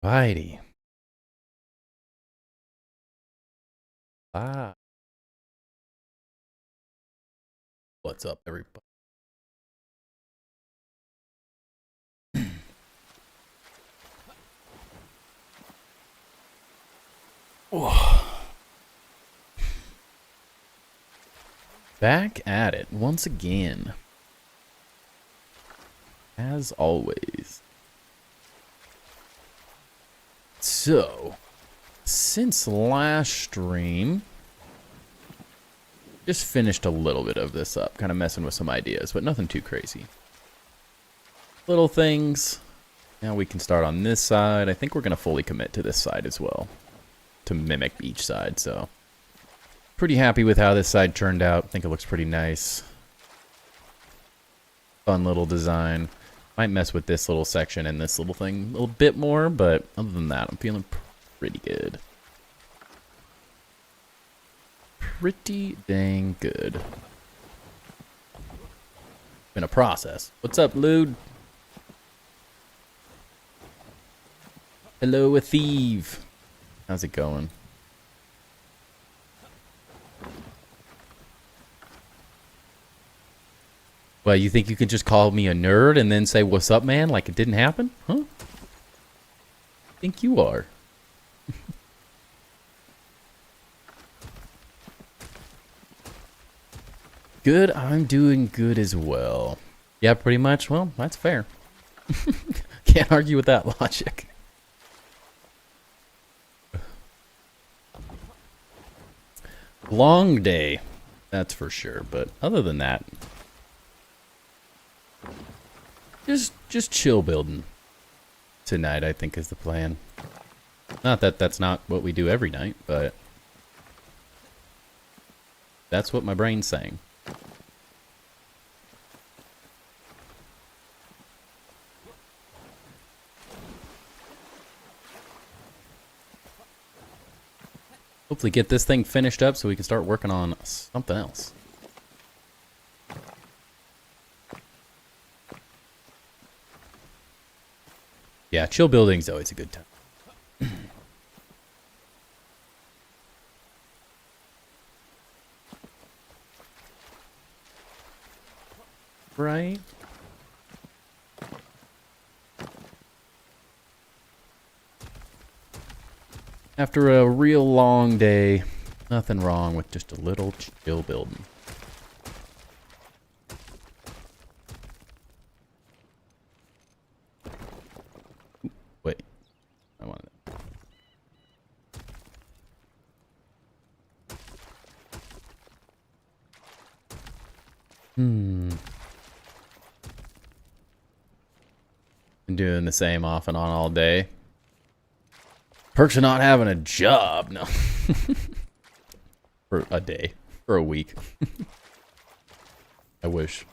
Righty. Ah. What's up, everybody? Back at it once again. As always. So, since last stream, just finished a little bit of this up, kind of messing with some ideas, but nothing too crazy. Little things. Now we can start on this side. I think we're going to fully commit to this side as well, to mimic each side, so pretty happy with how this side turned out. I think it looks pretty nice. Fun little design. Might mess with this little section and this little thing a little bit more, but other than that, I'm feeling pretty good. Pretty dang good. Been a process. What's up, Lude? Hello, a thief. How's it going? Well, you think you can just call me a nerd and then say, "What's up, man?" like it didn't happen? Huh? Think you are. Good, I'm doing good as well. Yeah, pretty much. Well, that's fair. Can't argue with that logic. Long day, that's for sure. But other than that, just chill building tonight, I think, is the plan. Not that that's not what we do every night, but that's what my brain's saying. Hopefully get this thing finished up so we can start working on something else. Yeah, chill building's always a good time. Right? After a real long day, nothing wrong with just a little chill building. Wait, I wanted that. Been doing the same off and on all day. Perks of not having a job, no. For a day, for a week. I wish.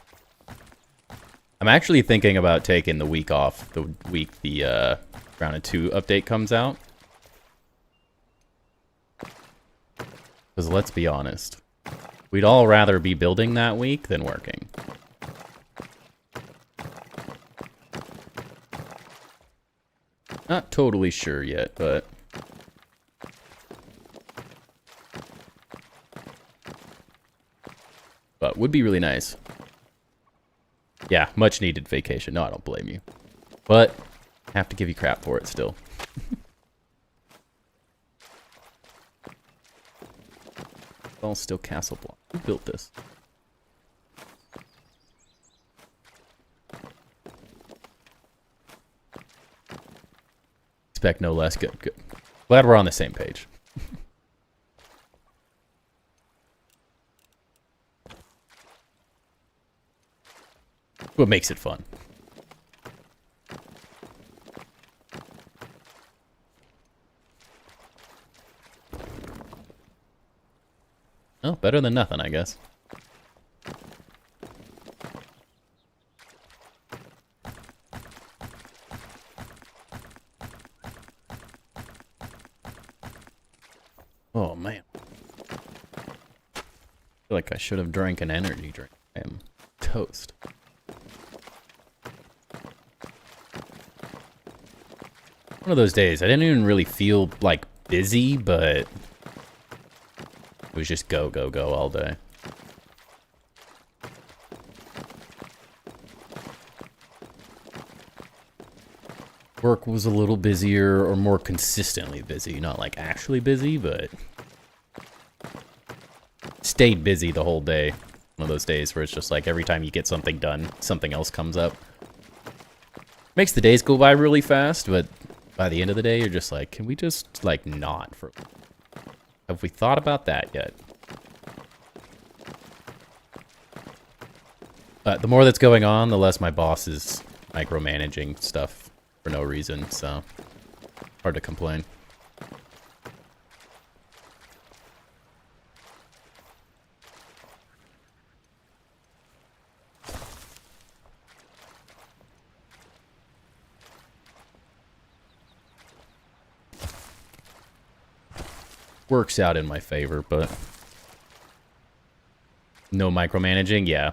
I'm actually thinking about taking the week off, the week the Grounded 2 update comes out. Because let's be honest, we'd all rather be building that week than working. Not totally sure yet, but would be really nice. Yeah, much needed vacation. No, I don't blame you. But have to give you crap for it still. All still castle block. Who built this? Expect no less. Good, good. Glad we're on the same page. What makes it fun. Oh, better than nothing, I guess. Oh, man. I feel like I should have drank an energy drink. I am toast. One of those days. I didn't even really feel, like, busy, but it was just go, go, go all day. Work was a little busier or more consistently busy. Not, like, actually busy, but stayed busy the whole day. One of those days where it's just like every time you get something done, something else comes up. Makes the days go by really fast, but by the end of the day, you're just like, can we just, like, not for... Have we thought about that yet? The more that's going on, the less my boss is micromanaging stuff for no reason, so hard to complain. Works out in my favor, but no micromanaging, yeah.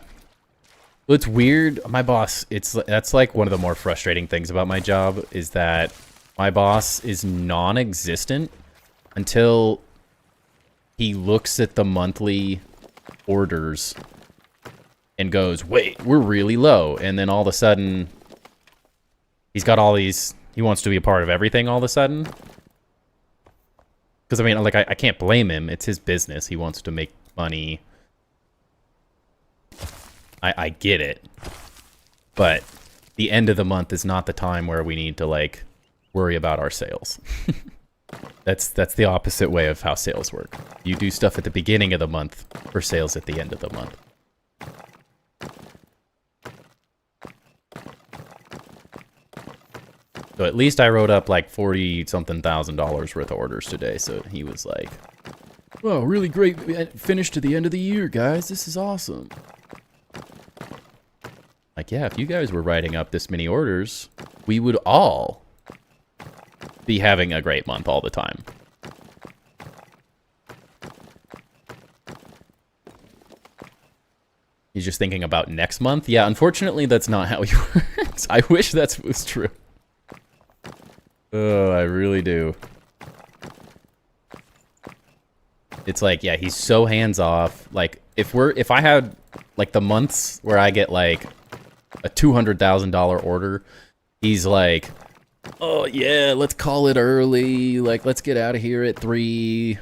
Well, it's weird. My boss, that's like one of the more frustrating things about my job is that my boss is non-existent until he looks at the monthly orders and goes, wait, we're really low. And then all of a sudden, he's got all these, he wants to be a part of everything all of a sudden. Because, I mean, like, I can't blame him. It's his business. He wants to make money. I get it. But the end of the month is not the time where we need to, like, worry about our sales. That's the opposite way of how sales work. You do stuff at the beginning of the month for sales at the end of the month. So at least I wrote up like 40-something thousand dollars worth of orders today. So he was like, "Well, really great finish to the end of the year, guys. This is awesome." Like, yeah, if you guys were writing up this many orders, we would all be having a great month all the time. He's just thinking about next month. Yeah, unfortunately, that's not how he works. I wish that was true. Oh, I really do. It's like, yeah, he's so hands-off. Like, if I had, like, the months where I get, like, a $200,000 order, he's like, oh, yeah, let's call it early. Like, let's get out of here at 3.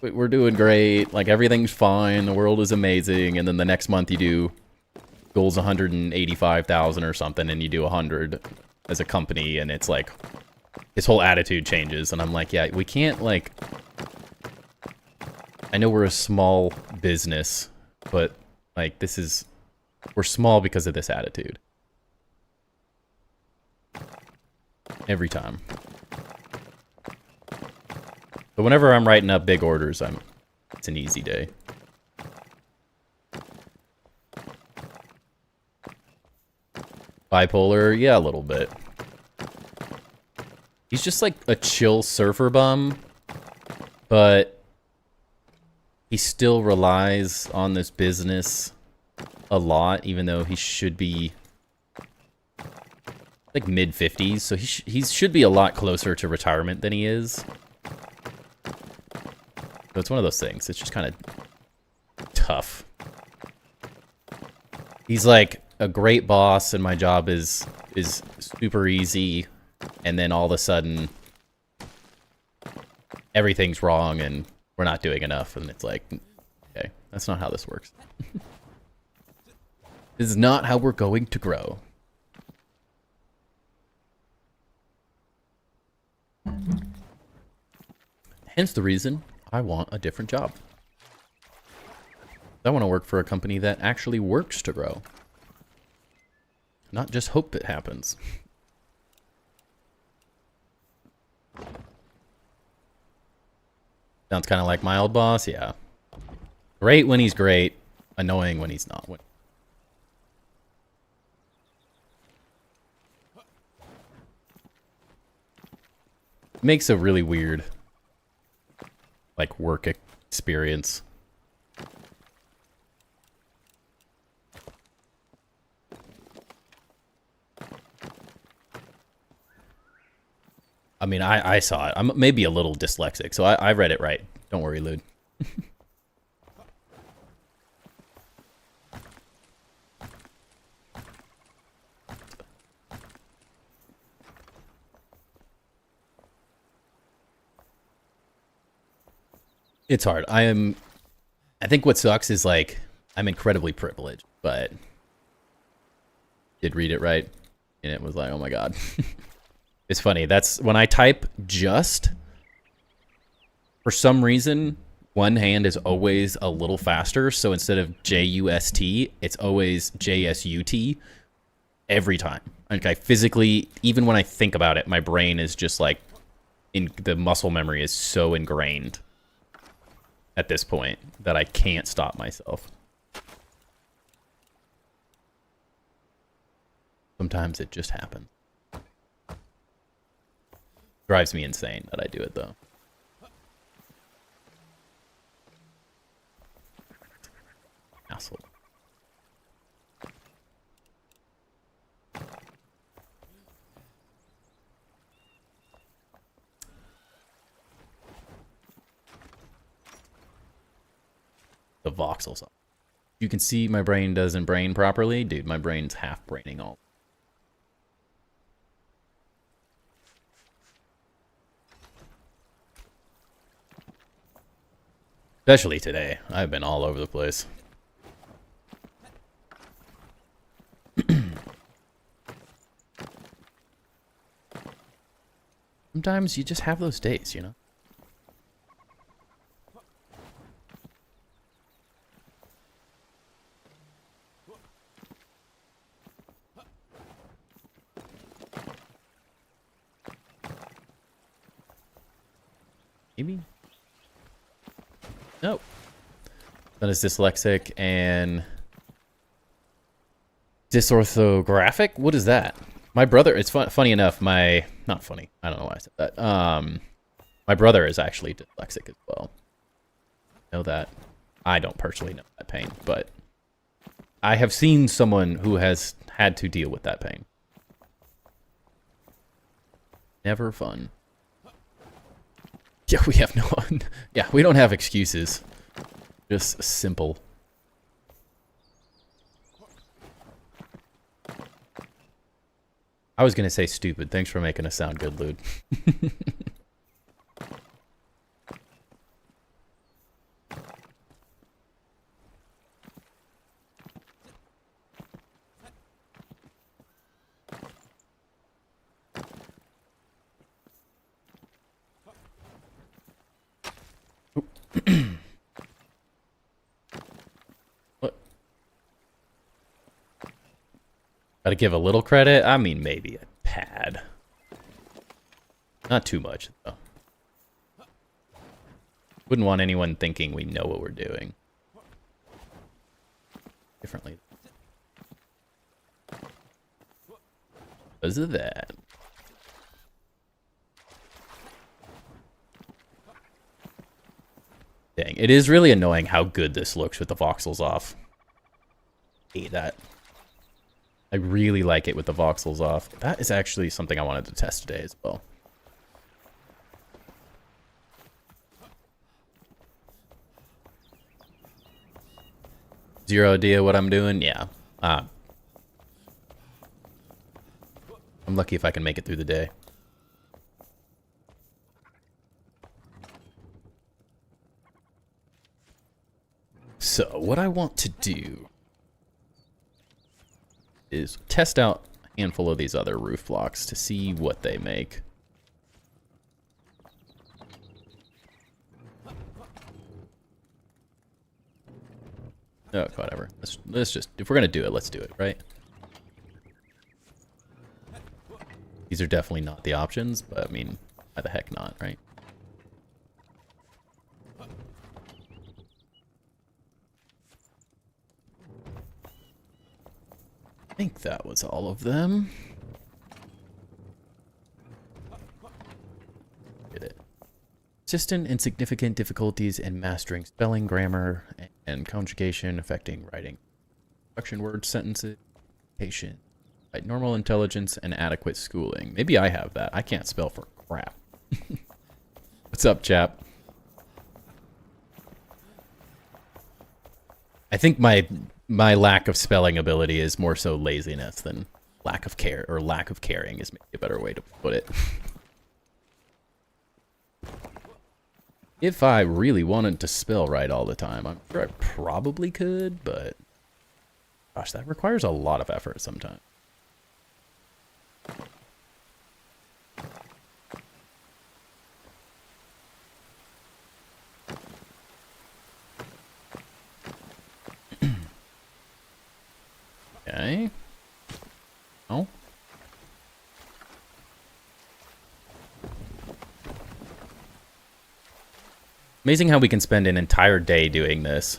We're doing great. Like, everything's fine. The world is amazing. And then the next month you do goals 185,000 or something, and you do 100 as a company, and it's like, his whole attitude changes. And I'm like, yeah, we can't, like... I know we're a small business, but, like, this is... We're small because of this attitude. Every time. But whenever I'm writing up big orders, it's an easy day. Bipolar? Yeah, a little bit. He's just like a chill surfer bum, but he still relies on this business a lot, even though he should be like mid-50s, so he should be a lot closer to retirement than he is. So it's one of those things. It's just kind of tough. He's like a great boss, and my job is super easy, and then all of a sudden everything's wrong and we're not doing enough, and it's like, okay, that's not how this works. This is not how we're going to grow. Hence the reason I want a different job. I want to work for a company that actually works to grow. Not just hope it happens. Sounds kind of like my old boss, yeah. Great when he's great, annoying when he's not. Makes a really weird, like, work experience. I mean, I saw it. I'm maybe a little dyslexic, so I read it right. Don't worry, Lude. It's hard. I think what sucks is like I'm incredibly privileged, but did read it right, and it was like, oh my god. It's funny. That's when I type just, for some reason, one hand is always a little faster. So instead of J-U-S-T, it's always J-S-U-T every time. Like I physically, even when I think about it, my brain is just like, the muscle memory is so ingrained at this point that I can't stop myself. Sometimes it just happens. Drives me insane that I do it though. Asshole. The voxels. You can see my brain doesn't brain properly. Dude, my brain's half braining all. Especially today. I've been all over the place. Sometimes you just have those days, you know? Maybe? Nope. Then it's dyslexic and dysorthographic? What is that? My brother, it's funny enough, not funny, I don't know why I said that. My brother is actually dyslexic as well. I know that. I don't personally know that pain, but I have seen someone who has had to deal with that pain. Never fun. Yeah, we have no one. Yeah, we don't have excuses. Just simple. I was gonna say stupid. Thanks for making us sound good, Lude. What? Gotta give a little credit? I mean, maybe a tad. Not too much, though. Wouldn't want anyone thinking we know what we're doing. Differently. Because of that. Dang, it is really annoying how good this looks with the voxels off. Hate that. I really like it with the voxels off. That is actually something I wanted to test today as well. Zero idea what I'm doing? Yeah. I'm lucky if I can make it through the day. So, what I want to do is test out a handful of these other roof blocks to see what they make. Oh, whatever. Let's just, if we're gonna do it, let's do it, right? These are definitely not the options, but I mean, why the heck not, right? I think that was all of them. Did it. Consistent and significant difficulties in mastering spelling, grammar, and conjugation affecting writing. Structured word sentences, patient, normal intelligence, and adequate schooling. Maybe I have that. I can't spell for crap. What's up, chap? I think my lack of spelling ability is more so laziness than lack of care, or lack of caring is maybe a better way to put it. If I really wanted to spell right all the time, I'm sure I probably could, but gosh, that requires a lot of effort sometimes. Okay. Oh. Amazing how we can spend an entire day doing this.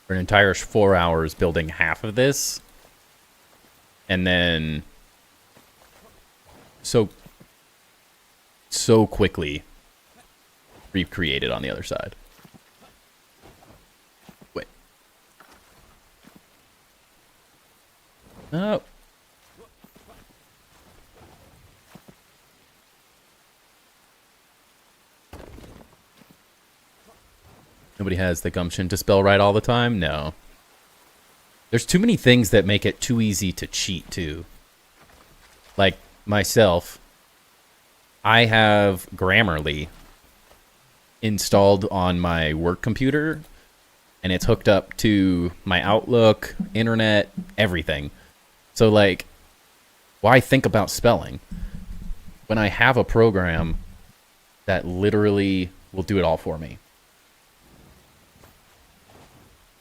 For an entire 4 hours building half of this. And then so quickly recreate it on the other side. Wait. Oh. Nobody has the gumption to spell right all the time? No. There's too many things that make it too easy to cheat, too. Like, myself, I have Grammarly installed on my work computer, and it's hooked up to my Outlook, internet, everything. So, like, why think about spelling when I have a program that literally will do it all for me?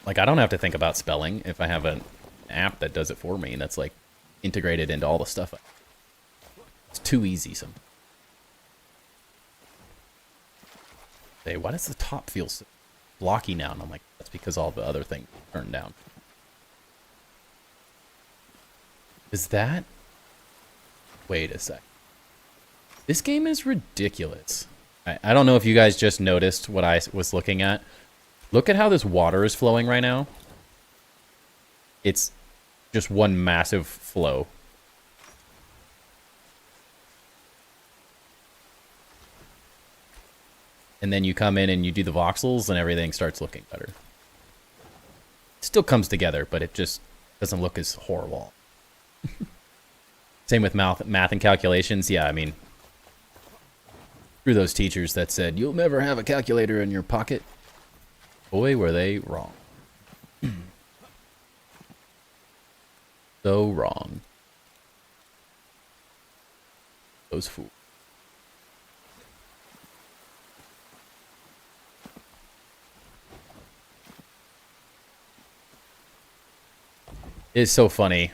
Like, I don't have to think about spelling if I have an app that does it for me, and that's, like, integrated into all the stuff. It's too easy sometimes. Hey, why does the top feel so blocky now? And I'm like, that's because all the other things turned down. Is that... Wait a sec. This game is ridiculous. I don't know if you guys just noticed what I was looking at. Look at how this water is flowing right now. It's just one massive flow. And then you come in and you do the voxels and everything starts looking better. It still comes together, but it just doesn't look as horrible. Same with math and calculations. Yeah, I mean, through those teachers that said, you'll never have a calculator in your pocket. Boy, were they wrong. So wrong. Those fools. It's so funny.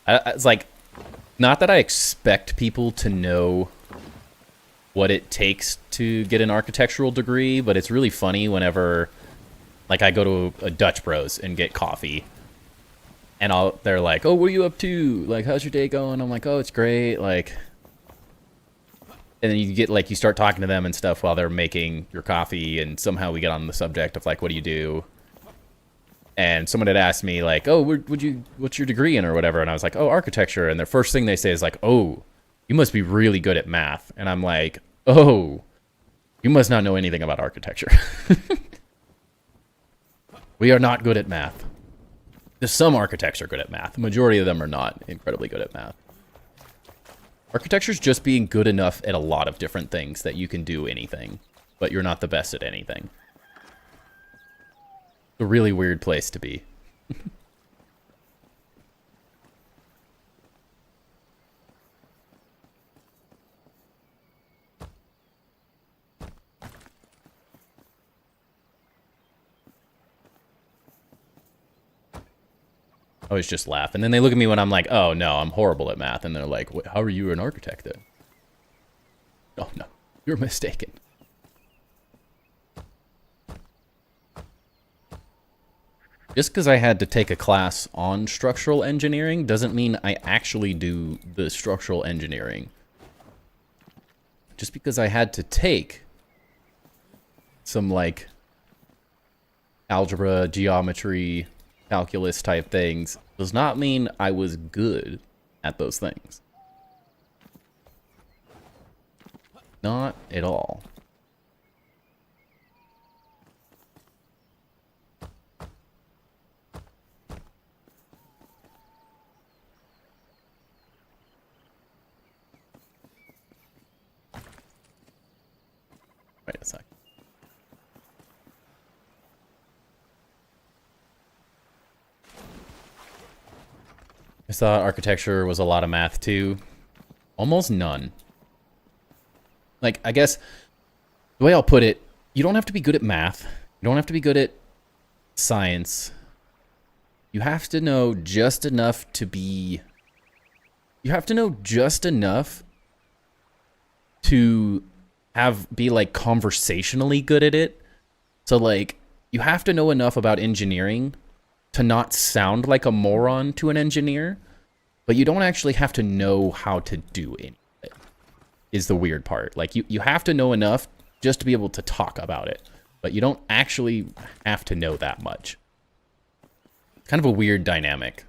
It's like, not that I expect people to know what it takes to get an architectural degree, but it's really funny whenever, like, I go to a Dutch Bros and get coffee, and they're like, oh, what are you up to? Like, how's your day going? I'm like, oh, it's great. Like, and then you get, like, you start talking to them and stuff while they're making your coffee, and somehow we get on the subject of, like, what do you do? And someone had asked me, like, oh, what's your degree in or whatever? And I was like, oh, architecture. And the first thing they say is like, oh, you must be really good at math. And I'm like, oh, you must not know anything about architecture. We are not good at math. There's some architects are good at math. The majority of them are not incredibly good at math. Architecture is just being good enough at a lot of different things that you can do anything, but you're not the best at anything. It's a really weird place to be. I always just laugh. And then they look at me when I'm like, oh, no, I'm horrible at math. And they're like, how are you an architect then? Oh, no, you're mistaken. Just because I had to take a class on structural engineering doesn't mean I actually do the structural engineering. Just because I had to take some, like, algebra, geometry, calculus type things does not mean I was good at those things. Not at all. Wait a sec. I thought architecture was a lot of math too. Almost none. Like, I guess the way I'll put it, you don't have to be good at math. You don't have to be good at science. You have to know just enough to be... You have to know just enough to be like conversationally good at it. So like, you have to know enough about engineering to not sound like a moron to an engineer, but you don't actually have to know how to do any of it, is the weird part. Like, you have to know enough just to be able to talk about it, but you don't actually have to know that much. It's kind of a weird dynamic.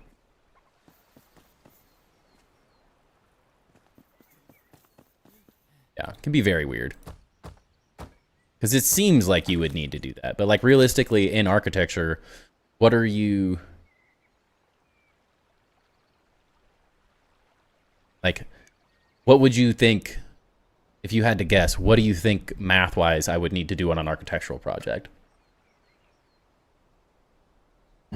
Yeah, it can be very weird. Because it seems like you would need to do that, but like realistically in architecture, what are you... Like, what would you think, if you had to guess, what do you think math-wise I would need to do on an architectural project?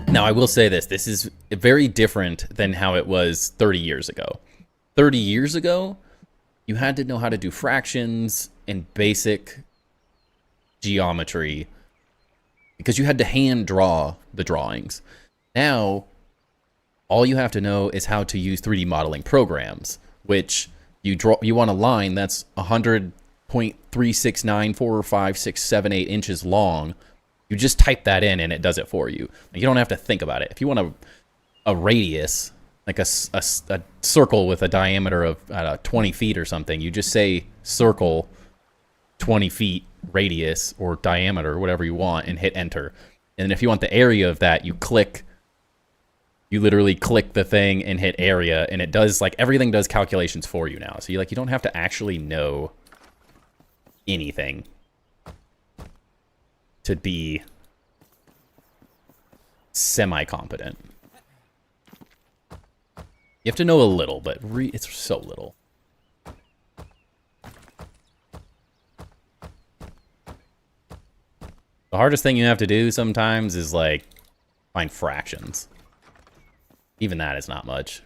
Now, I will say this is very different than how it was 30 years ago. 30 years ago, you had to know how to do fractions and basic geometry because you had to hand draw the drawings. Now, all you have to know is how to use 3D modeling programs, which you want a line that's 100.36945678 inches long. You just type that in and it does it for you. You don't have to think about it. If you want a radius, like a circle with a diameter of 20 feet or something, you just say circle 20 feet radius or diameter, whatever you want, and hit enter. And if you want the area of that, you literally click the thing and hit area, and it does, like, everything does calculations for you now. So you don't have to actually know anything to be semi-competent. You have to know a little, but it's so little. The hardest thing you have to do sometimes is, like, find fractions. Even that is not much.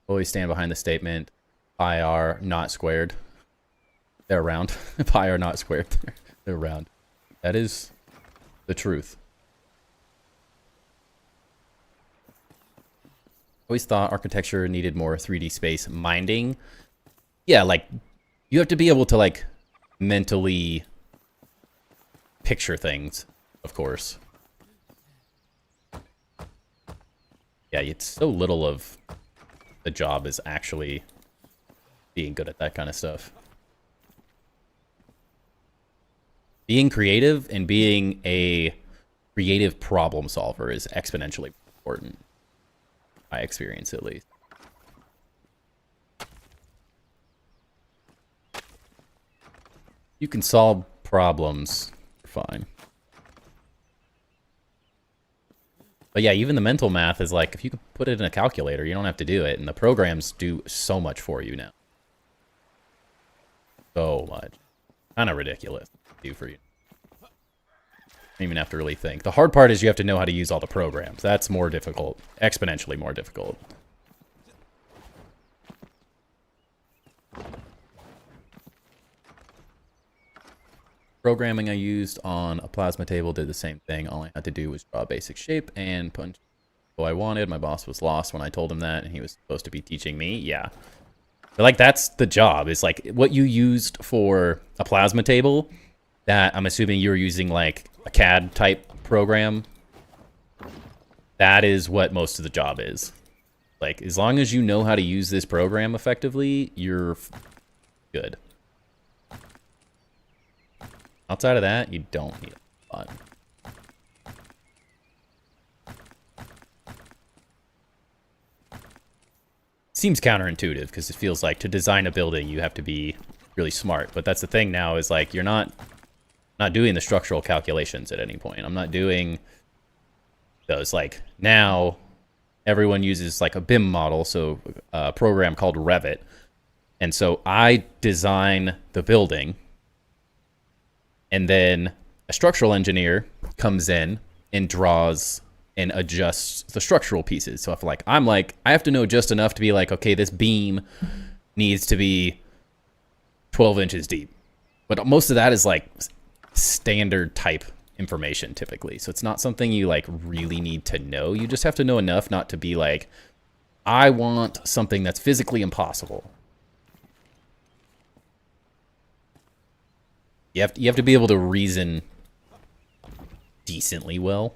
Always stand behind the statement, pi r not squared. They're round. Pi r not squared. They're round. That is the truth. Always thought architecture needed more 3D space minding. Yeah, like, you have to be able to, like, mentally picture things, of course. Yeah, it's so little of the job is actually being good at that kind of stuff. Being creative and being a creative problem solver is exponentially important. My experience, at least. You can solve problems, fine. But yeah, even the mental math is like, if you can put it in a calculator, you don't have to do it. And the programs do so much for you now. So much. Kind of ridiculous to do for you. You don't even have to really think. The hard part is you have to know how to use all the programs. That's more difficult. Exponentially more difficult. Programming I used on a plasma table did the same thing. All I had to do was draw a basic shape and punch what I wanted. My boss was lost when I told him that, and he was supposed to be teaching me. Yeah. But like, that's the job. It's like what you used for a plasma table that I'm assuming you were using like a CAD type program. That is what most of the job is. Like, as long as you know how to use this program effectively, you're good. Outside of that, you don't need a lot. Seems counterintuitive because it feels like to design a building, you have to be really smart. But that's the thing now is like you're not doing the structural calculations at any point. I'm not doing those. Like now everyone uses like a BIM model, so a program called Revit. And so I design the building, and then a structural engineer comes in and draws and adjusts the structural pieces. So if I have to know just enough to be like, okay, this beam needs to be 12 inches deep. But most of that is like standard type information typically. So it's not something you like really need to know. You just have to know enough not to be like, I want something that's physically impossible. You have to be able to reason decently well,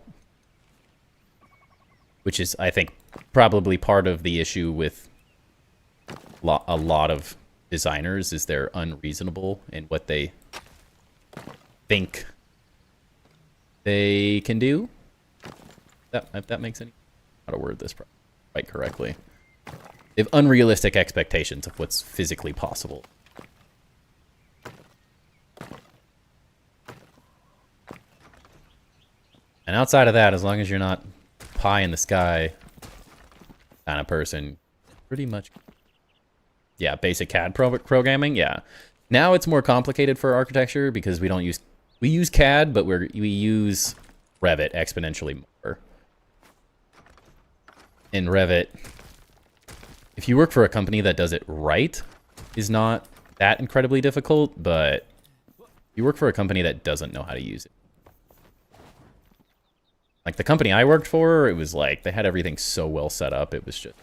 which is, I think, probably part of the issue with a lot of designers is they're unreasonable in what they think they can do. If that makes any how to word this right correctly. They have unrealistic expectations of what's physically possible. And outside of that, as long as you're not pie in the sky kind of person, pretty much, yeah, basic CAD programming, yeah. Now it's more complicated for architecture because we use CAD, but we use Revit exponentially more. In Revit, if you work for a company that does it right, is not that incredibly difficult, but you work for a company that doesn't know how to use it. Like the company I worked for, it was like they had everything so well set up. It was just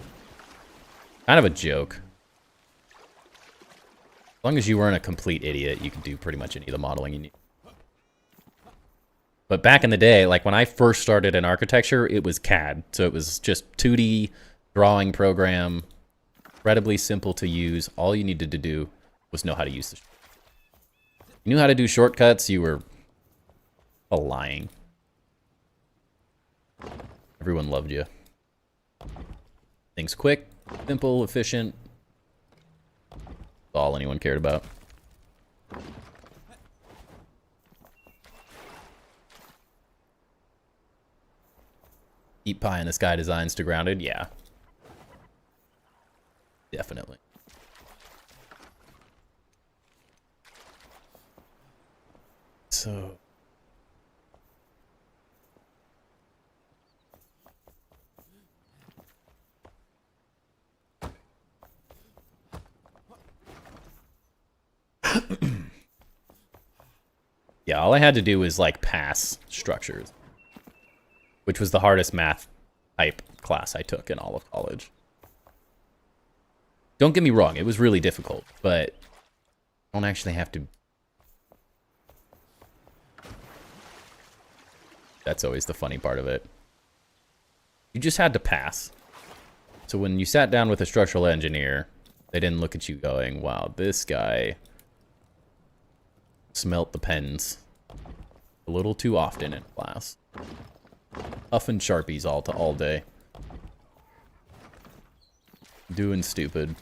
kind of a joke. As long as you weren't a complete idiot, you could do pretty much any of the modeling you need. But back in the day, like when I first started in architecture, it was CAD. So it was just 2D drawing program, incredibly simple to use. All you needed to do was know how to use the. You knew how to do shortcuts, you were lying. Everyone loved you. Things quick, simple, efficient. That's all anyone cared about. Keep pie in the sky designs to grounded, yeah. Definitely. So yeah, all I had to do was like pass structures, which was the hardest math type class I took in all of college. Don't get me wrong, it was really difficult, but I don't actually have to. That's always the funny part of it. You just had to pass. So when you sat down with a structural engineer, they didn't look at you going, wow, this guy smelt the pens a little too often in class. Huffing Sharpies all day. Doing stupid.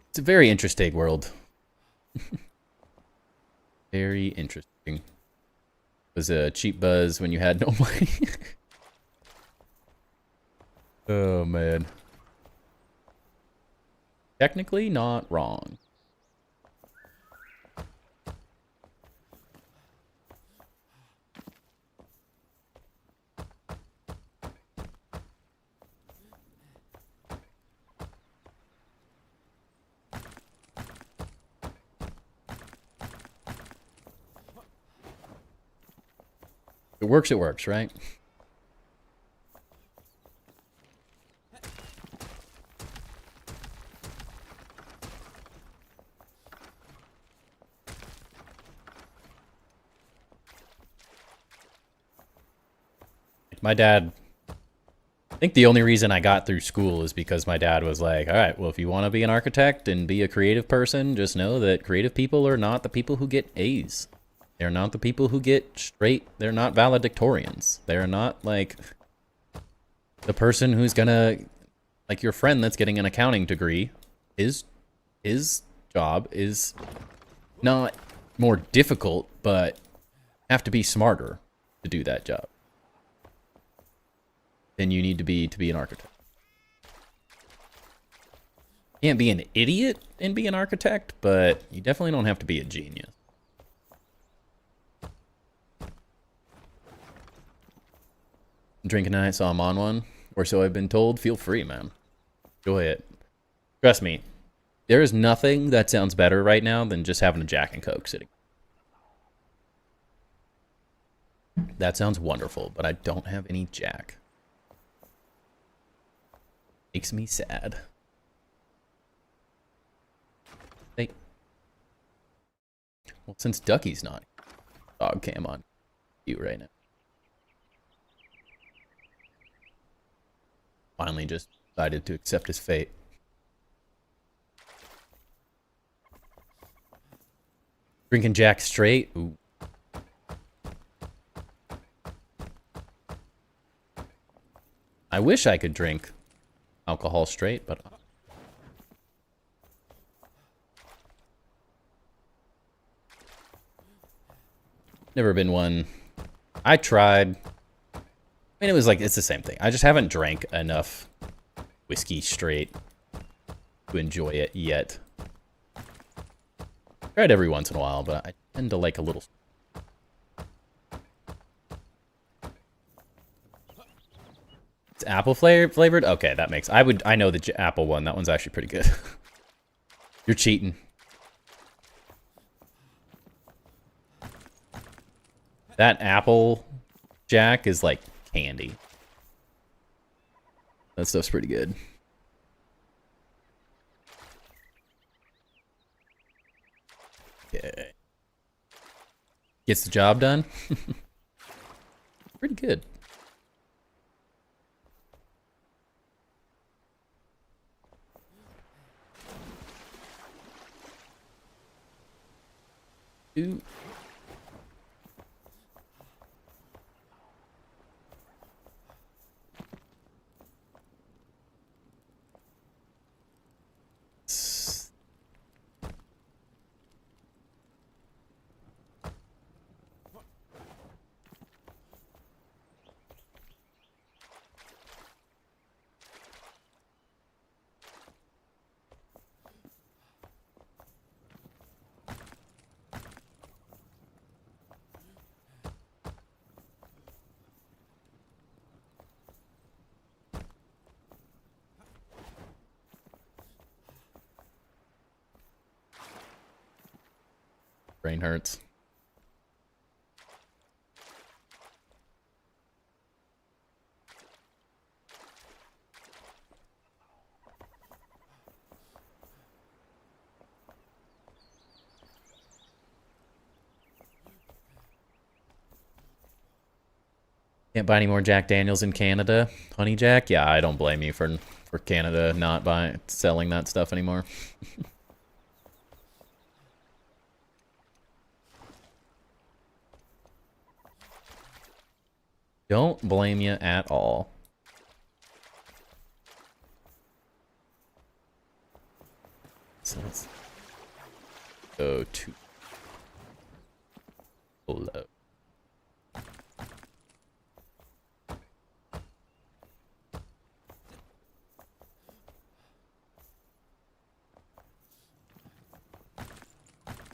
It's a very interesting world. Very interesting. It was a cheap buzz when you had no money. Oh, man. Technically not wrong. It works, right? My dad think the only reason I got through school is because my dad was like, all right, well, if you want to be an architect and be a creative person, just know that creative people are not the people who get A's. They're not the people who get straight. They're not valedictorians. They're not like the person who's gonna, like your friend that's getting an accounting degree. His job is not more difficult, but have to be smarter to do that job than you need to be an architect. You can't be an idiot and be an architect, but you definitely don't have to be a genius. Drinking tonight, so I'm on one, or so I've been told. Feel free, man. Enjoy it. Trust me, there is nothing that sounds better right now than just having a Jack and Coke sitting. That sounds wonderful, but I don't have any Jack. Makes me sad. Hey. Well, since Ducky's not, dog cam on you right now. Finally just decided to accept his fate. Drinking Jack straight? Ooh. I wish I could drink alcohol straight, but never been one. I tried. I mean, it was like, it's the same thing. I just haven't drank enough whiskey straight to enjoy it yet. Tried every once in a while, but I tend to like a little. It's apple flavored? Okay, that makes... I know the apple one. That one's actually pretty good. You're cheating. That apple Jack is like candy. That stuff's pretty good. Okay. Gets the job done. Pretty good. Ooh. Brain hurts. Can't buy any more Jack Daniels in Canada. Honey Jack? Yeah, I don't blame you for Canada not selling that stuff anymore. Don't blame you at all. So let's go to below.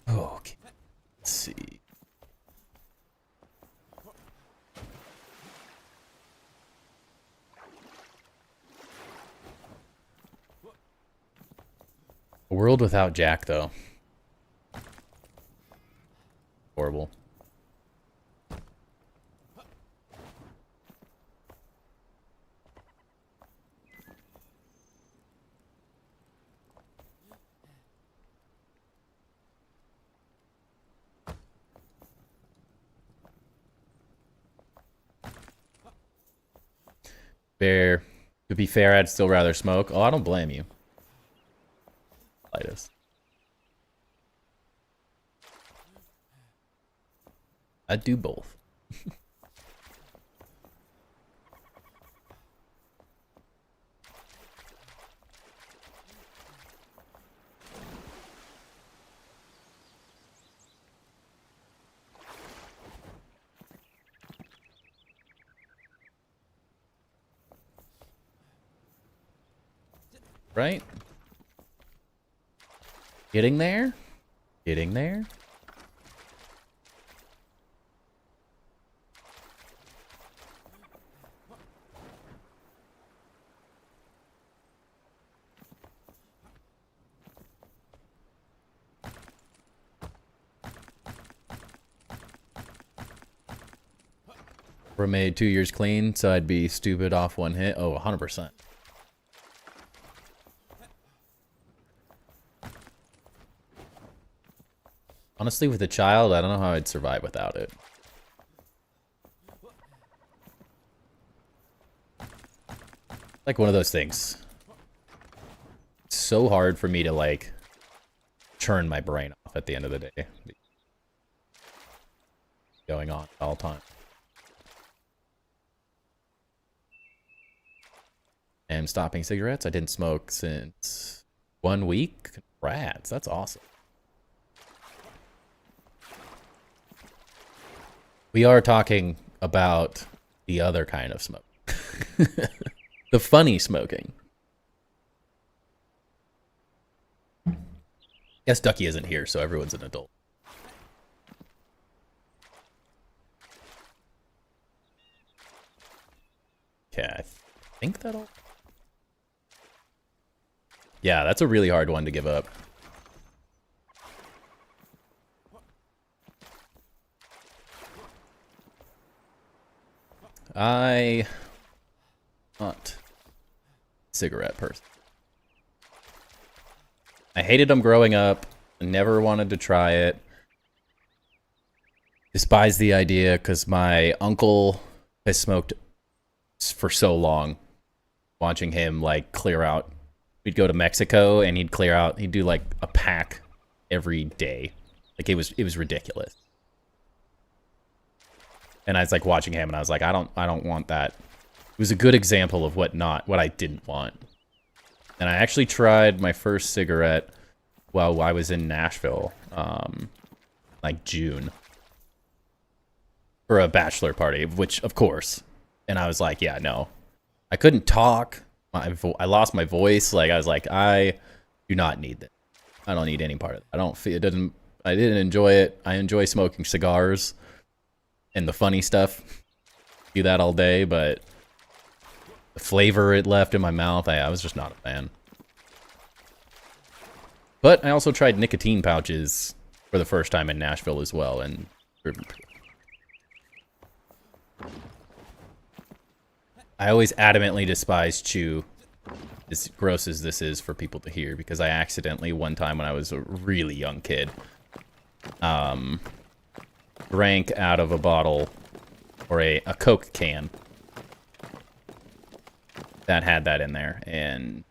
Okay. Let's see. A world without Jack, though. Horrible. Fair. To be fair, I'd still rather smoke. Oh, I don't blame you. Lightest. I'd do both. Right? Getting there? Getting there? Were made 2 years clean, so I'd be stupid off one hit. Oh, 100%. Honestly, with a child, I don't know how I'd survive without it. Like one of those things. It's so hard for me to, like, turn my brain off at the end of the day. Going on all the time. And stopping cigarettes. I didn't smoke since 1 week. Congrats, that's awesome. We are talking about the other kind of smoke. The funny smoking. Guess Ducky isn't here, so everyone's an adult. Okay, I think that'll... Yeah, that's a really hard one to give up. I not cigarette person. I hated them growing up. Never wanted to try it. Despised the idea because my uncle has smoked for so long. Watching him like clear out. We'd go to Mexico and he'd clear out. He'd do like a pack every day. Like it was ridiculous. And I was like watching him and I was like, I don't want that. It was a good example of what I didn't want. And I actually tried my first cigarette while I was in Nashville, like June, for a bachelor party, which of course. And I was like, yeah, no, I couldn't talk. I lost my voice. Like I was like, I do not need this. I don't need any part of it. I didn't enjoy it. I enjoy smoking cigars and the funny stuff. Do that all day, but the flavor it left in my mouth, I was just not a fan. But I also tried nicotine pouches for the first time in Nashville as well, and I always adamantly despise chew, as gross as this is for people to hear, because I accidentally, one time when I was a really young kid, drank out of a bottle, or a Coke can, that had that in there, and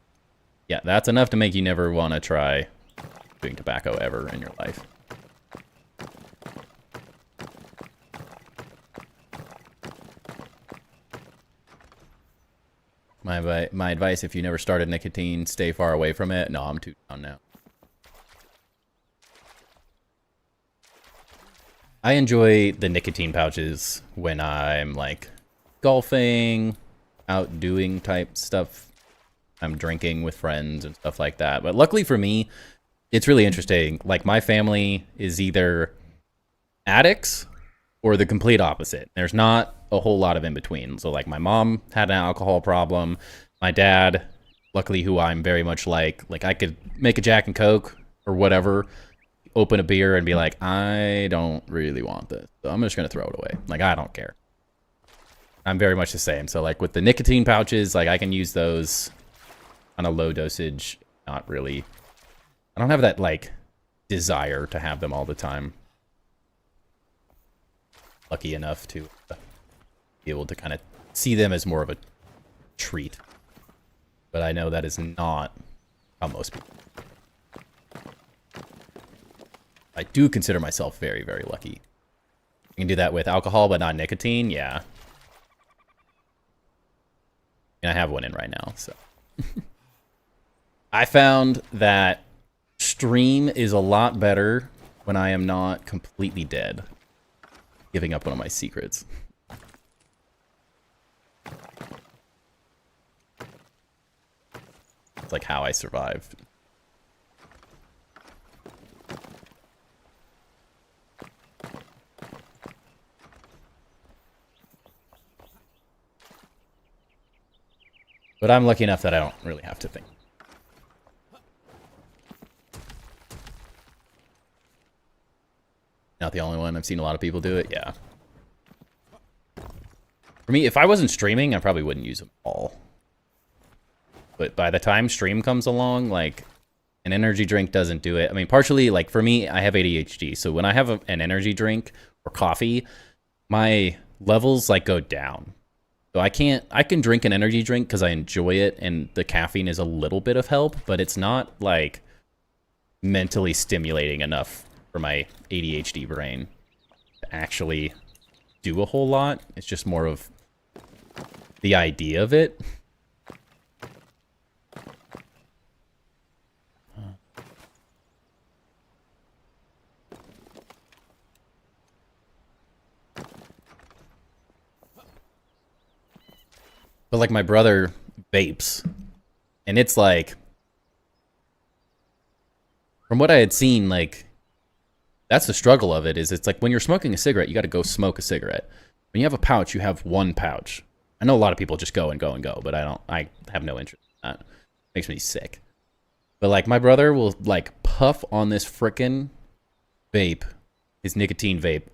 yeah, that's enough to make you never want to try doing tobacco ever in your life. My advice, if you never started nicotine, stay far away from it. No, I'm too down now. I enjoy the nicotine pouches when I'm like golfing, out doing type stuff. I'm drinking with friends and stuff like that. But luckily for me, it's really interesting. Like my family is either addicts or the complete opposite. There's not a whole lot of in between. So like my mom had an alcohol problem. My dad, luckily who I'm very much like I could make a Jack and Coke or whatever, open a beer and be like, I don't really want this, so I'm just gonna throw it away. Like I don't care. I'm very much the same. So like with the nicotine pouches, like I can use those on a low dosage. Not really. I don't have that like desire to have them all the time. Lucky enough to be able to kind of see them as more of a treat. But I know that is not how most people. I do consider myself very, very lucky. You can do that with alcohol, but not nicotine. Yeah. And I have one in right now, so. I found that stream is a lot better when I am not completely dead. Giving up one of my secrets. It's like how I survived. But I'm lucky enough that I don't really have to think. Not the only one. I've seen a lot of people do it. Yeah. For me, if I wasn't streaming, I probably wouldn't use them all. But by the time stream comes along, like, an energy drink doesn't do it. I mean, partially, like, for me, I have ADHD. So when I have an energy drink or coffee, my levels, like, go down. So I can drink an energy drink because I enjoy it, and the caffeine is a little bit of help, but it's not, like, mentally stimulating enough for my ADHD brain to actually do a whole lot. It's just more of the idea of it. But like my brother vapes, and it's like, from what I had seen, like, that's the struggle of it, is it's like when you're smoking a cigarette, you got to go smoke a cigarette. When you have a pouch, you have one pouch. I know a lot of people just go and go and go, but I have no interest in that. It makes me sick. But like my brother will like puff on this frickin' vape, his nicotine vape,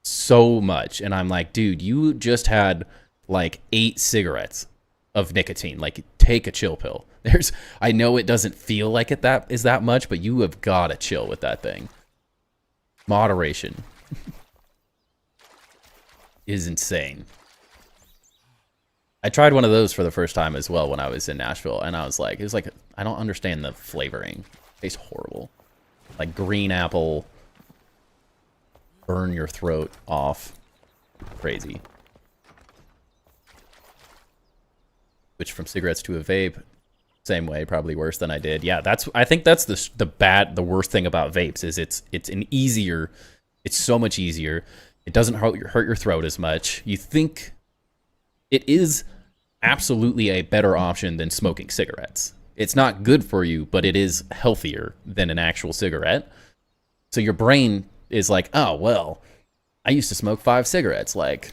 so much. And I'm like, dude, you just had like 8 cigarettes of nicotine. Like, take a chill pill. I know it doesn't feel like it that is that much, but you have got to chill with that thing. Moderation is insane. I tried one of those for the first time as well when I was in Nashville, and I was like, I don't understand the flavoring. It tastes horrible. Like green apple, burn your throat off. Crazy. Switch from cigarettes to a vape. Same way, probably worse than I did. Yeah, I think that's the worst thing about vapes is it's so much easier. It doesn't hurt your throat as much. You think it is absolutely a better option than smoking cigarettes. It's not good for you, but it is healthier than an actual cigarette. So your brain is like, oh, well, I used to smoke 5 cigarettes. Like,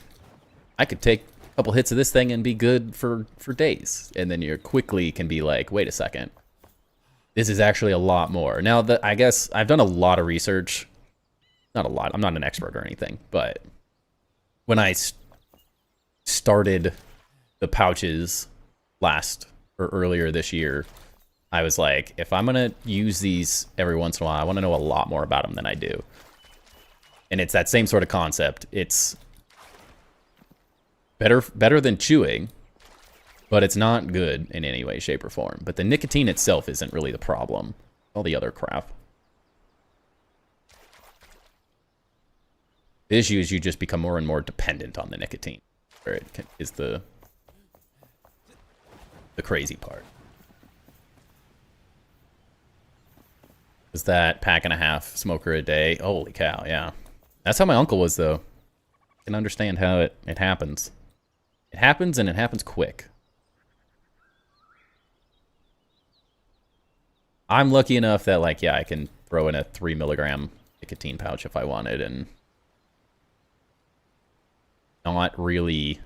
I could take a couple hits of this thing and be good for days. And then you quickly can be like, wait a second. This is actually a lot more. Now, I guess I've done a lot of research. Not a lot. I'm not an expert or anything. But when I started the pouches earlier this year, I was like, if I'm going to use these every once in a while, I want to know a lot more about them than I do. And it's that same sort of concept. It's better than chewing, but it's not good in any way, shape, or form. But the nicotine itself isn't really the problem. All the other crap. The issue is you just become more and more dependent on the nicotine. Where it is the crazy part. Was that pack and a half smoker a day? Holy cow, yeah. That's how my uncle was, though. I can understand how it happens. It happens, and it happens quick. I'm lucky enough that, like, yeah, I can throw in a 3 milligram nicotine pouch if I wanted, and not really.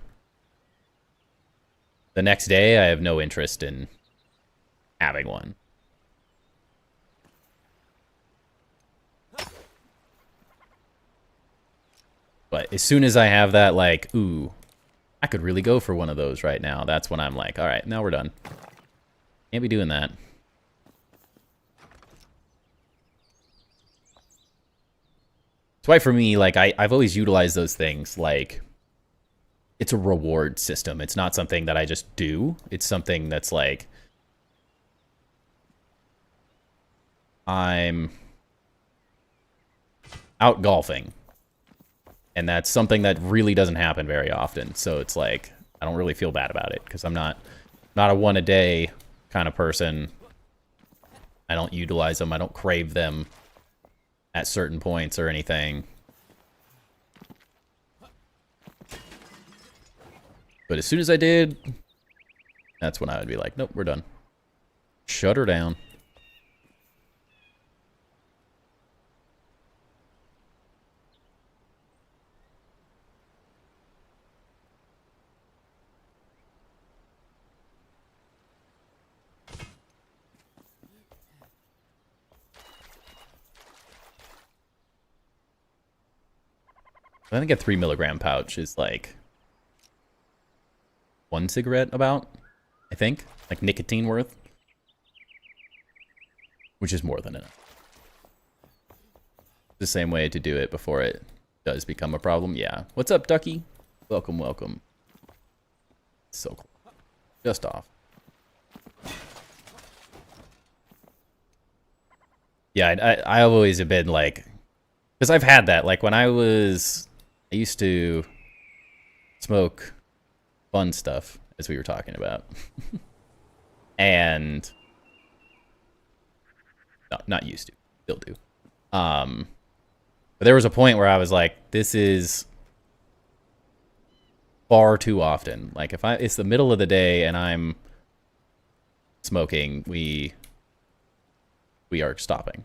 The next day, I have no interest in having one. But as soon as I have that, like, ooh, I could really go for one of those right now. That's when I'm like, all right, now we're done. Can't be doing that. That's why for me, like, I've always utilized those things like it's a reward system. It's not something that I just do. It's something that's like, I'm out golfing. And that's something that really doesn't happen very often. So it's like, I don't really feel bad about it because I'm not a one a day kind of person. I don't utilize them. I don't crave them at certain points or anything. But as soon as I did, that's when I would be like, nope, we're done. Shut her down. I think a 3 milligram pouch is like 1 cigarette about, I think. Like nicotine worth. Which is more than enough. The same way to do it before it does become a problem. Yeah. What's up, Ducky? Welcome, welcome. So cool. Just off. Yeah, I always have been like, because I've had that. Like when I used to smoke fun stuff, as we were talking about. And not used to, still do. But there was a point where I was like, this is far too often. Like if it's the middle of the day and I'm smoking, we are stopping.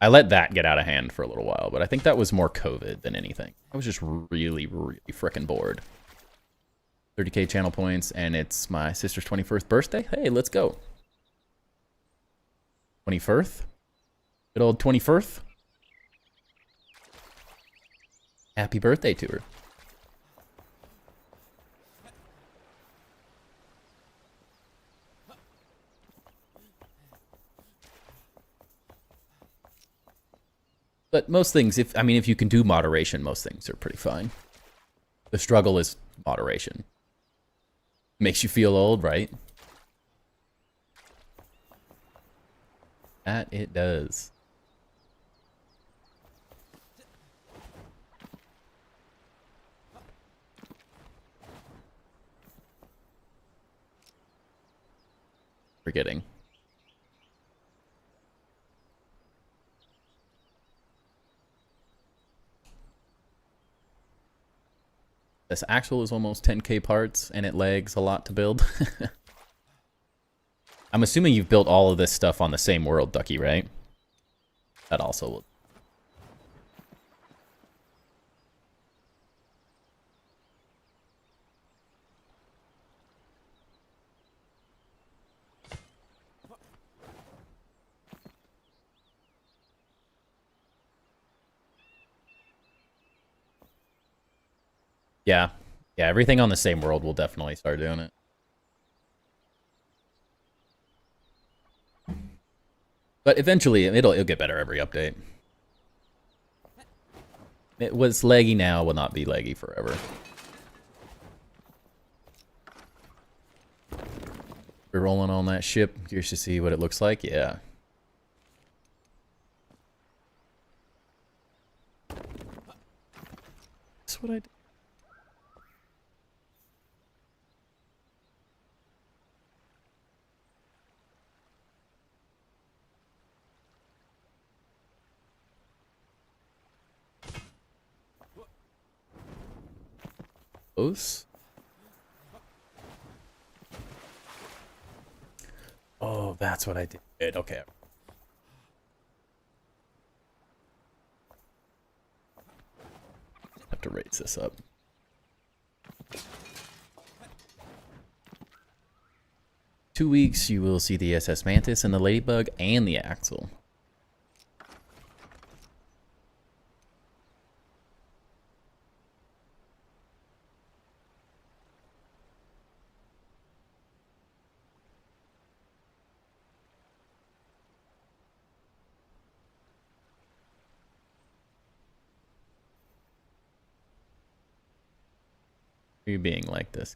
I let that get out of hand for a little while, but I think that was more COVID than anything. I was just really, really freaking bored. 30k channel points, and it's my sister's 21st birthday. Hey, let's go. 21st? Good old 21st? Happy birthday to her. But most things, if you can do moderation, most things are pretty fine. The struggle is moderation. Makes you feel old, right? That it does. Forgetting. This axle is almost 10k parts, and it lags a lot to build. I'm assuming you've built all of this stuff on the same world, Ducky, right? That also will. Yeah. Yeah, everything on the same world will definitely start doing it. But eventually, it'll get better every update. It was laggy now, will not be laggy forever. We're rolling on that ship. Curious to see what it looks like. Yeah. That's what I did. Close. Oh, that's what I did. Okay. Have to raise this up. Two weeks, you will see the SS Mantis and the Ladybug and the Axle. You being like this.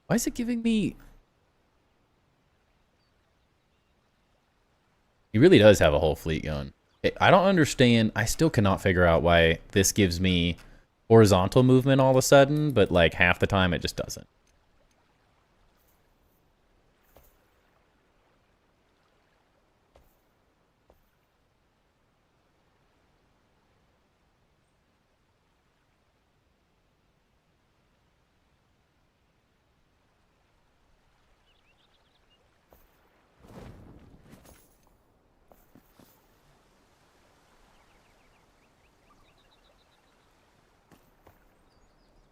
Why is it giving me... He really does have a whole fleet going. I don't understand. I still cannot figure out why this gives me horizontal movement all of a sudden, but like half the time it just doesn't.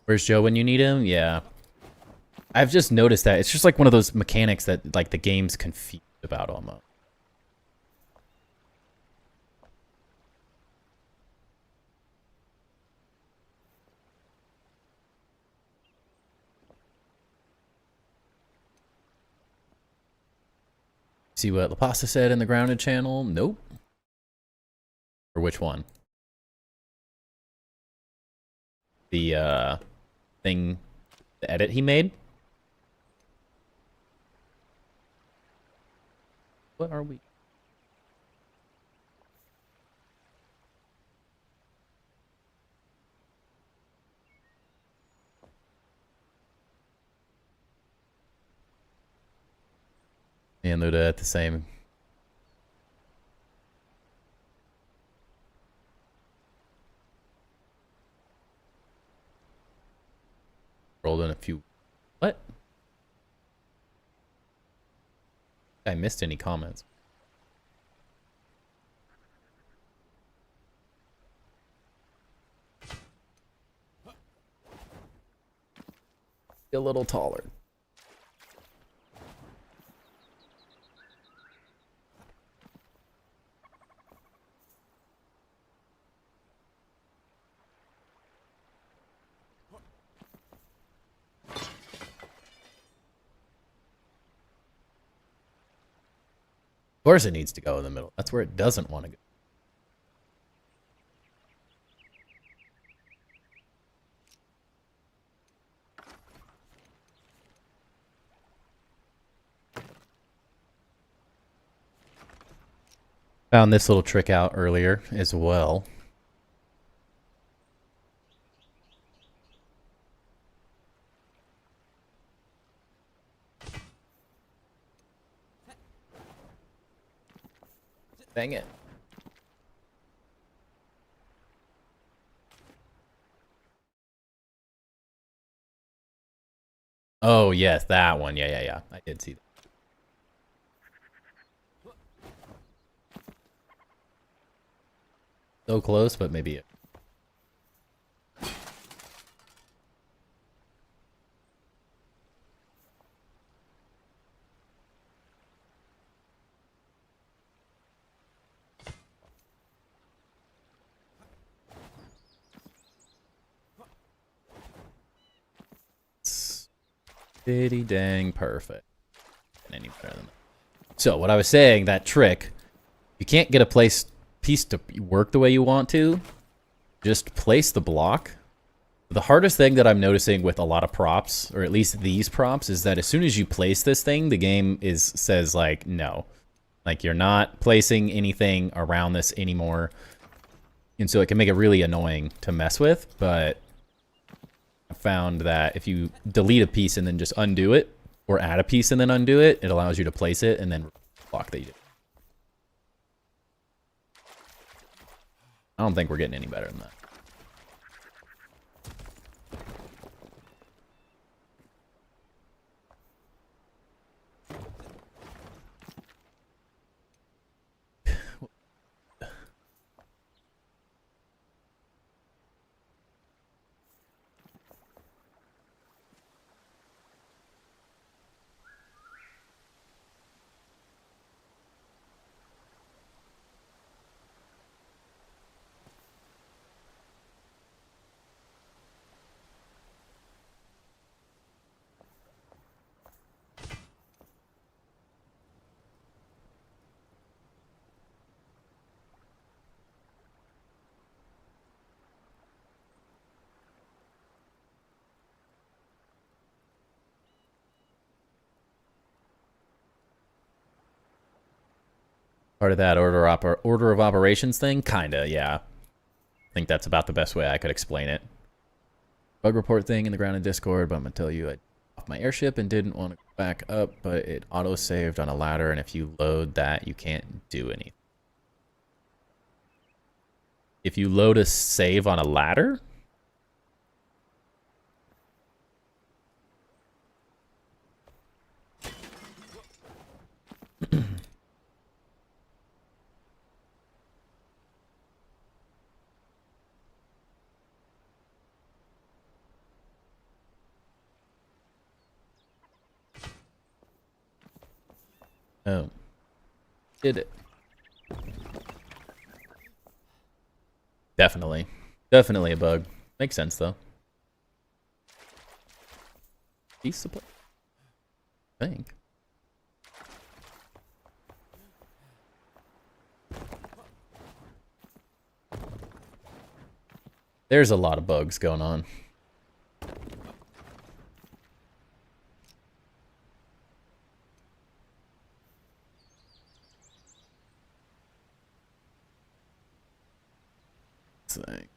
Where's Joe when you need him? Yeah. I've just noticed that. It's just like one of those mechanics that like the game's confused about almost. See what La Pasta said in the grounded channel? Nope. Or which one? The thing, the edit he made? What are we? Me and Luda at the same. Rolled in a few. What? I missed any comments. A little taller. Of course it needs to go in the middle. That's where it doesn't want to go. Found this little trick out earlier as well. Dang it. Oh, yes, that one. Yeah. I did see that. So close, but maybe. Pretty dang perfect. Any better than that. So, what I was saying, that trick, you can't get a piece to work the way you want to. Just place the block. The hardest thing that I'm noticing with a lot of props, or at least these props, is that as soon as you place this thing, the game says like, no. Like, you're not placing anything around this anymore. And so it can make it really annoying to mess with, but I found that if you delete a piece and then just undo it, or add a piece and then undo it, it allows you to place it and then block that you did. I don't think we're getting any better than that. Part of that order of operations thing? Kinda, yeah. I think that's about the best way I could explain it. Bug report thing in the ground in Discord, but I'm gonna tell you I off my airship and didn't want to go back up, but it auto-saved on a ladder, and if you load that, you can't do anything. If you load a save on a ladder? Oh. Did it. Definitely. Definitely a bug. Makes sense, though. Piece of play. I think. There's a lot of bugs going on. Thing.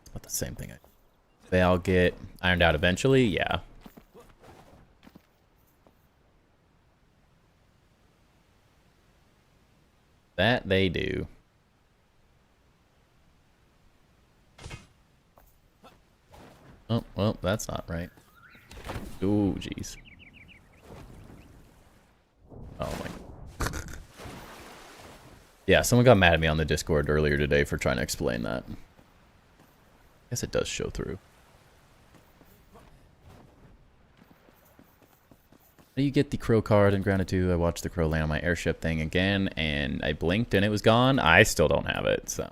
About the same thing. They all get ironed out eventually, yeah. That they do. Oh, well, that's not right. Ooh, jeez. Oh my. Yeah, someone got mad at me on the Discord earlier today for trying to explain that. I guess it does show through. How do you get the crow card in Grounded 2? I watched the crow land on my airship thing again, and I blinked and it was gone. I still don't have it, so.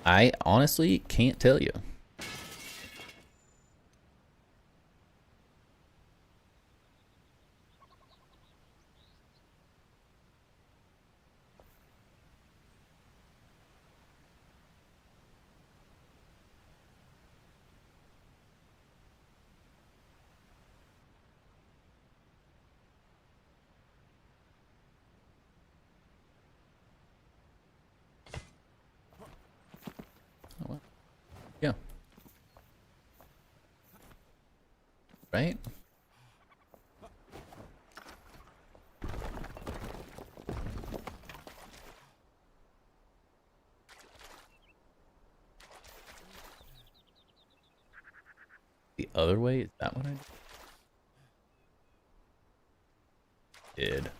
I honestly can't tell you. Oh, well. Yeah. Right? The other way? Is that what I did?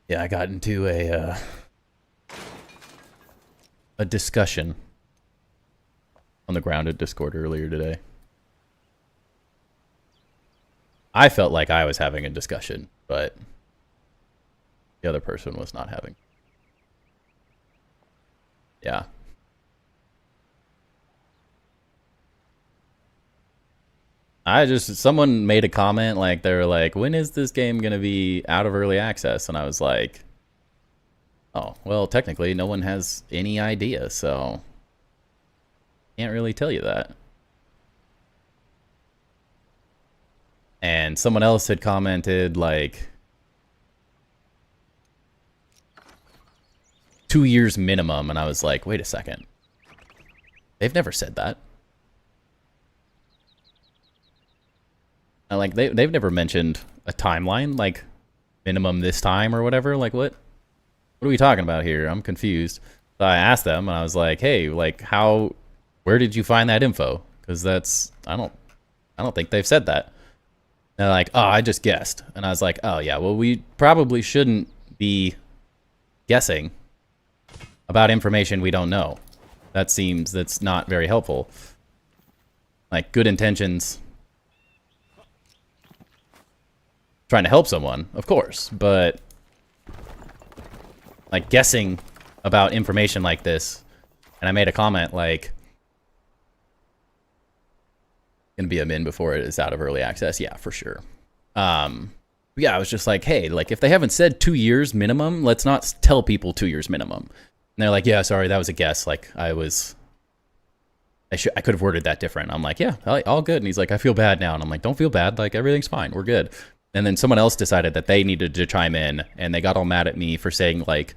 Yeah, I got into a discussion on the Grounded Discord earlier today. I felt like I was having a discussion, but the other person was not having. Yeah. Someone made a comment, like, they were like, when is this game going to be out of early access? And I was like, oh, well, technically, no one has any idea, so can't really tell you that. And someone else had commented, like, 2 years minimum, and I was like, wait a second. They've never said that. Like, they've never mentioned a timeline, like, minimum this time or whatever. Like, what are we talking about here? I'm confused. So I asked them, and I was like, hey, like, where did you find that info? Because that's, I don't think they've said that. And they're like, oh, I just guessed. And I was like, oh, yeah, well, we probably shouldn't be guessing about information we don't know. That's not very helpful. Like, good intentions, trying to help someone, of course, but like guessing about information like this And I made a comment like, gonna be a min before it is out of early access. Yeah, for sure. Yeah, I was just like, hey, like if they haven't said 2 years minimum, let's not tell people 2 years minimum. And they're like, yeah, sorry, that was a guess. Like I could have worded that different. I'm like, yeah, all good. And he's like, I feel bad now. And I'm like, don't feel bad. Like everything's fine. We're good. And then someone else decided that they needed to chime in, and they got all mad at me for saying like,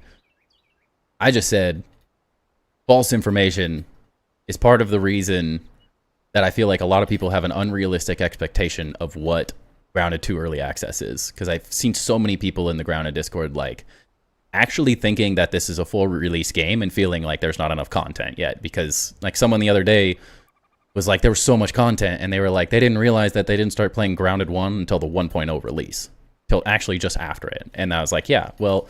I just said false information is part of the reason that I feel like a lot of people have an unrealistic expectation of what Grounded 2 early access is. Because I've seen so many people in the Grounded Discord like actually thinking that this is a full release game and feeling like there's not enough content yet. Because like someone the other day was like, there was so much content, and they were like, they didn't realize that they didn't start playing Grounded 1 until the 1.0 release. Till actually just after it. And I was like, yeah, well,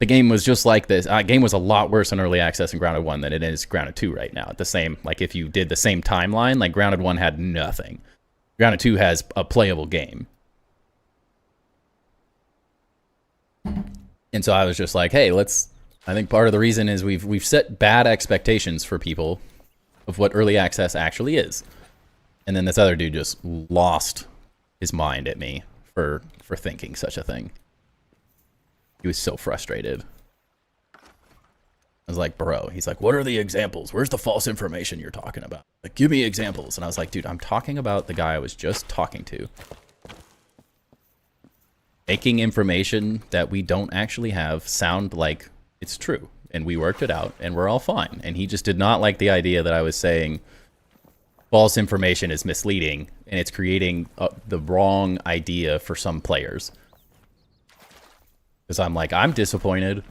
the game was just like this. Game was a lot worse in early access in Grounded 1 than it is Grounded 2 right now. The same, like if you did the same timeline, like Grounded 1 had nothing. Grounded 2 has a playable game. And so I was just like, hey, I think part of the reason is we've set bad expectations for people of what early access actually is. And then this other dude just lost his mind at me for thinking such a thing. He was so frustrated. I was like, bro, he's like, what are the examples? Where's the false information you're talking about? Like, give me examples. And I was like, dude, I'm talking about the guy I was just talking to. Making information that we don't actually have sound like it's true. And we worked it out, and we're all fine. And he just did not like the idea that I was saying false information is misleading, and it's creating the wrong idea for some players. Because I'm like, I'm disappointed,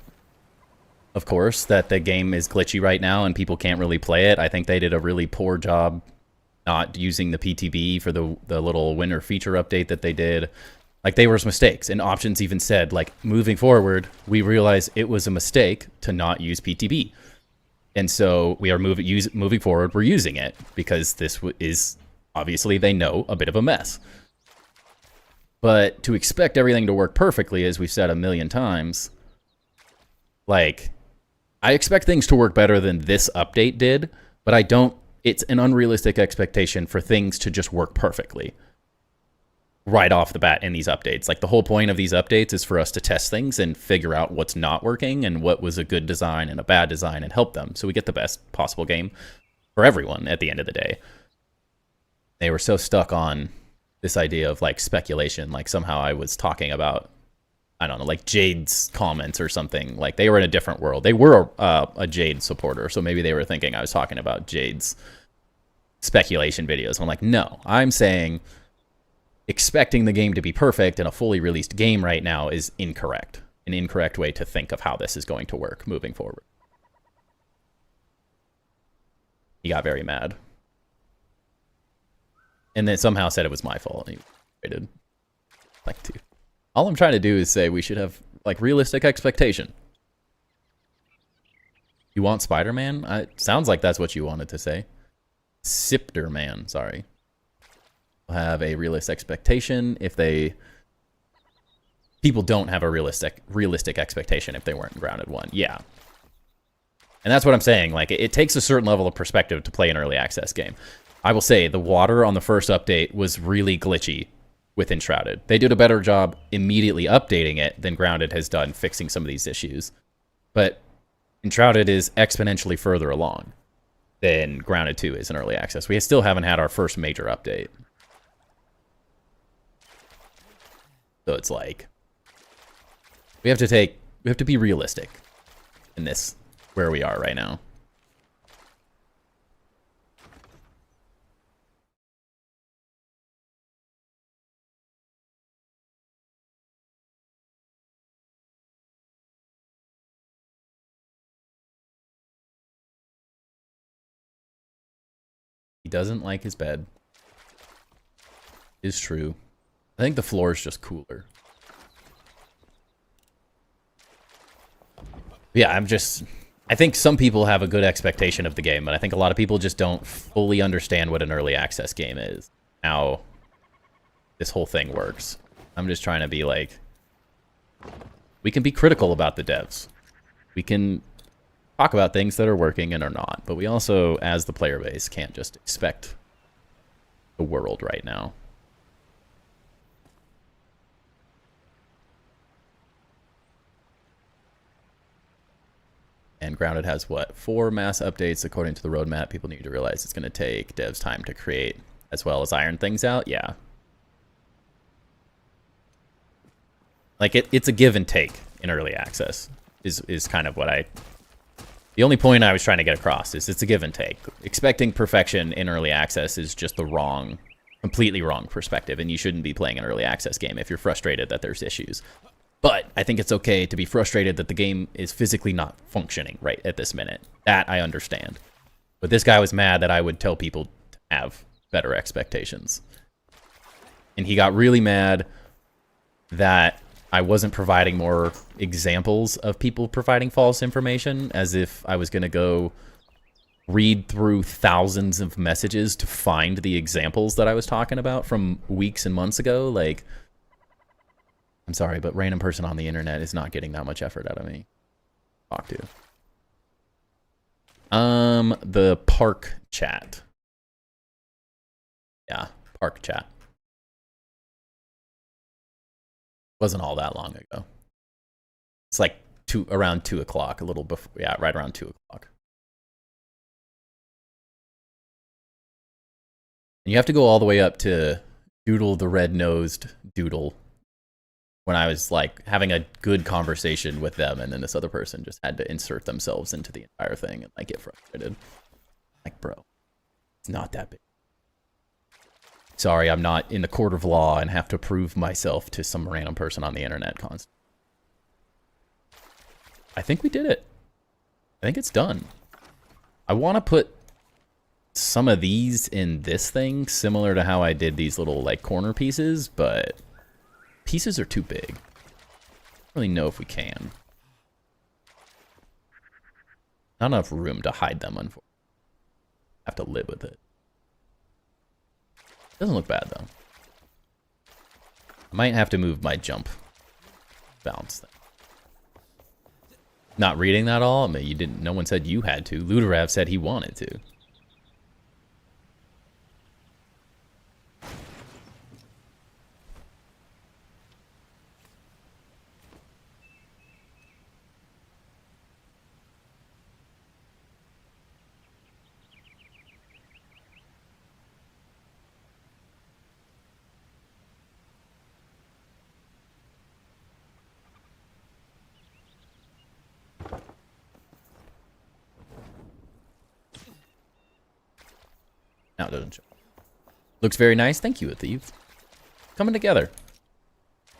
of course, that the game is glitchy right now and people can't really play it. I think they did a really poor job not using the PTB for the little winter feature update that they did. Like, there was mistakes, and options even said, like, moving forward, we realize it was a mistake to not use PTB. And so we are moving forward, we're using it, because this is, obviously, they know, a bit of a mess. But to expect everything to work perfectly, as we've said a million times, like, I expect things to work better than this update did, but I don't, it's an unrealistic expectation for things to just work perfectly right off the bat in these updates. Like, the whole point of these updates is for us to test things and figure out what's not working and what was a good design and a bad design and help them so we get the best possible game for everyone at the end of the day. They were so stuck on this idea of like speculation, like somehow I was talking about, I don't know, like Jade's comments or something. Like, they were in a different world. They were a Jade supporter, so maybe they were thinking I was talking about Jade's speculation videos. I'm like, no, I'm saying expecting the game to be perfect in a fully released game right now is incorrect. An incorrect way to think of how this is going to work moving forward. He got very mad. And then somehow said it was my fault. He did. Like, dude. All I'm trying to do is say we should have, like, realistic expectation. You want Spider-Man? It sounds like that's what you wanted to say. Sipter-Man, sorry. We'll have a realistic expectation if they... People don't have a realistic expectation if they weren't in Grounded 1. Yeah. And that's what I'm saying. Like, it takes a certain level of perspective to play an early access game. I will say, the water on the first update was really glitchy with Enshrouded. They did a better job immediately updating it than Grounded has done fixing some of these issues. But Enshrouded is exponentially further along than Grounded 2 is in early access. We still haven't had our first major update. So it's like, we have to be realistic in this, where we are right now. He doesn't like his bed. Is true. I think the floor is just cooler. Yeah, I think some people have a good expectation of the game, but I think a lot of people just don't fully understand what an early access game is. How this whole thing works. I'm just trying to be like, we can be critical about the devs. We can talk about things that are working and are not. But we also, as the player base, can't just expect the world right now. And Grounded has, what, 4 mass updates according to the roadmap. People need to realize it's going to take devs time to create, as well as iron things out. Yeah. Like, it's a give and take in early access, is kind of what the only point I was trying to get across is it's a give and take. Expecting perfection in early access is just the completely wrong perspective, and you shouldn't be playing an early access game if you're frustrated that there's issues. But I think it's okay to be frustrated that the game is physically not functioning right at this minute. That I understand. But this guy was mad that I would tell people to have better expectations. And he got really mad that I wasn't providing more examples of people providing false information, as if I was going to go read through thousands of messages to find the examples that I was talking about from weeks and months ago. Like, I'm sorry, but random person on the internet is not getting that much effort out of me. Talk to. The park chat. Yeah, park chat. Wasn't all that long ago. It's like around 2 o'clock, a little before. Yeah, right around 2 o'clock. And you have to go all the way up to Doodle the red-nosed Doodle, when I was like having a good conversation with them, and then this other person just had to insert themselves into the entire thing and like get frustrated. Like, bro, it's not that big. Sorry, I'm not in the court of law and have to prove myself to some random person on the internet constantly. I think we did it. I think it's done. I want to put some of these in this thing, similar to how I did these little like corner pieces, but pieces are too big. I don't really know if we can. Not enough room to hide them, unfortunately. Have to live with it. Doesn't look bad though. I might have to move my jump bounce thing. Not reading that all? I mean, you didn't. No one said you had to. Luderav said he wanted to. Now it doesn't show. Looks very nice. Thank you, Thief. Coming together.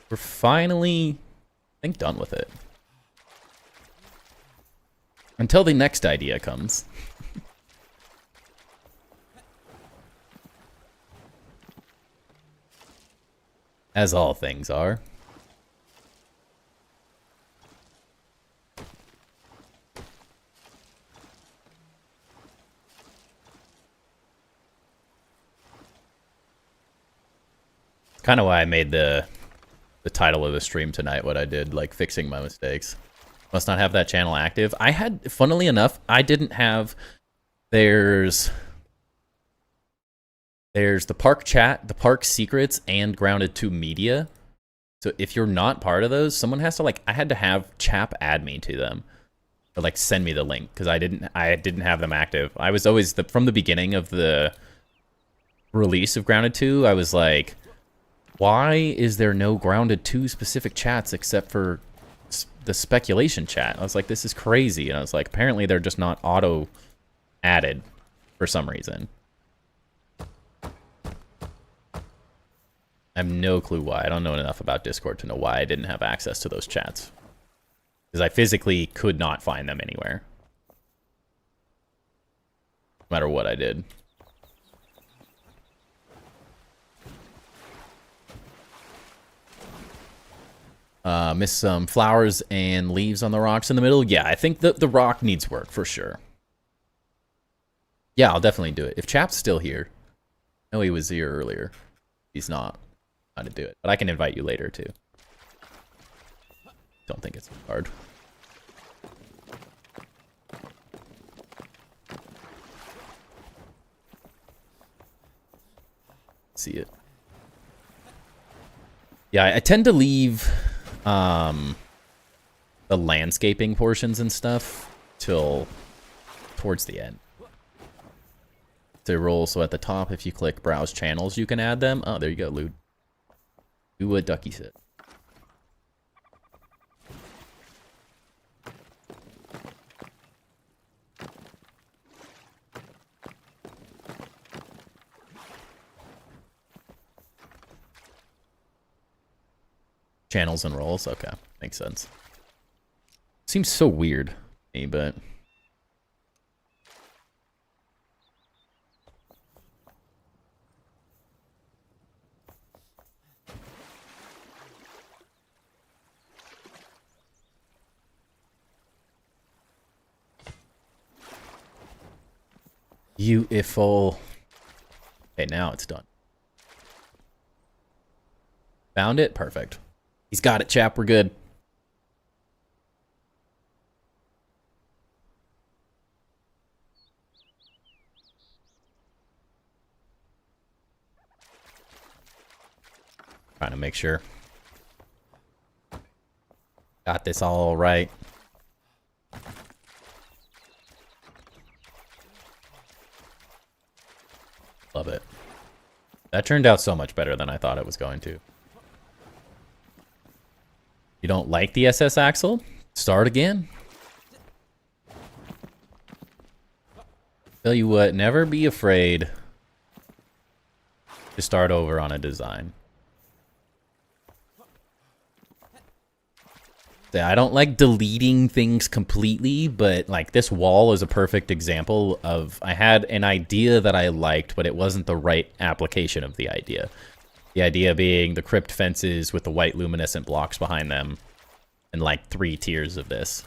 We're finally, I think, done with it. Until the next idea comes. As all things are. Kind of why I made the title of the stream tonight what I did, like fixing my mistakes. Must not have that channel active. I had, funnily enough, I didn't have, there's the park chat, the park secrets, and Grounded 2 media. So if you're not part of those, someone has to like, I had to have Chap add me to them. Or like send me the link, because I didn't have them active. I was always, from the beginning of the release of Grounded 2, I was like, why is there no Grounded 2 specific chats except for the speculation chat? I was like, this is crazy. And I was like, apparently they're just not auto added for some reason. I have no clue why. I don't know enough about Discord to know why I didn't have access to those chats. Because I physically could not find them anywhere. No matter what I did. Miss some flowers and leaves on the rocks in the middle. Yeah, I think the rock needs work for sure. Yeah, I'll definitely do it. If Chap's still here. I know he was here earlier. He's not. How to do it. But I can invite you later too. Don't think it's hard. See it. Yeah, I tend to leave the landscaping portions and stuff till towards the end. To roll, so at the top, if you click browse channels, you can add them. Oh, there you go, Lude. Do what Ducky said. Channels and rolls, okay, makes sense. Seems so weird to me, but beautiful. Okay, now it's done. Found it? Perfect. He's got it, chap. We're good. Trying to make sure. Got this all right. Love it. That turned out so much better than I thought it was going to. You don't like the SS Axle? Start again. Tell you what, never be afraid to start over on a design. I don't like deleting things completely, but like this wall is a perfect example of I had an idea that I liked, but it wasn't the right application of the idea. The idea being the crypt fences with the white luminescent blocks behind them and like 3 tiers of this.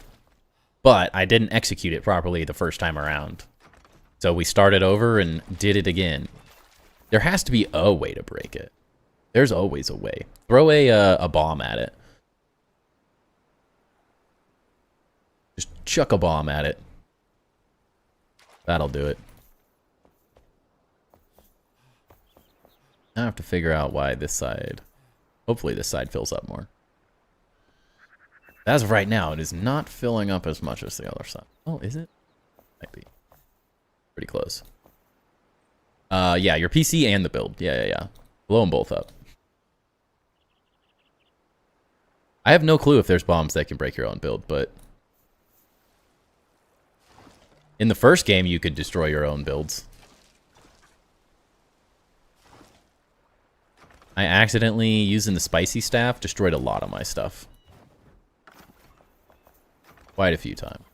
But I didn't execute it properly the first time around. So we started over and did it again. There has to be a way to break it. There's always a way. Throw a bomb at it. Just chuck a bomb at it. That'll do it. I have to figure out why this side... Hopefully this side fills up more. As of right now, it is not filling up as much as the other side. Oh, is it? Might be. Pretty close. Yeah, your PC and the build. Yeah. Blow them both up. I have no clue if there's bombs that can break your own build, but... In the first game, you could destroy your own builds. I accidentally, using the spicy staff, destroyed a lot of my stuff. Quite a few times.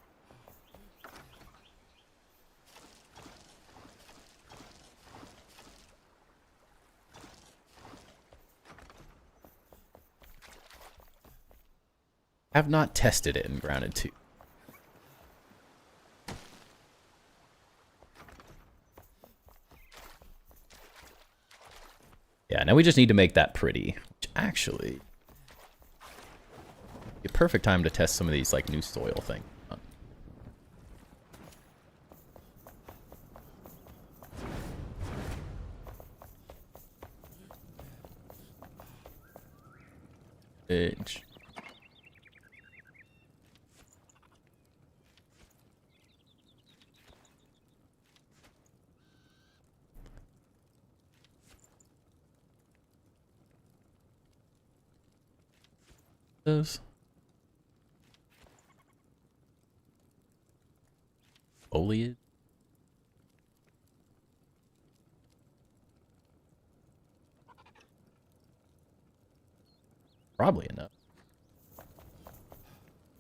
Have not tested it in Grounded 2. Yeah, now we just need to make that pretty. Which actually... be a perfect time to test some of these, like, new soil things. Edge. Those. Foliage. Probably enough.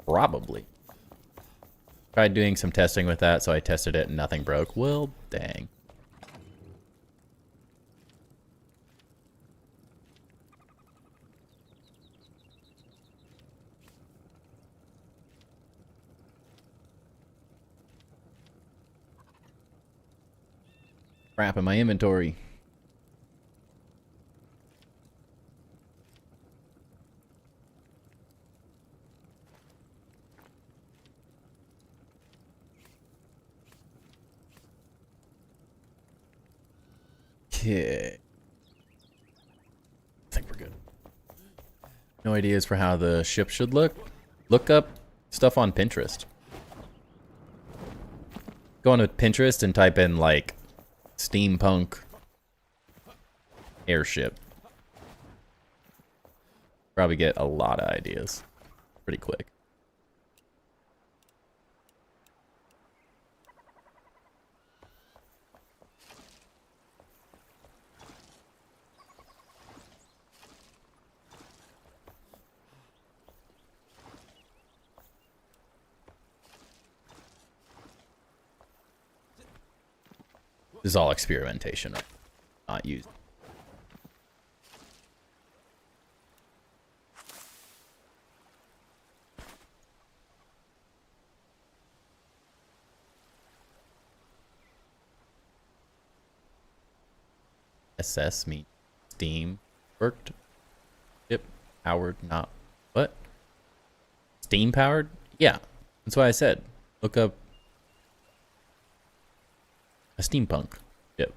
Probably. Tried doing some testing with that, so I tested it and nothing broke. Well, dang. Crap in my inventory. Okay. No ideas for how the ship should look? Look up stuff on Pinterest. Go on to Pinterest and type in, like, steampunk airship. Probably get a lot of ideas pretty quick. This is all experimentation, right? Not used. SS me Steam worked. Yep. Powered, not what? Steam powered? Yeah. That's why I said. Look up a steampunk. Yep.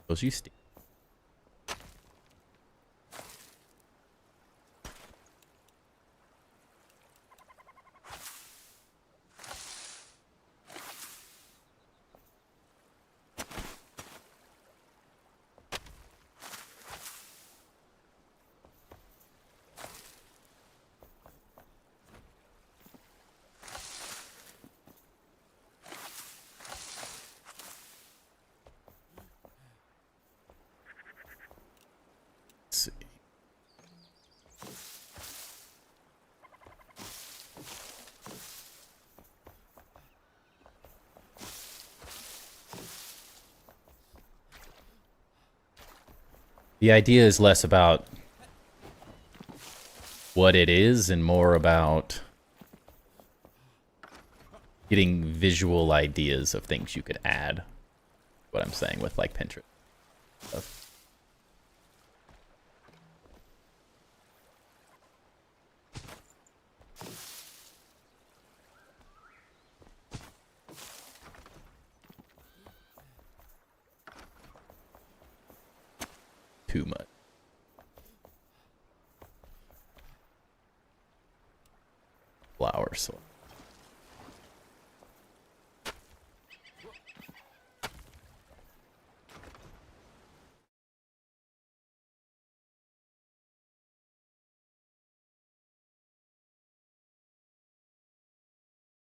Those use Steam. Let's see. The idea is less about what it is and more about getting visual ideas of things you could add. What I'm saying with like Pinterest stuff. Too much. Flower soil.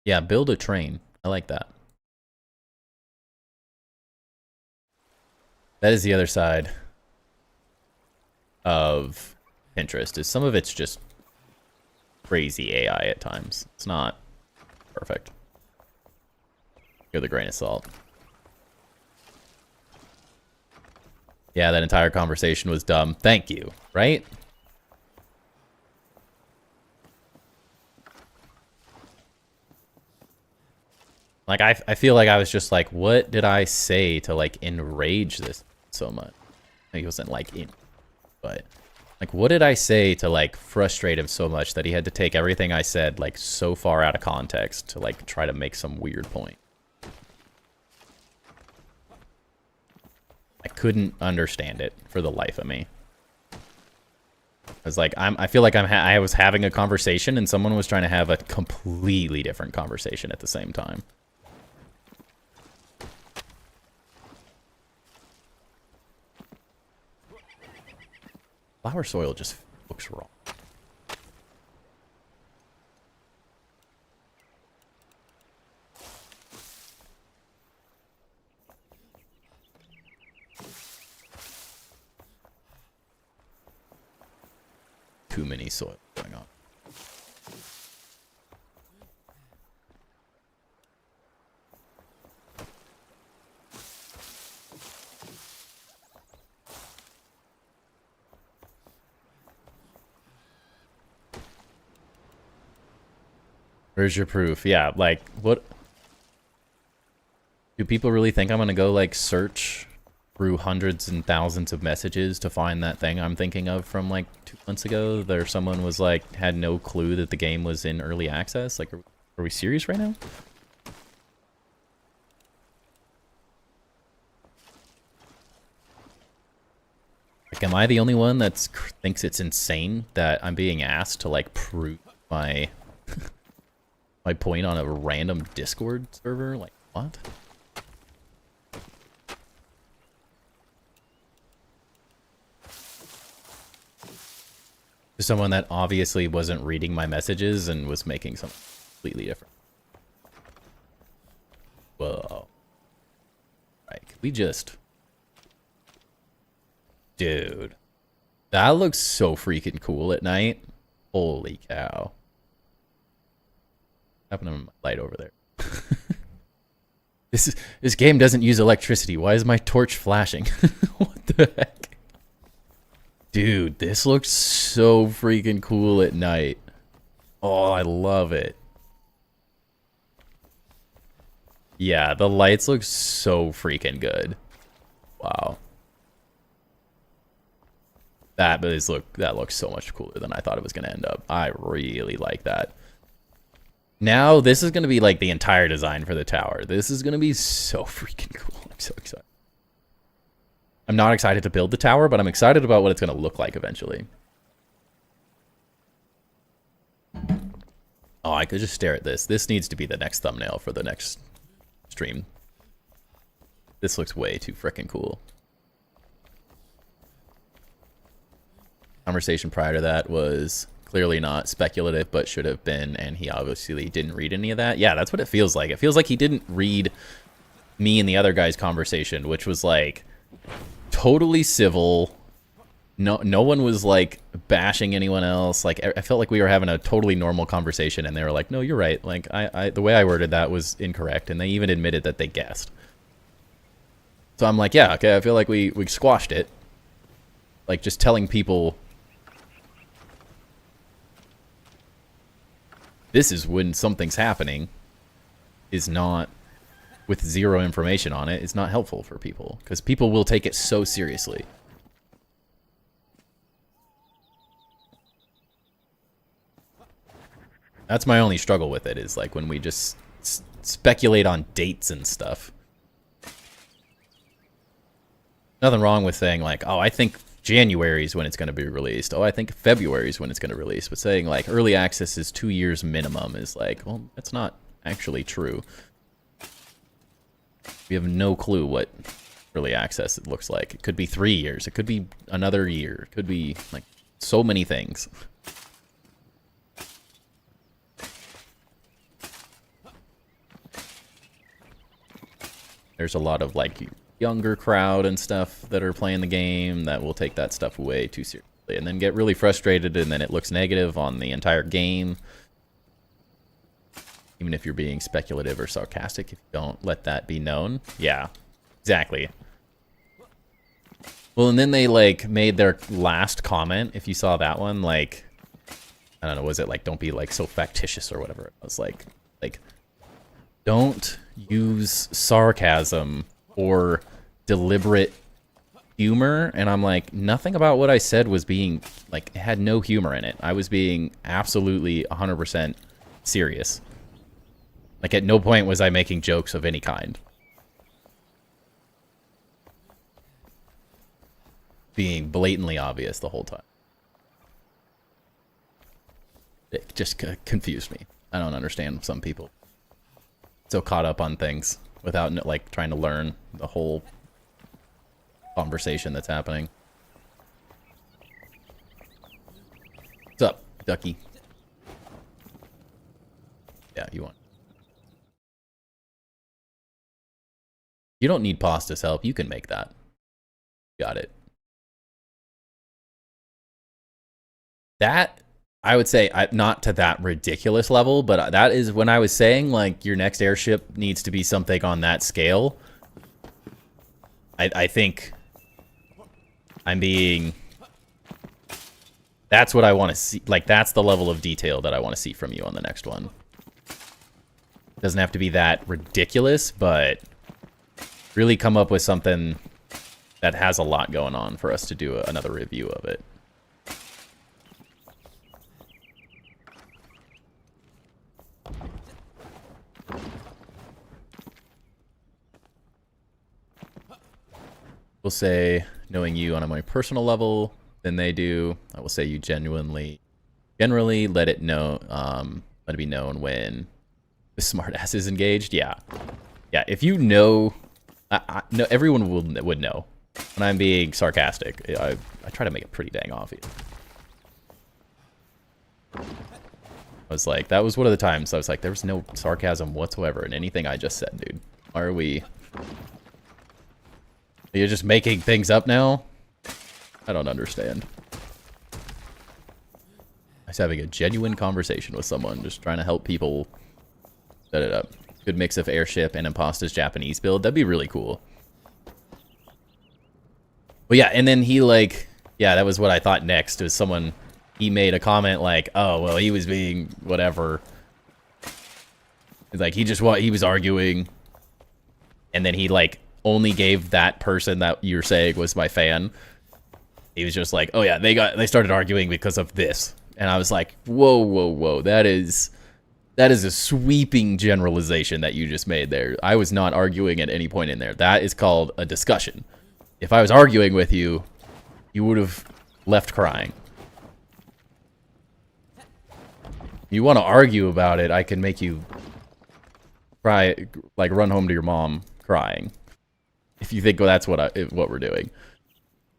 Yeah, build a train. I like that. That is the other side of Pinterest, is some of it's just crazy AI at times. It's not perfect. Give it a grain of salt. Yeah, that entire conversation was dumb. Thank you, right? Like, I feel like I was just like, what did I say to, like, enrage this so much? He wasn't, like, in... But, like, what did I say to, like, frustrate him so much that he had to take everything I said, like, so far out of context to, like, try to make some weird point? I couldn't understand it for the life of me. I was like, I feel like I was having a conversation and someone was trying to have a completely different conversation at the same time. Flower soil just looks wrong. Too many soil going on. Where's your proof? Yeah, like, what? Do people really think I'm gonna go, like, search through hundreds and thousands of messages to find that thing I'm thinking of from, like, 2 months ago? There, someone was, like, had no clue that the game was in early access? Like, are we serious right now? Like, am I the only one that thinks it's insane that I'm being asked to, like, prove my my point on a random Discord server? Like, what? To someone that obviously wasn't reading my messages and was making something completely different. Whoa. Right, could we just... Dude. That looks so freaking cool at night. Holy cow. What happened to my light over there? This game doesn't use electricity. Why is my torch flashing? What the heck? Dude, this looks so freaking cool at night. Oh, I love it. Yeah, the lights look so freaking good. Wow. That looks so much cooler than I thought it was going to end up. I really like that. Now, this is going to be like the entire design for the tower. This is going to be so freaking cool. I'm so excited. I'm not excited to build the tower, but I'm excited about what it's going to look like eventually. Oh, I could just stare at this. This needs to be the next thumbnail for the next stream. This looks way too freaking cool. Conversation prior to that was clearly not speculative, but should have been, and he obviously didn't read any of that. Yeah, that's what it feels like. It feels like he didn't read me and the other guy's conversation, which was like totally civil. No one was like bashing anyone else. Like, I felt like we were having a totally normal conversation, and they were like, "No, you're right. Like, the way I worded that was incorrect," and they even admitted that they guessed. So I'm like, yeah, okay. I feel like we squashed it. Like, just telling people this is when something's happening is not, with zero information on it, is not helpful for people, because people will take it so seriously. That's my only struggle with it, is like when we just speculate on dates and stuff. Nothing wrong with saying like, oh, I think January is when it's going to be released. Oh, I think February is when it's going to release. But saying like early access is 2 years minimum is like, well, that's not actually true. We have no clue what early access it looks like. It could be 3 years. It could be another year. It could be like so many things. There's a lot of like younger crowd and stuff that are playing the game that will take that stuff way too seriously and then get really frustrated, and then it looks negative on the entire game. Even if you're being speculative or sarcastic, if you don't let that be known. Yeah, exactly. Well, and then they like made their last comment, if you saw that one, like, I don't know, was it like, don't be like so factitious or whatever? It was like don't use sarcasm or deliberate humor. And I'm like, nothing about what I said was being like, it had no humor in it. I was being absolutely 100% serious. Like, at no point was I making jokes of any kind. Being blatantly obvious the whole time. It just confused me. I don't understand some people. So caught up on things without like trying to learn the whole conversation that's happening. What's up, Ducky? Yeah, you want. You don't need Pasta's help. You can make that. Got it. That, I would say, not to that ridiculous level, but that is when I was saying, like, your next airship needs to be something on that scale. I think I'm being... That's what I want to see. Like, that's the level of detail that I want to see from you on the next one. Doesn't have to be that ridiculous, but really come up with something that has a lot going on for us to do another review of it. We'll say knowing you on a more personal level than they do. I will say you generally let it be known when the smartass is engaged. Yeah. If you know, no, everyone would know when I'm being sarcastic. I try to make it pretty dang obvious. I was like, that was one of the times I was like, there was no sarcasm whatsoever in anything I just said, dude. Why are we? You're just making things up now? I don't understand. I was having a genuine conversation with someone, just trying to help people set it up. Good mix of airship and Impasta's Japanese build. That'd be really cool. But yeah, and then he like, yeah, that was what I thought next. Was someone, he made a comment like, oh, well, he was being whatever. It's like, he was arguing. And then he like only gave that person that you're saying was my fan. He was just like, oh yeah, they started arguing because of this. And I was like, whoa. That is a sweeping generalization that you just made there. I was not arguing at any point in there. That is called a discussion. If I was arguing with you, you would have left crying. You want to argue about it, I can make you cry, like run home to your mom crying. If you think, well, that's what we're doing.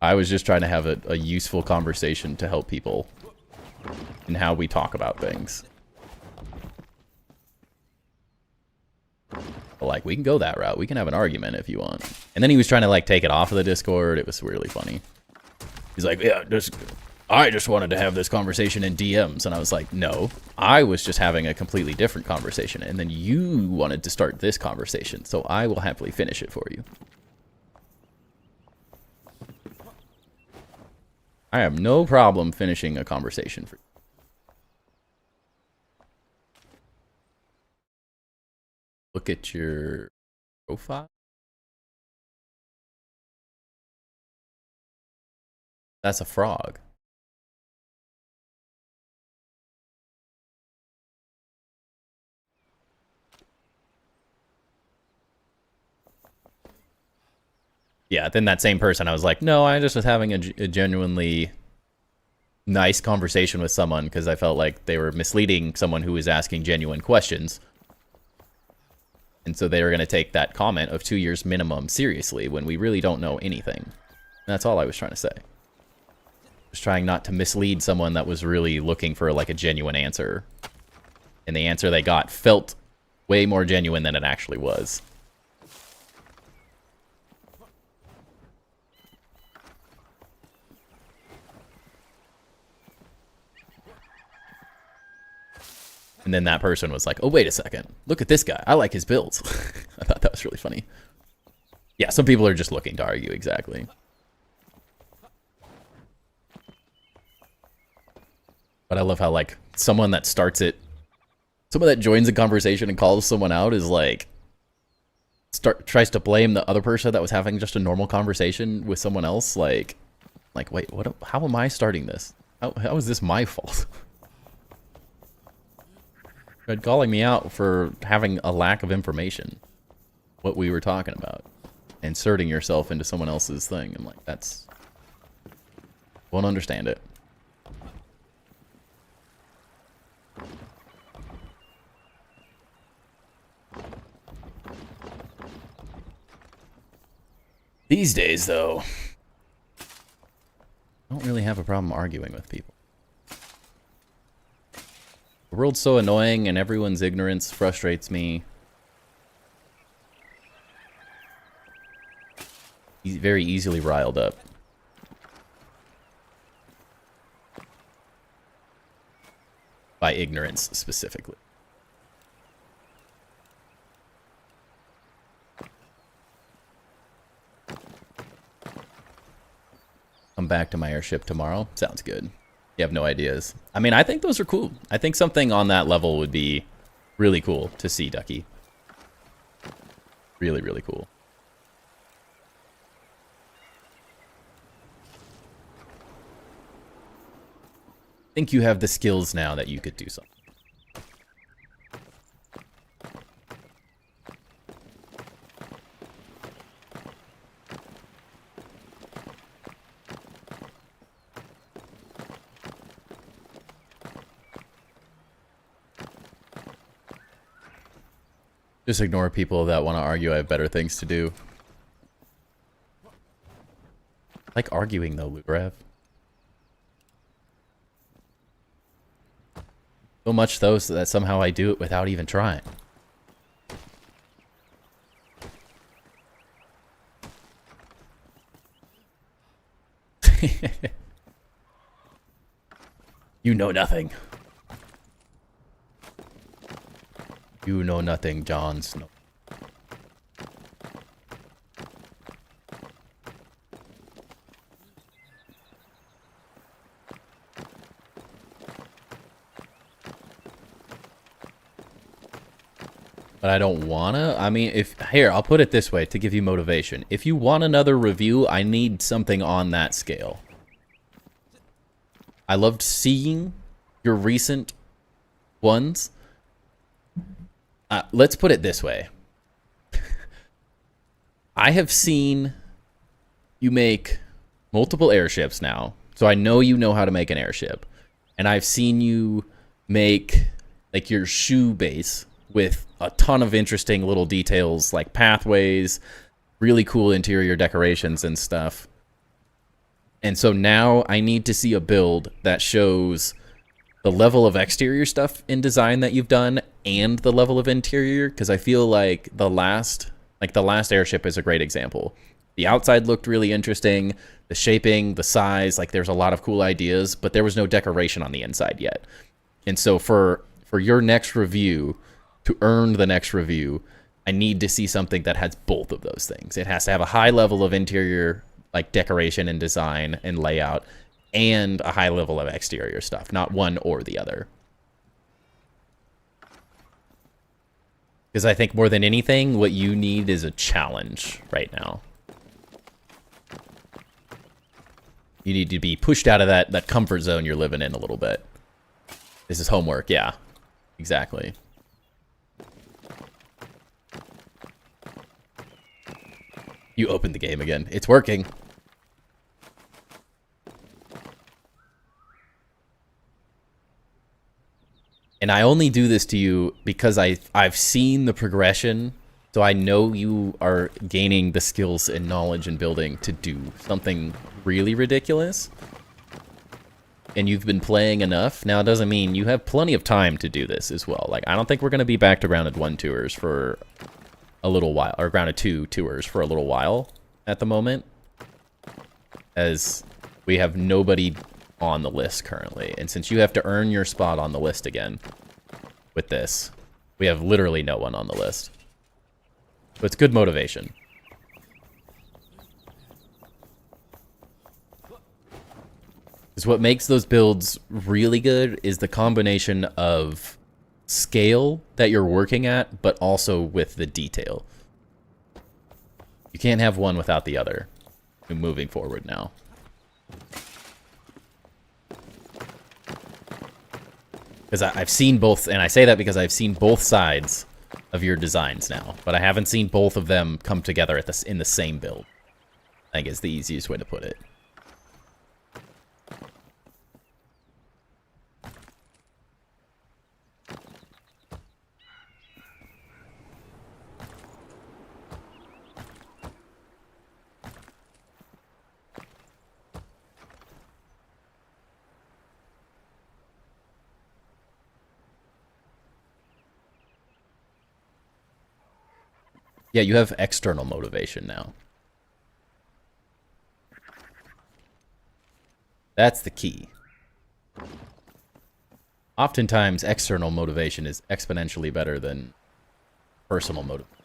I was just trying to have a useful conversation to help people in how we talk about things. But like, we can go that route. We can have an argument if you want. And then he was trying to like take it off of the Discord. It was really funny. He's like, yeah, I just wanted to have this conversation in DMs. And I was like, no, I was just having a completely different conversation. And then you wanted to start this conversation. So I will happily finish it for you. I have no problem finishing a conversation for you. Look at your profile. That's a frog. Yeah, then that same person, I was like, no, I just was having a genuinely nice conversation with someone because I felt like they were misleading someone who was asking genuine questions. And so they were going to take that comment of 2 years minimum seriously when we really don't know anything. And that's all I was trying to say. Just trying not to mislead someone that was really looking for like a genuine answer. And the answer they got felt way more genuine than it actually was. And then that person was like, oh, wait a second. Look at this guy. I like his builds. I thought that was really funny. Yeah, some people are just looking to argue, exactly. But I love how, like, someone that starts it, someone that joins a conversation and calls someone out is like, tries to blame the other person that was having just a normal conversation with someone else. Like wait, how am I starting this? How is this my fault? Calling me out for having a lack of information, what we were talking about, inserting yourself into someone else's thing. I'm like, that's, won't understand it. These days, though, I don't really have a problem arguing with people. The world's so annoying and everyone's ignorance frustrates me. He's very easily riled up. By ignorance, specifically. Come back to my airship tomorrow. Sounds good. You have no ideas. I mean, I think those are cool. I think something on that level would be really cool to see, Ducky. Really, really cool. I think you have the skills now that you could do something. Just ignore people that want to argue I have better things to do. I like arguing though, Lugrav. So much though so that somehow I do it without even trying. You know nothing. You know nothing, Jon Snow. But I don't wanna. I mean, I'll put it this way to give you motivation. If you want another review, I need something on that scale. I loved seeing your recent ones. Let's put it this way. I have seen you make multiple airships now, so I know you know how to make an airship. And I've seen you make like your shoe base with a ton of interesting little details like pathways, really cool interior decorations and stuff. And so now I need to see a build that shows the level of exterior stuff in design that you've done and the level of interior, because I feel like the last airship is a great example. The outside looked really interesting, the shaping, the size, like there's a lot of cool ideas, but there was no decoration on the inside yet. And so for your next review, to earn the next review, I need to see something that has both of those things. It has to have a high level of interior, like decoration and design and layout, and a high level of exterior stuff, not one or the other. Because I think more than anything, what you need is a challenge right now. You need to be pushed out of that comfort zone you're living in a little bit. This is homework, yeah. Exactly. You opened the game again. It's working. And I only do this to you because I've seen the progression, so I know you are gaining the skills and knowledge and building to do something really ridiculous. And you've been playing enough. Now, it doesn't mean you have plenty of time to do this as well. Like, I don't think we're going to be back to Grounded 1 tours for a little while, or Grounded 2 tours for a little while at the moment, as we have nobody on the list currently. And since you have to earn your spot on the list again with this, we have literally no one on the list. So it's good motivation. Because what makes those builds really good is the combination of scale that you're working at, but also with the detail. You can't have one without the other. We're moving forward now. Because I've seen both, and I say that because I've seen both sides of your designs now, but I haven't seen both of them come together in the same build. I think is the easiest way to put it. Yeah, you have external motivation now. That's the key. Oftentimes, external motivation is exponentially better than personal motivation.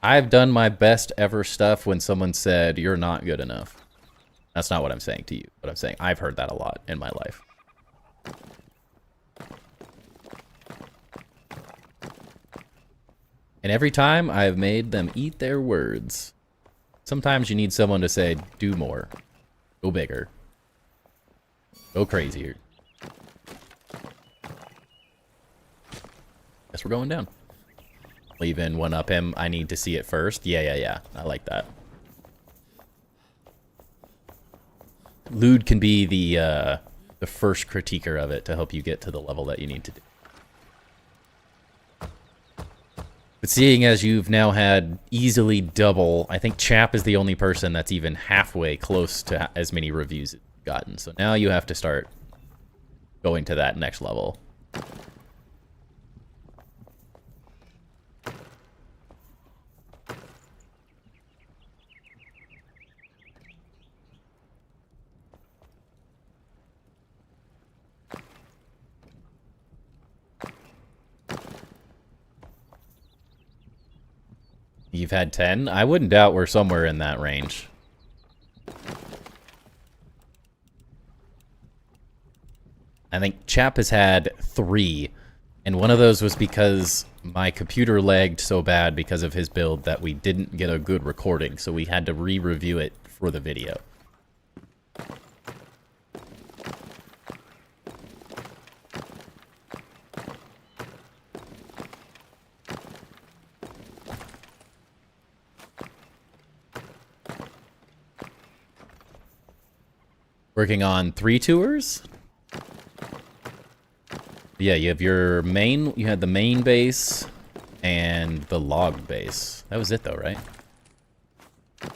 I've done my best ever stuff when someone said, "You're not good enough." That's not what I'm saying to you, but I'm saying I've heard that a lot in my life. And every time I've made them eat their words. Sometimes you need someone to say, do more. Go bigger. Go crazier. Guess we're going down. Leaving one up him. I need to see it first. Yeah. I like that. Lude can be the first critiquer of it to help you get to the level that you need to do. But seeing as you've now had easily double, I think Chap is the only person that's even halfway close to as many reviews as you've gotten. So now you have to start going to that next level. You've had 10? I wouldn't doubt we're somewhere in that range. I think Chap has had 3, and one of those was because my computer lagged so bad because of his build that we didn't get a good recording, so we had to re-review it for the video. Working on 3 tours? Yeah, you have your main, you had the main base and the log base. That was it though, right? Did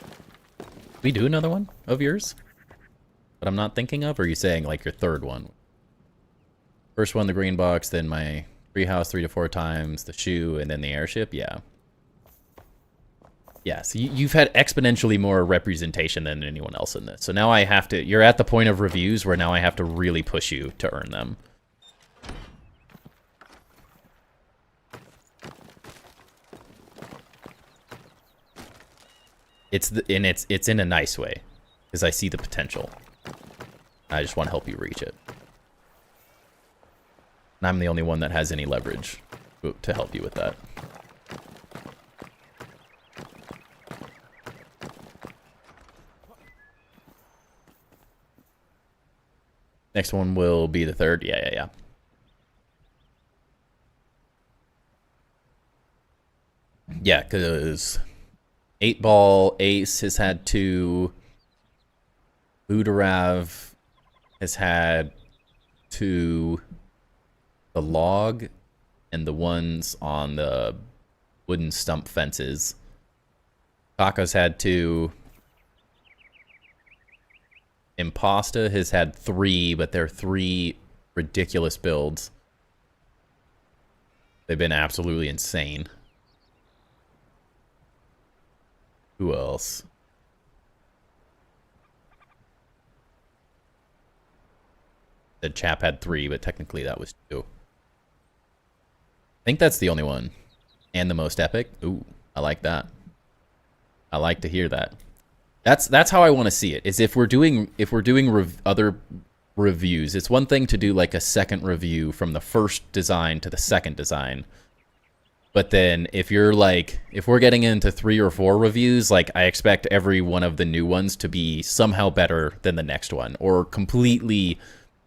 we do another one of yours? But I'm not thinking of, or are you saying like your third one? First one, the green box, then my treehouse 3 to 4 times, the shoe, and then the airship, yeah. Yeah, so you've had exponentially more representation than anyone else in this. So now I have to, you're at the point of reviews where now I have to really push you to earn them. It's in a nice way, because I see the potential. I just want to help you reach it. And I'm the only one that has any leverage to help you with that. Next one will be the third. Yeah. 'Cause 8-Ball Ace has had 2. Luderav has had 2. The log and the ones on the wooden stump fences. Kaka's had 2. Imposta has had 3, but they're 3 ridiculous builds. They've been absolutely insane. Who else? The Chap had 3, but technically that was 2. I think that's the only one. And the most epic. Ooh, I like that. I like to hear that. That's how I want to see it. Is if we're doing other reviews, it's one thing to do like a second review from the first design to the second design. But then if we're getting into 3 or 4 reviews, like I expect every one of the new ones to be somehow better than the next one, or completely,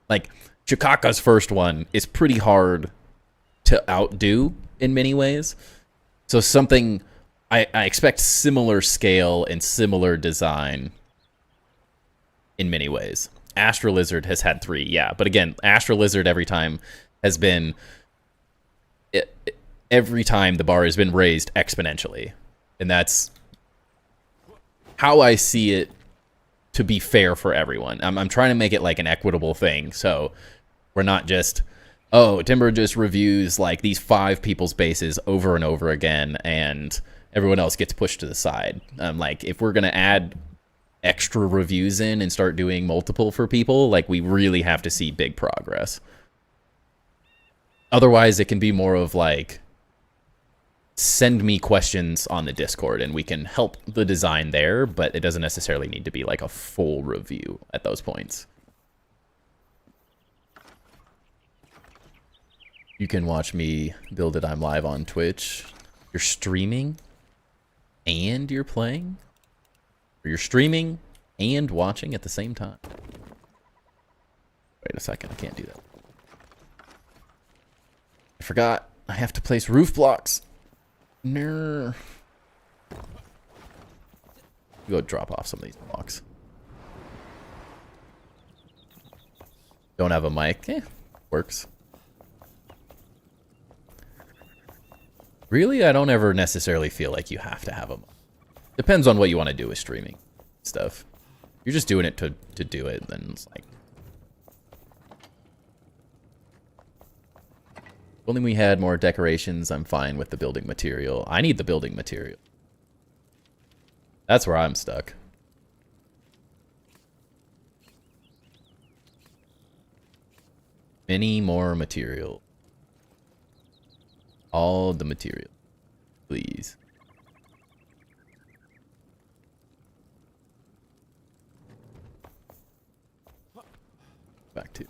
like Chikaka's first one is pretty hard to outdo in many ways. So something, I expect similar scale and similar design in many ways. Astral Lizard has had 3, yeah. But again, Astral Lizard every time has been... every time the bar has been raised exponentially. And that's how I see it to be fair for everyone. I'm trying to make it like an equitable thing. So we're not just... oh, Timber just reviews like these 5 people's bases over and over again, and everyone else gets pushed to the side. Like, if we're going to add extra reviews in and start doing multiple for people, like, we really have to see big progress. Otherwise, it can be more of like, send me questions on the Discord, and we can help the design there, but it doesn't necessarily need to be like a full review at those points. You can watch me build it. I'm live on Twitch. You're streaming and you're playing? Or you're streaming and watching at the same time? Wait a second, I can't do that. I forgot. I have to place roof blocks. No. Go drop off some of these blocks. Don't have a mic. Works. Really, I don't ever necessarily feel like you have to have a mod. Depends on what you want to do with streaming stuff. You're just doing it to do it, then it's like... If only we had more decorations, I'm fine with the building material. I need the building material. That's where I'm stuck. Many more material. All the material. Please. Back to...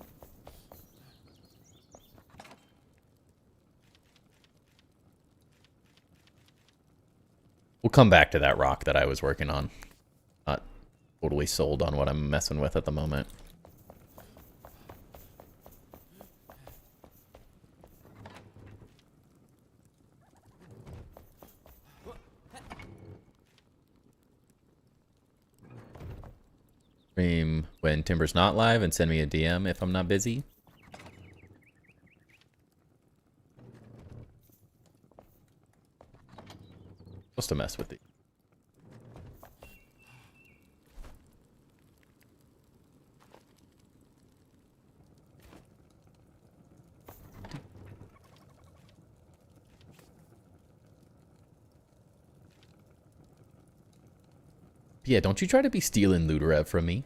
We'll come back to that rock that I was working on. Not totally sold on what I'm messing with at the moment. Stream when Timber's not live and send me a DM if I'm not busy. Supposed to mess with it. Yeah, don't you try to be stealing Luderev from me.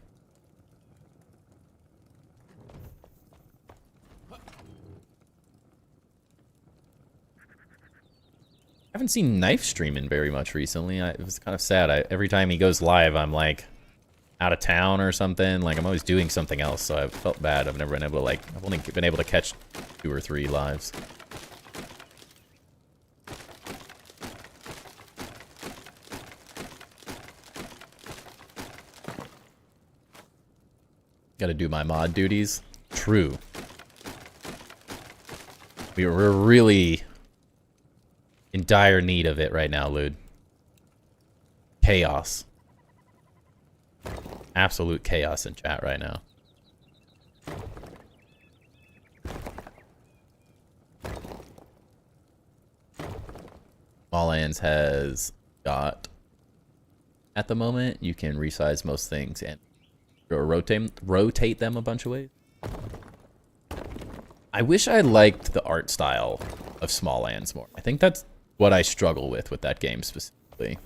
I haven't seen Knife streaming very much recently. It was kind of sad. Every time he goes live, I'm like out of town or something. Like I'm always doing something else, so I felt bad. I've never been able to I've only been able to catch 2 or 3 lives. Gotta do my mod duties. True. We're really in dire need of it right now, Lude. Chaos. Absolute chaos in chat right now. Smalllands has got, at the moment, you can resize most things and rotate them a bunch of ways. I wish I liked the art style of Smalllands more. I think that's what I struggle with that game specifically.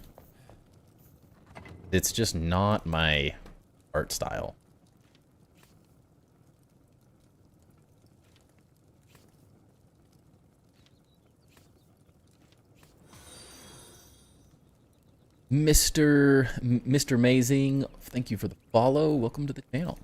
It's just not my art style. Mr. Amazing, thank you for the follow. Welcome to the channel.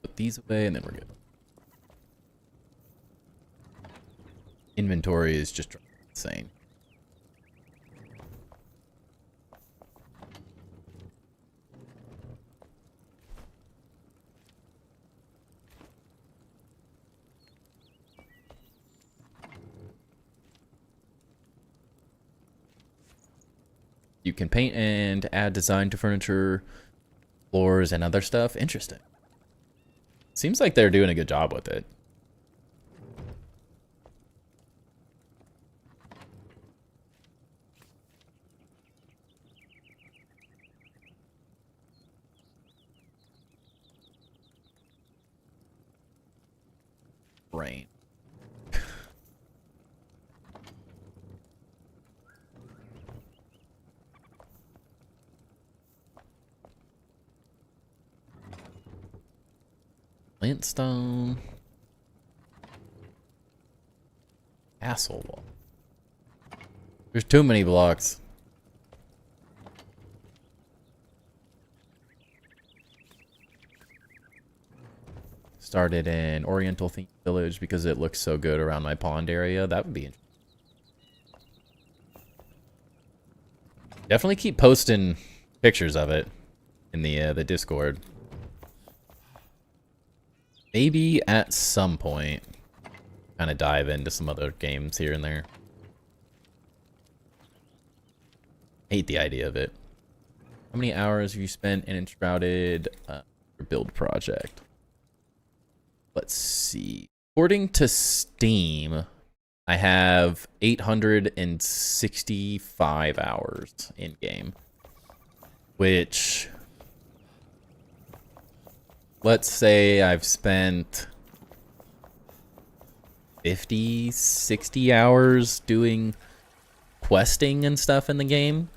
Put these away and then we're good. Inventory is just insane. You can paint and add design to furniture, floors, and other stuff. Interesting. Seems like they're doing a good job with it. Rain. Flintstone. Castle wall. There's too many blocks. Started in Oriental Theme Village because it looks so good around my pond area. That would be interesting. Definitely keep posting pictures of it in the Discord. Maybe at some point, kind of dive into some other games here and there. Hate the idea of it. How many hours have you spent in Enshrouded build project? Let's see. According to Steam, I have 865 hours in game, which, let's say I've spent 50, 60 hours doing questing and stuff in the game.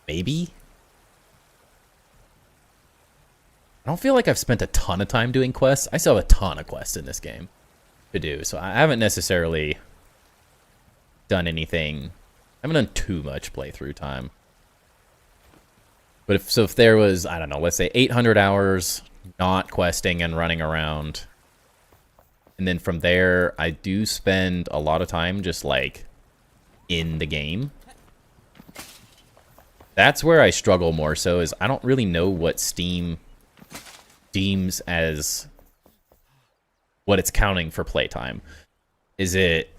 Maybe? I don't feel like I've spent a ton of time doing quests. I still have a ton of quests in this game to do, so I haven't necessarily done anything. I haven't done too much playthrough time. But if there was, I don't know, let's say 800 hours not questing and running around, and then from there I do spend a lot of time just like in the game. That's where I struggle more so, is I don't really know what Steam deems as what it's counting for playtime. Is it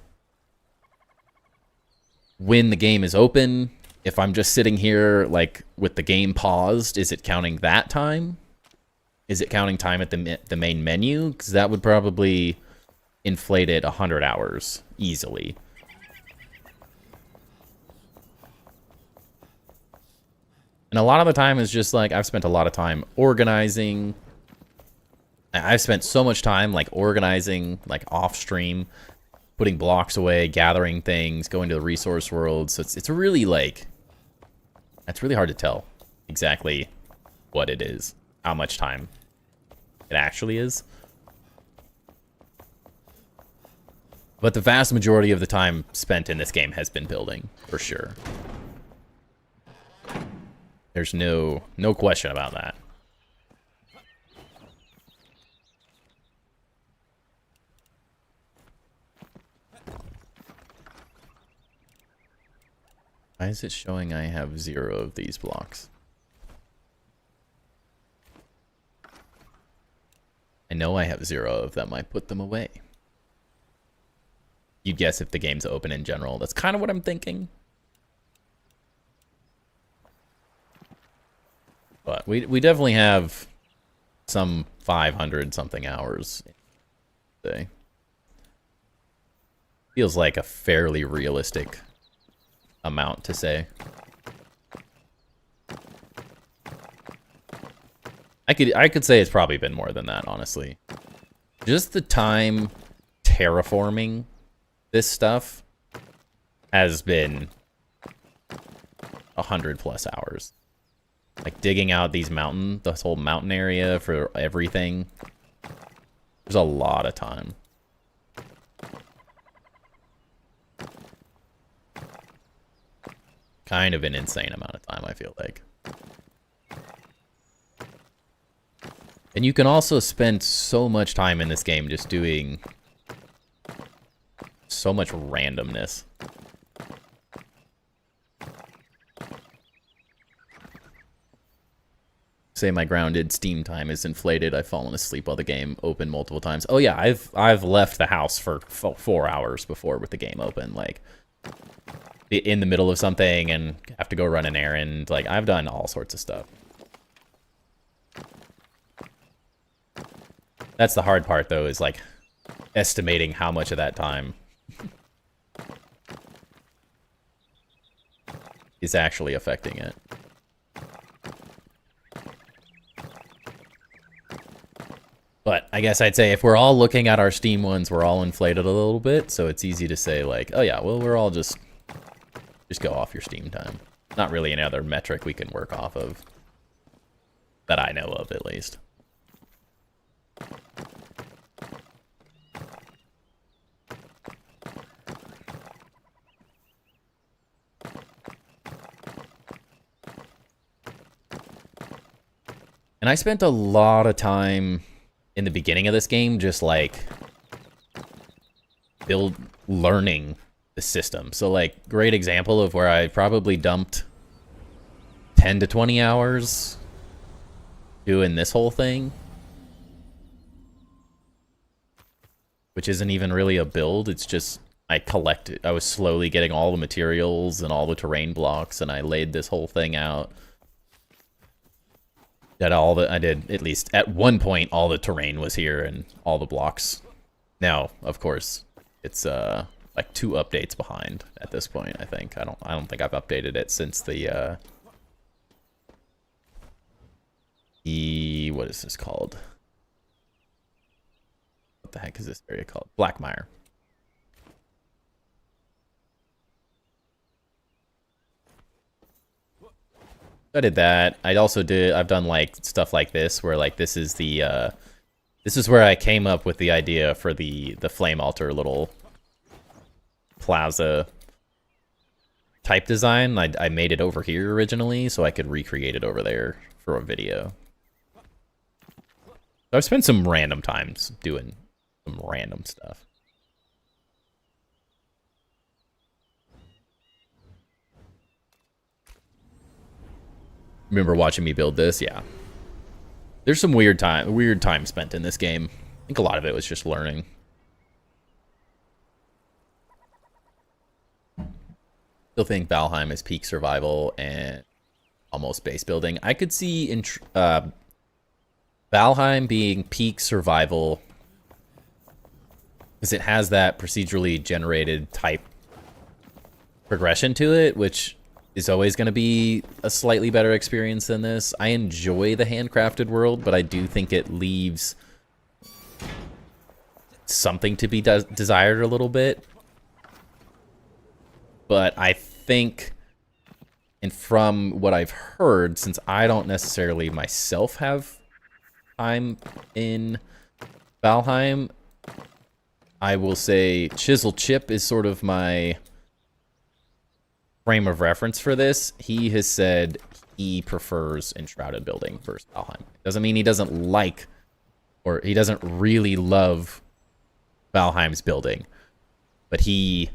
when the game is open? If I'm just sitting here like with the game paused, is it counting that time? Is it counting time at the main menu? Because that would probably inflate it 100 hours easily. And a lot of the time is just like, I've spent a lot of time organizing. I've spent so much time like organizing, like off stream, putting blocks away, gathering things, going to the resource world. So it's really like, it's really hard to tell exactly what it is, how much time it actually is. But the vast majority of the time spent in this game has been building, for sure. There's no question about that. Why is it showing I have 0 of these blocks? I know I have 0 of them. I put them away. You'd guess if the game's open in general. That's kind of what I'm thinking. But we definitely have some 500 something hours today. Feels like a fairly realistic amount to say. I could say it's probably been more than that, honestly. Just the time terraforming this stuff has been 100+ hours. Like digging out these this whole mountain area for everything. There's a lot of time. Kind of an insane amount of time, I feel like. And you can also spend so much time in this game just doing so much randomness. Say my grounded Steam time is inflated. I've fallen asleep while the game opened multiple times. Oh yeah, I've left the house for 4 hours before with the game open, like in the middle of something and have to go run an errand. Like I've done all sorts of stuff. That's the hard part though, is like estimating how much of that time is actually affecting it. But I guess I'd say if we're all looking at our Steam ones, we're all inflated a little bit, so it's easy to say like, oh yeah, well we're all just go off your Steam time. Not really any other metric we can work off of that I know of, at least. And I spent a lot of time in the beginning of this game just like learning the system. So like great example of where I probably dumped 10 to 20 hours doing this whole thing, which isn't even really a build. It's just I was slowly getting all the materials and all the terrain blocks, and I laid this whole thing out. I did, at least at one point, all the terrain was here and all the blocks. Now, of course, it's like 2 updates behind at this point, I think. I don't think I've updated it since the what is this called? What the heck is this area called? Blackmire. I did that. I've done like stuff like this where like this is where I came up with the idea for the flame altar little plaza type design. I made it over here originally so I could recreate it over there for a video. So I've spent some random times doing some random stuff. Remember watching me build this? Yeah. There's some weird time spent in this game. I think a lot of it was just learning. Still think Valheim is peak survival and almost base building. I could see in Valheim being peak survival because it has that procedurally generated type progression to it, which is always going to be a slightly better experience than this. I enjoy the handcrafted world, but I do think it leaves something to be desired a little bit. But I think, and from what I've heard, since I don't necessarily myself have time in Valheim, I will say Chisel Chip is sort of my frame of reference for this. He has said he prefers Enshrouded building versus Valheim. Doesn't mean he doesn't like, or he doesn't really love Valheim's building, but he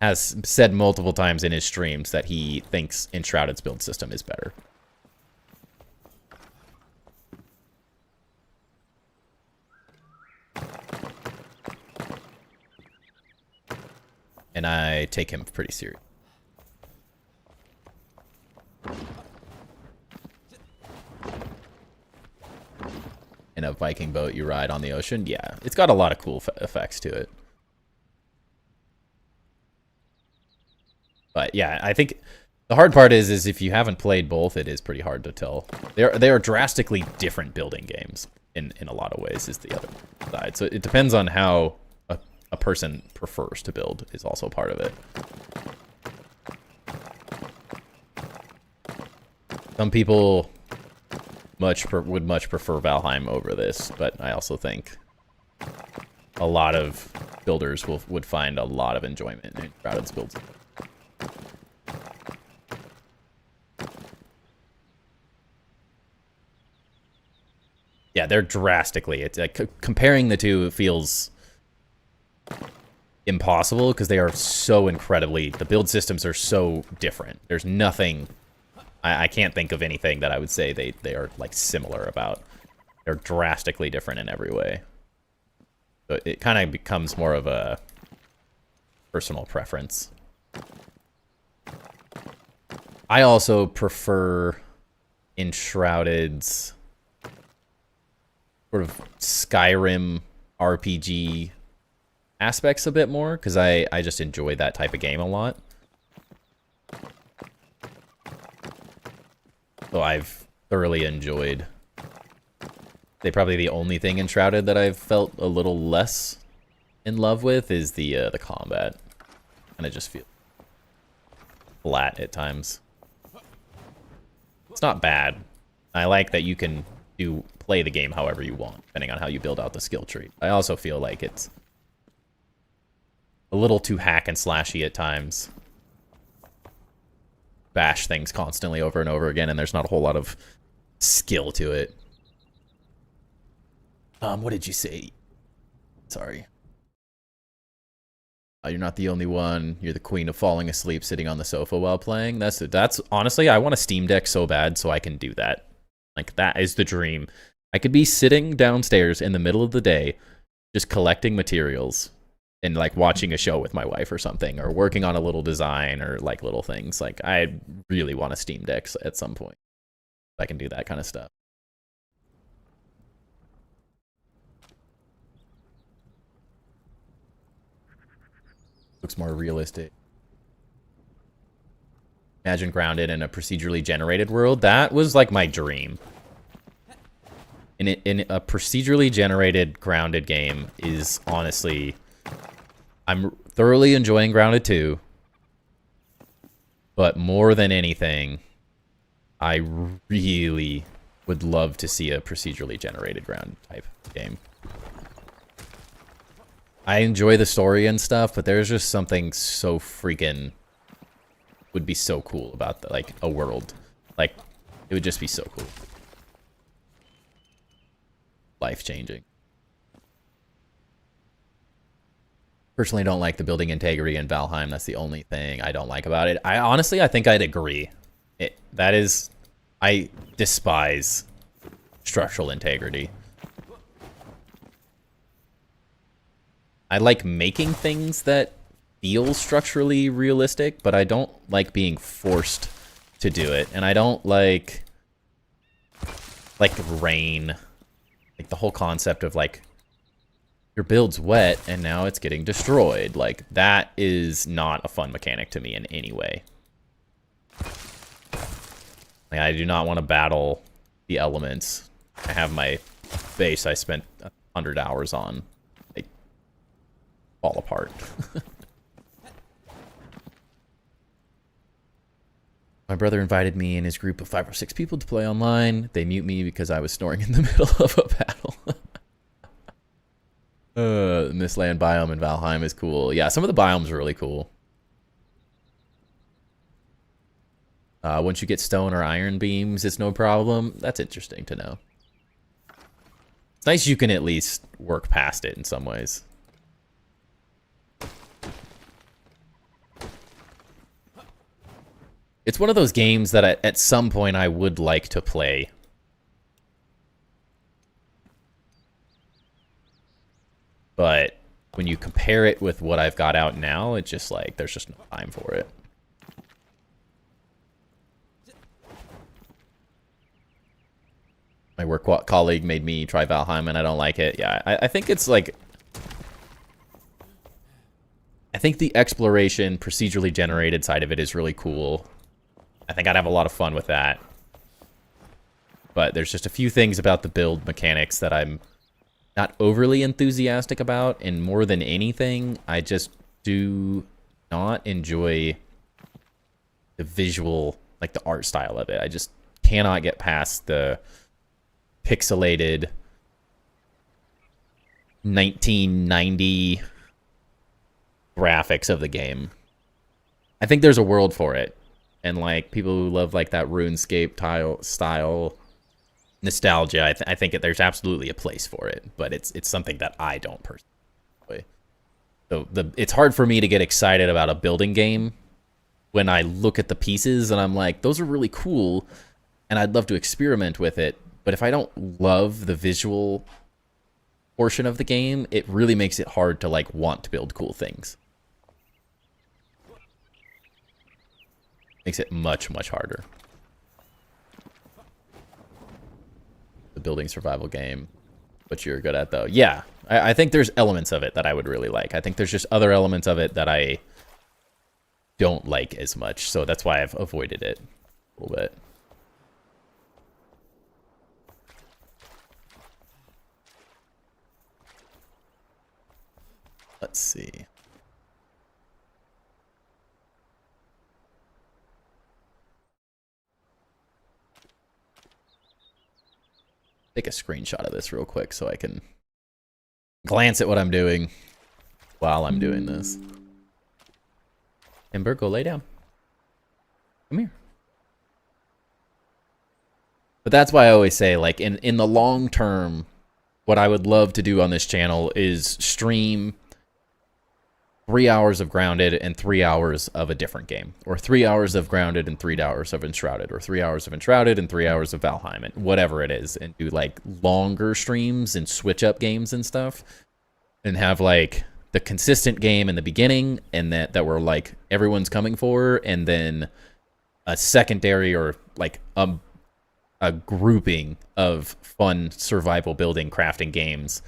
has said multiple times in his streams that he thinks Enshrouded's build system is better. And I take him pretty serious. In a Viking boat you ride on the ocean, yeah, it's got a lot of cool effects to it. But yeah, I think the hard part is if you haven't played both, it is pretty hard to tell. They are drastically different building games in a lot of ways is the other side. So it depends on how a person prefers to build is also part of it. Some people would much prefer Valheim over this, but I also think a lot of builders would find a lot of enjoyment in Enshrouded's builds. Yeah, they're drastically. It's like comparing the two feels impossible because they are so incredibly. The build systems are so different. There's nothing. I can't think of anything that I would say they are like similar about. They're drastically different in every way. So it kind of becomes more of a personal preference. I also prefer Enshrouded's sort of Skyrim RPG aspects a bit more because I just enjoy that type of game a lot. So I've thoroughly enjoyed. Probably the only thing Enshrouded that I've felt a little less in love with is the combat. And it just feels flat at times. It's not bad. I like that you can play the game however you want, depending on how you build out the skill tree. I also feel like it's a little too hack and slashy at times. Bash things constantly over and over again, and there's not a whole lot of skill to it. What did you say? Sorry. You're not the only one. You're the queen of falling asleep sitting on the sofa while playing. That's honestly, I want a Steam Deck so bad so I can do that. Like, that is the dream. I could be sitting downstairs in the middle of the day just collecting materials and like watching a show with my wife or something, or working on a little design or like little things. Like, I really want a Steam Deck at some point. I can do that kind of stuff. Looks more realistic. Imagine Grounded in a procedurally generated world. That was like my dream. In a procedurally generated Grounded game is honestly, I'm thoroughly enjoying Grounded 2, but more than anything, I really would love to see a procedurally generated Grounded type game. I enjoy the story and stuff, but there's just something so freaking would be so cool about the, like, a world. Like, it would just be so cool. Life-changing. Personally, don't like the building integrity in Valheim. That's the only thing I don't like about it. I think I'd agree. I despise structural integrity. I like making things that feel structurally realistic, but I don't like being forced to do it. And I don't like rain. Like, the whole concept of, like, your build's wet and now it's getting destroyed. Like, that is not a fun mechanic to me in any way. Like, I do not want to battle the elements. I have my base I spent 100 hours on. They fall apart. My brother invited me and his group of 5 or 6 people to play online. They mute me because I was snoring in the middle of a battle. Mistland biome in Valheim is cool. Yeah, some of the biomes are really cool. Once you get stone or iron beams, it's no problem. That's interesting to know. It's nice you can at least work past it in some ways. It's one of those games that at some point I would like to play. But when you compare it with what I've got out now, it's just like, there's just no time for it. My work colleague made me try Valheim and I don't like it. Yeah, I think it's like... I think the exploration, procedurally generated side of it is really cool. I think I'd have a lot of fun with that. But there's just a few things about the build mechanics that I'm not overly enthusiastic about. And more than anything, I just do not enjoy the visual, like the art style of it. I just cannot get past the pixelated 1990 graphics of the game. I think there's a world for it. And, like, people who love, like, that RuneScape style nostalgia, I think there's absolutely a place for it. But it's something that I don't personally enjoy. So it's hard for me to get excited about a building game when I look at the pieces and I'm like, those are really cool, and I'd love to experiment with it. But if I don't love the visual portion of the game, it really makes it hard to, like, want to build cool things. Makes it much, much harder. The building survival game, what you're good at, though. Yeah, I think there's elements of it that I would really like. I think there's just other elements of it that I don't like as much. So that's why I've avoided it a little bit. Let's see. Take a screenshot of this real quick so I can glance at what I'm doing while I'm doing this. Ember, go lay down. Come here. But that's why I always say, like, in the long term, what I would love to do on this channel is stream 3 hours of Grounded and 3 hours of a different game, or 3 hours of Grounded and 3 hours of Enshrouded, or 3 hours of Enshrouded and 3 hours of Valheim, and whatever it is, and do like longer streams and switch up games and stuff, and have like the consistent game in the beginning, and that we're like everyone's coming for, and then a secondary or like a grouping of fun survival building crafting games,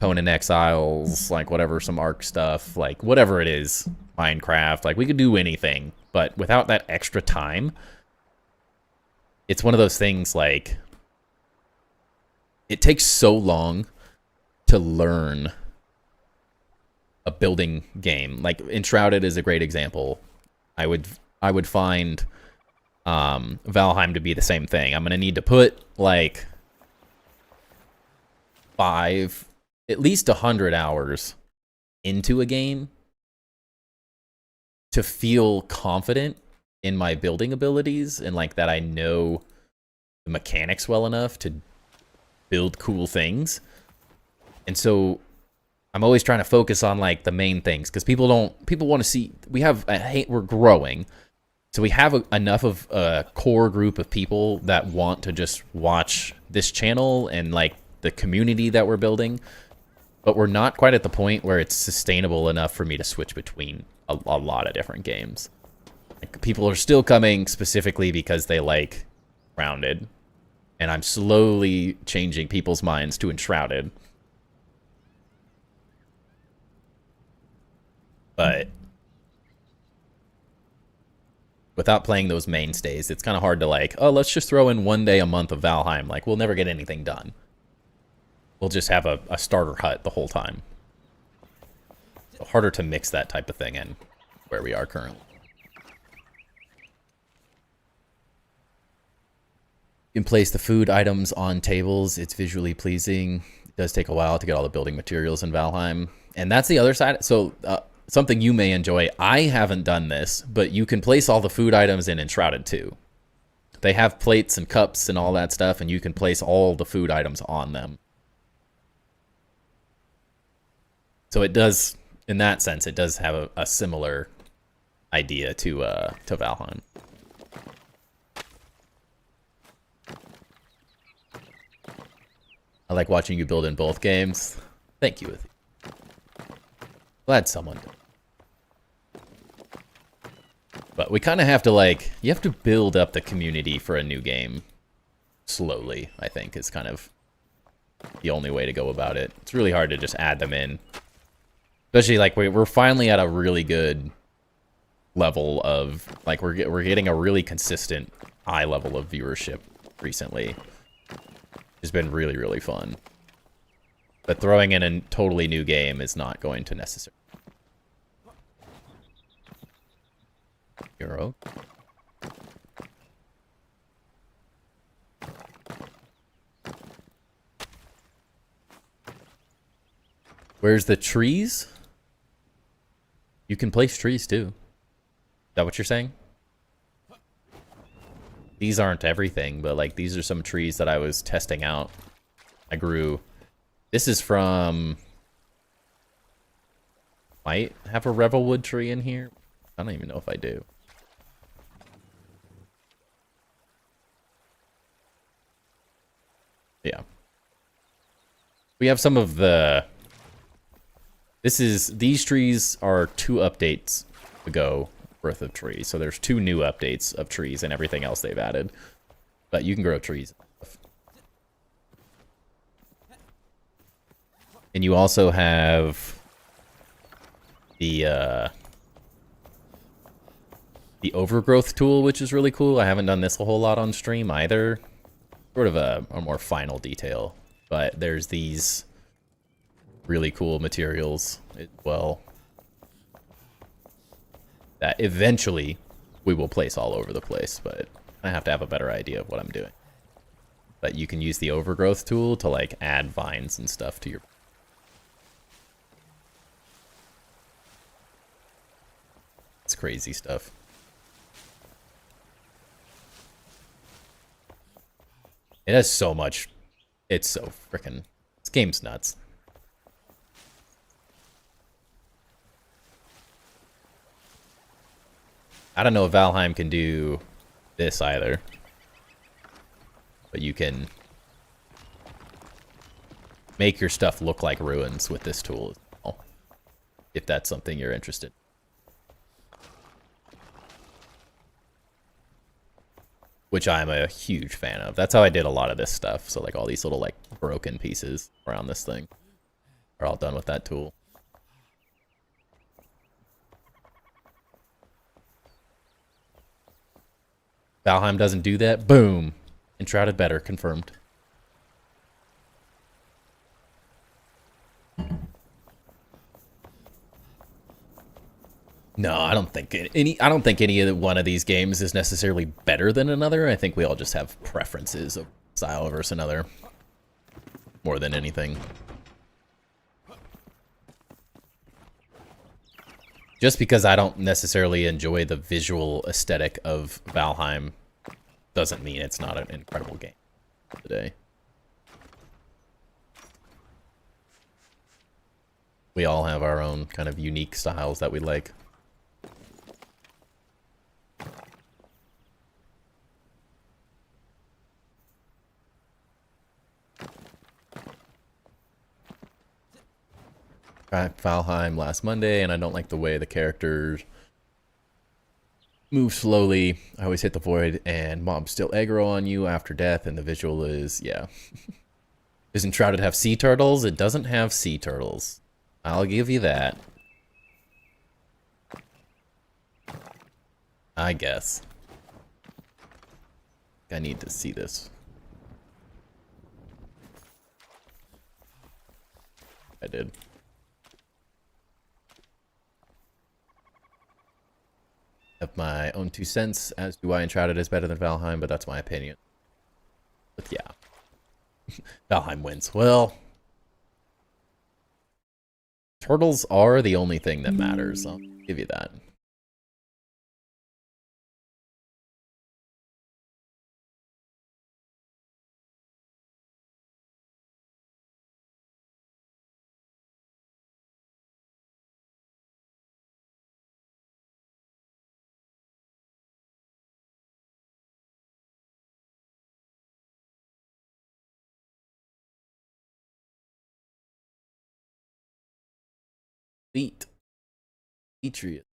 Conan Exiles, like whatever, some Ark stuff, like whatever it is, Minecraft, like we could do anything, but without that extra time, it's one of those things like it takes so long to learn a building game. Like Enshrouded is a great example. I would find Valheim to be the same thing. I'm gonna need to put like at least 100 hours into a game to feel confident in my building abilities, and like that I know the mechanics well enough to build cool things. And so I'm always trying to focus on like the main things, because people want to see, we're growing. So we have enough of a core group of people that want to just watch this channel and like the community that we're building, but we're not quite at the point where it's sustainable enough for me to switch between a lot of different games. Like, people are still coming specifically because they like Grounded, and I'm slowly changing people's minds to Enshrouded. But without playing those mainstays, it's kind of hard to like, oh, let's just throw in one day a month of Valheim. Like, we'll never get anything done. We'll just have a starter hut the whole time. So harder to mix that type of thing in where we are currently. You can place the food items on tables. It's visually pleasing. It does take a while to get all the building materials in Valheim. And that's the other side. So something you may enjoy. I haven't done this, but you can place all the food items in Enshrouded too. They have plates and cups and all that stuff, and you can place all the food items on them. So it does, in that sense, it does have a similar idea to Valheim. I like watching you build in both games. Thank you. Glad someone did. But we kind of have to like, you have to build up the community for a new game slowly, I think, is kind of the only way to go about it. It's really hard to just add them in. Especially like we're finally at a really good level of, like, we're getting a really consistent high level of viewership recently. It's been really, really fun. But throwing in a totally new game is not going to necessarily. Euro. Where's the trees? You can place trees too. Is that what you're saying? These aren't everything, but like these are some trees that I was testing out. I grew. This is from... Might have a Revelwood tree in here. I don't even know if I do. Yeah. We have some of the... These trees are 2 updates ago worth of trees. So there's 2 new updates of trees and everything else they've added. But you can grow trees. And you also have the overgrowth tool, which is really cool. I haven't done this a whole lot on stream either. Sort of a more final detail. But there's these really cool materials as well that eventually we will place all over the place, but I have to have a better idea of what I'm doing. But you can use the overgrowth tool to like add vines and stuff to your... It's crazy stuff. It has so much. It's so freaking... This game's nuts. I don't know if Valheim can do this either. But you can make your stuff look like ruins with this tool as well, if that's something you're interested in. Which I'm a huge fan of. That's how I did a lot of this stuff. So like all these little like broken pieces around this thing are all done with that tool. Valheim doesn't do that. Boom. Enshrouded better. Confirmed. No, I don't think any one of these games is necessarily better than another. I think we all just have preferences of style versus another more than anything. Just because I don't necessarily enjoy the visual aesthetic of Valheim doesn't mean it's not an incredible game today. We all have our own kind of unique styles that we like. Valheim last Monday, and I don't like the way the characters move slowly. I always hit the void, and mobs still aggro on you after death, and the visual is, yeah. Does Enshrouded have sea turtles? It doesn't have sea turtles. I'll give you that. I guess. I need to see this. I did. Have my own 2 cents as to why Enshrouded is better than Valheim, but that's my opinion. But yeah. Valheim wins. Well, turtles are the only thing that matters. I'll give you that. Sweet. Patriot.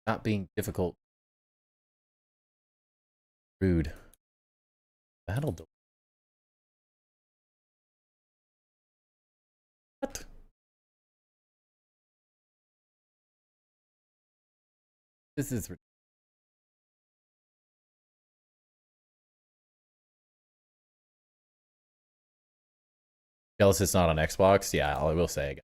Not being difficult. Rude. Battle delay. What? This is... Jealous it's not on Xbox? Yeah, I will say.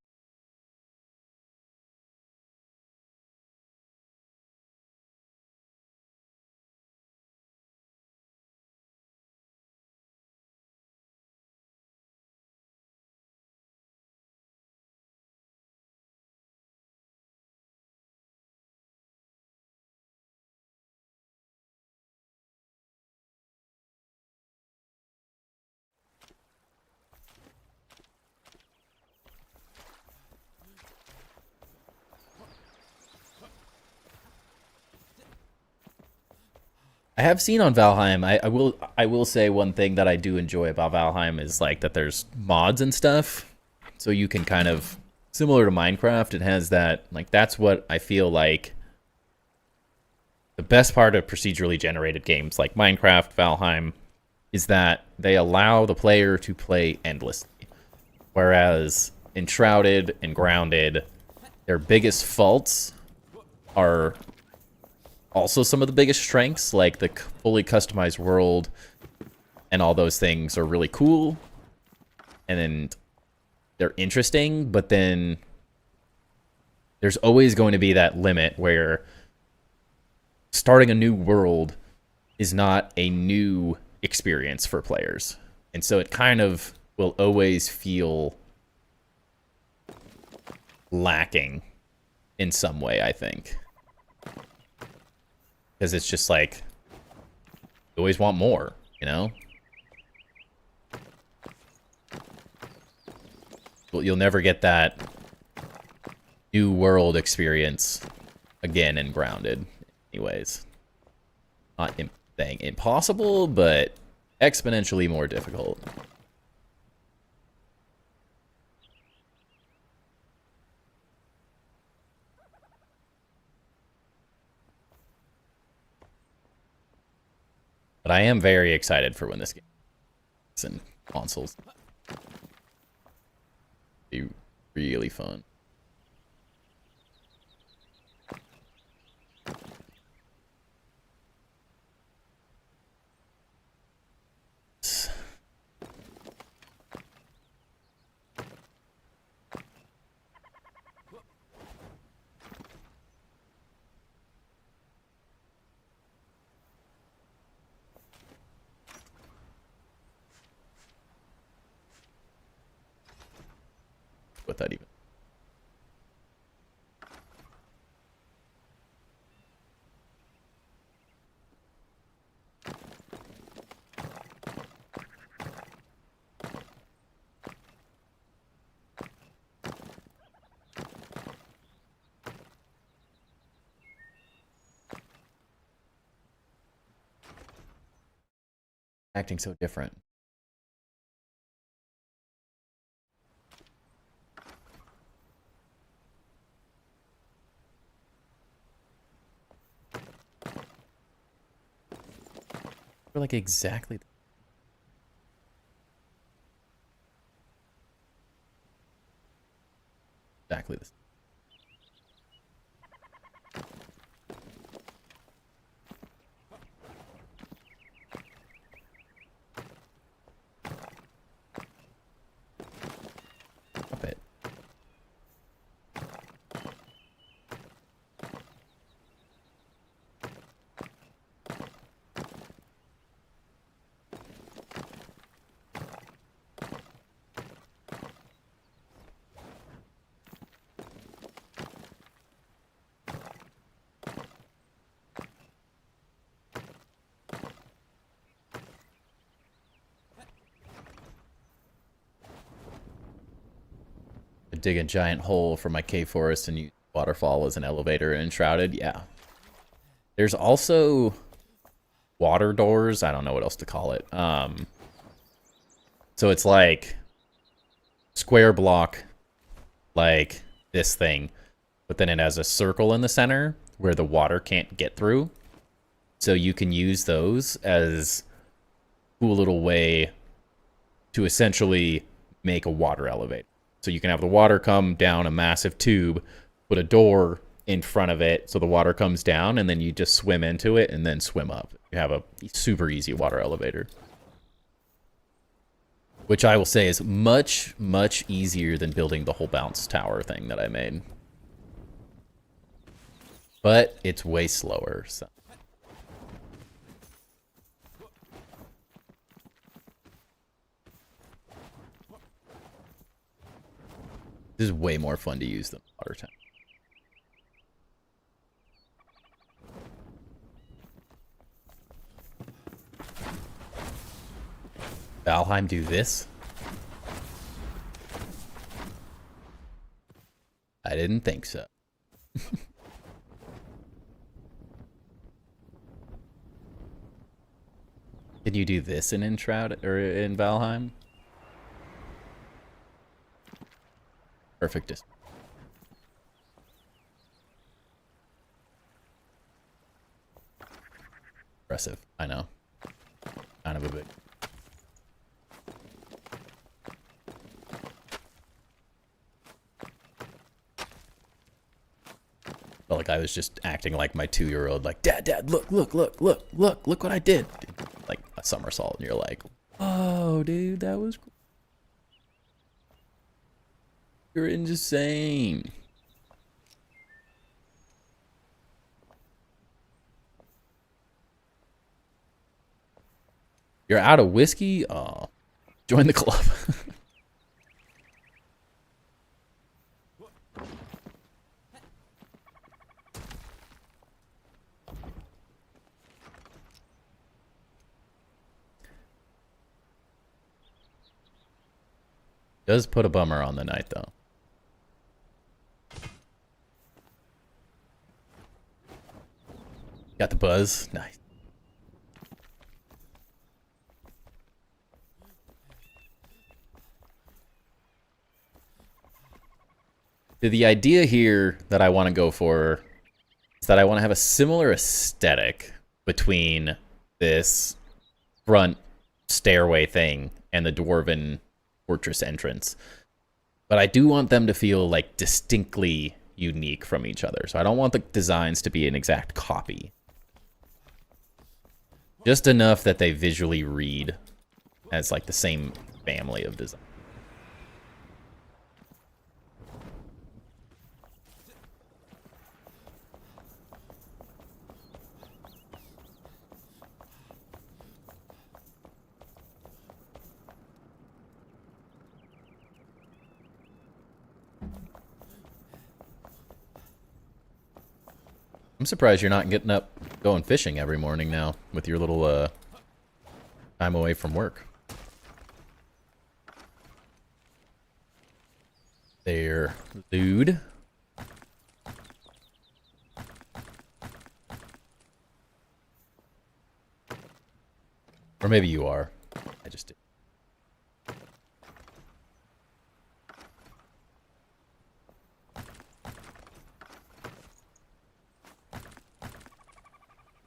I have seen on Valheim. I will say one thing that I do enjoy about Valheim is like that there's mods and stuff, so you can kind of similar to Minecraft. It has that like that's what I feel like the best part of procedurally generated games like Minecraft, Valheim, is that they allow the player to play endlessly, whereas Enshrouded and Grounded, their biggest faults are also some of the biggest strengths, like the fully customized world and all those things are really cool. And then they're interesting, but then there's always going to be that limit where starting a new world is not a new experience for players. And so it kind of will always feel lacking in some way, I think. Because it's just like You always want more, you know? Well, you'll never get that new world experience again in Grounded. Anyways. Not saying impossible, but exponentially more difficult. But I am very excited for when this game is in consoles. It'll be really fun. What that even? Acting so different. We're like exactly this. Stop it. Dig a giant hole for my cave forest and use waterfall as an elevator in Enshrouded. Yeah. There's also water doors. I don't know what else to call it. So it's like square block, like this thing, but then it has a circle in the center where the water can't get through. So you can use those as a cool little way to essentially make a water elevator. So you can have the water come down a massive tube, put a door in front of it so the water comes down, and then you just swim into it and then swim up. You have a super easy water elevator. Which I will say is much, much easier than building the whole bounce tower thing that I made. But it's way slower, so. This is way more fun to use than water tower. Valheim do this? I didn't think so. Can you do this in Enshrouded or in Valheim? Perfect distance. Impressive, I know. Kind of a bit. Felt like I was just acting like my 2-year-old, like, Dad, look what I did. Like a somersault, and you're like, oh, dude, that was cool. You're insane. You're out of whiskey? Oh, join the club. Does put a bummer on the night, though. Got the buzz. Nice. The idea here that I want to go for is that I want to have a similar aesthetic between this front stairway thing and the dwarven fortress entrance. But I do want them to feel like distinctly unique from each other. So I don't want the designs to be an exact copy. Just enough that they visually read as like the same family of design. I'm surprised you're not getting up going fishing every morning now with your little time away from work. There, dude. Or maybe you are. I just did.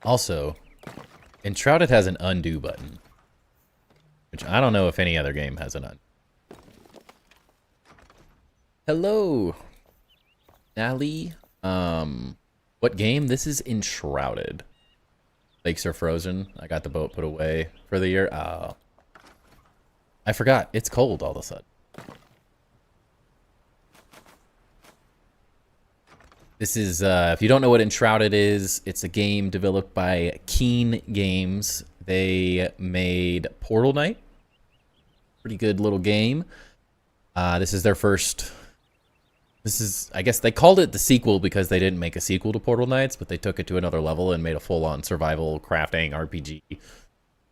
Also, Enshrouded has an undo button, which I don't know if any other game has an undo. Hello, Nally. What game? This is Enshrouded. Lakes are frozen. I got the boat put away for the year. Oh. I forgot. It's cold all of a sudden. This is, if you don't know what Enshrouded is, it's a game developed by Keen Games. They made Portal Knight. Pretty good little game. This is their first... This is, I guess they called it the sequel because they didn't make a sequel to Portal Knights, but they took it to another level and made a full-on survival, crafting, RPG.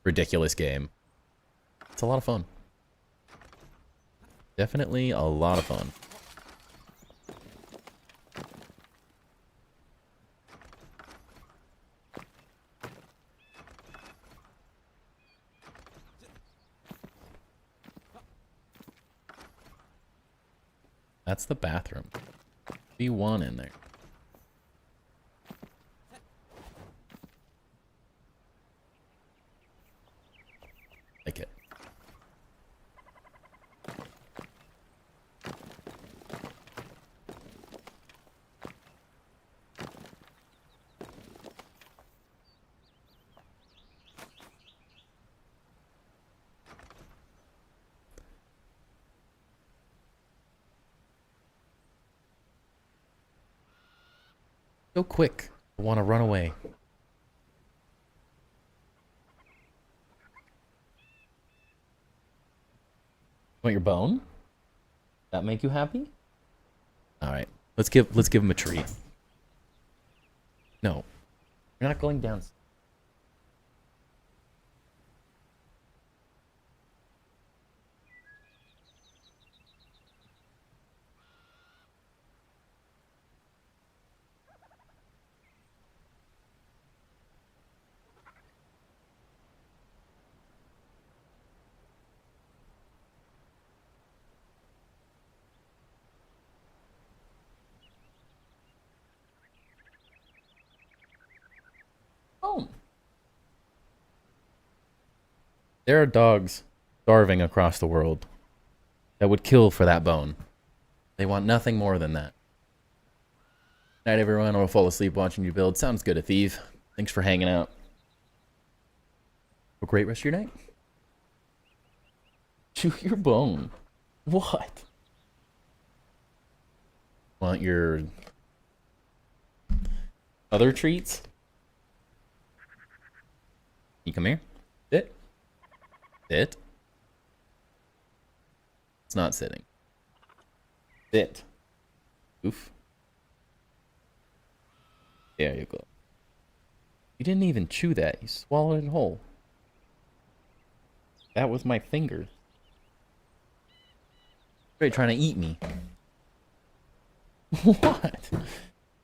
Ridiculous game. It's a lot of fun. Definitely a lot of fun. That's the bathroom. Be one in there. Like it. So quick. I want to run away. Want your bone? That make you happy? All right. Let's give him a treat. No. You're not going down. Oh. There are dogs starving across the world that would kill for that bone. They want nothing more than that. Night, everyone. I'll fall asleep watching you build. Sounds good, Atheve. Thanks for hanging out. Have a great rest of your night. Chew your bone. What? Want your other treats? You come here. Sit. Sit. It's not sitting. Sit. Oof. There you go. You didn't even chew that. You swallowed it whole. That was my finger. You're trying to eat me. What?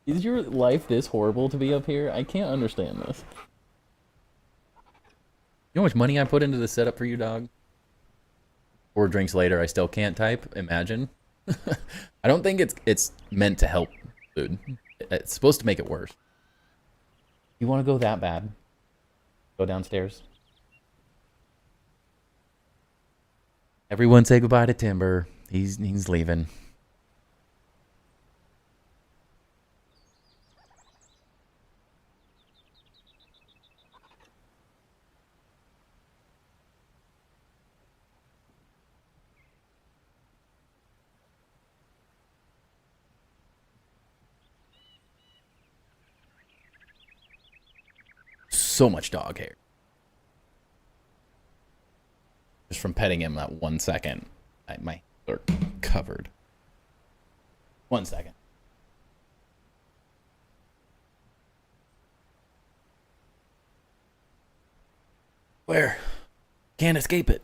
Is your life this horrible to be up here? I can't understand this. You know how much money I put into the setup for you, dog? 4 drinks later, I still can't type. Imagine. I don't think it's meant to help, dude. It's supposed to make it worse. You want to go that bad? Go downstairs. Everyone say goodbye to Timber. He's leaving. So much dog hair. Just from petting him that 1 second, my hands are covered. 1 second. Where? Can't escape it.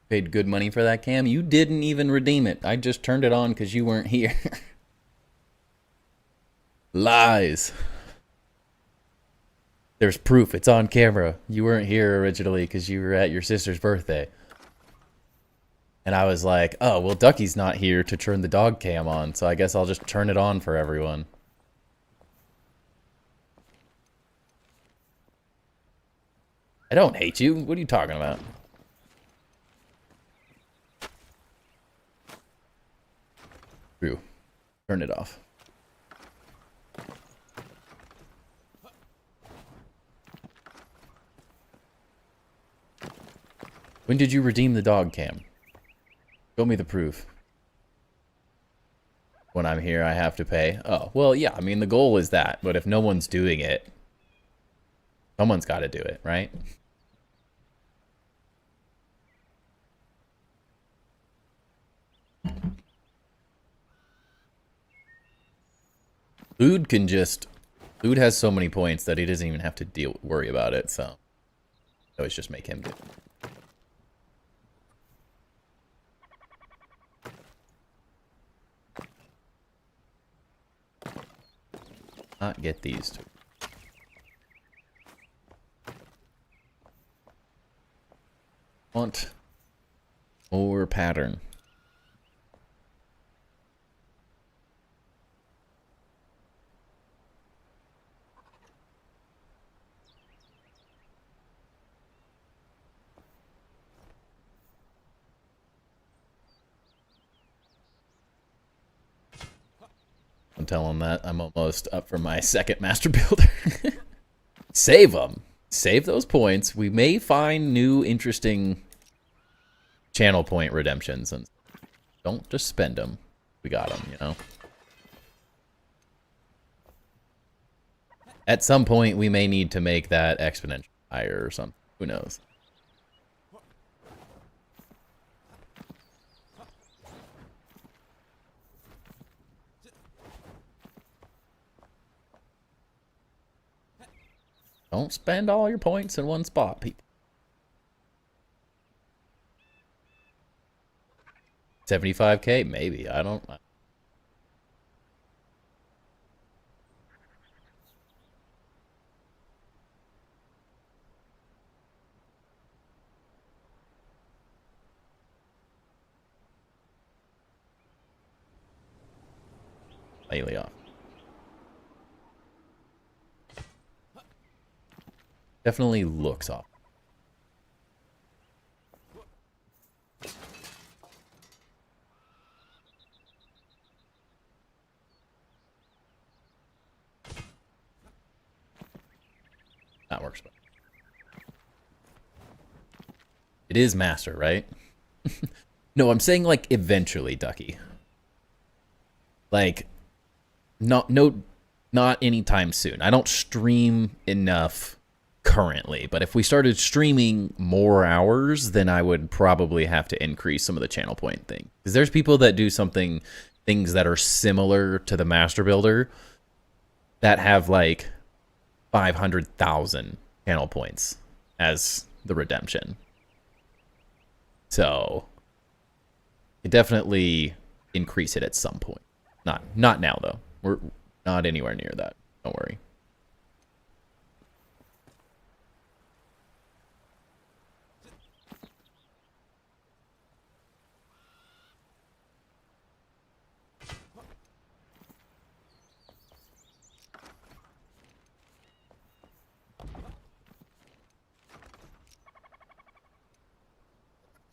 Paid good money for that cam. You didn't even redeem it. I just turned it on because you weren't here. Lies. There's proof. It's on camera. You weren't here originally because you were at your sister's birthday. And I was like, oh, well, Ducky's not here to turn the dog cam on, so I guess I'll just turn it on for everyone. I don't hate you. What are you talking about? True. Turn it off. When did you redeem the dog cam? Show me the proof. When I'm here, I have to pay. Oh, well, yeah, I mean, the goal is that. But if no one's doing it, someone's got to do it, right? Lude has so many points that he doesn't even have to worry about it, so I always just make him do it. Not get these two. Want more pattern. I'm telling that I'm almost up for my second master builder. Save them. Save those points. We may find new interesting channel point redemptions, and don't just spend them. We got them, you know. At some point, we may need to make that exponential higher or something. Who knows? Don't spend all your points in one spot, people. 75K? Maybe. I don't... Slightly off. Definitely looks off. That works. It is master, right? No, I'm saying like eventually, Ducky. Like, not anytime soon. I don't stream enough currently, but if we started streaming more hours, then I would probably have to increase some of the channel point thing. Because there's people that do things that are similar to the master builder that have like 500,000 channel points. as the redemption. So it definitely increase it at some point. Not now though. We're not anywhere near that. Don't worry.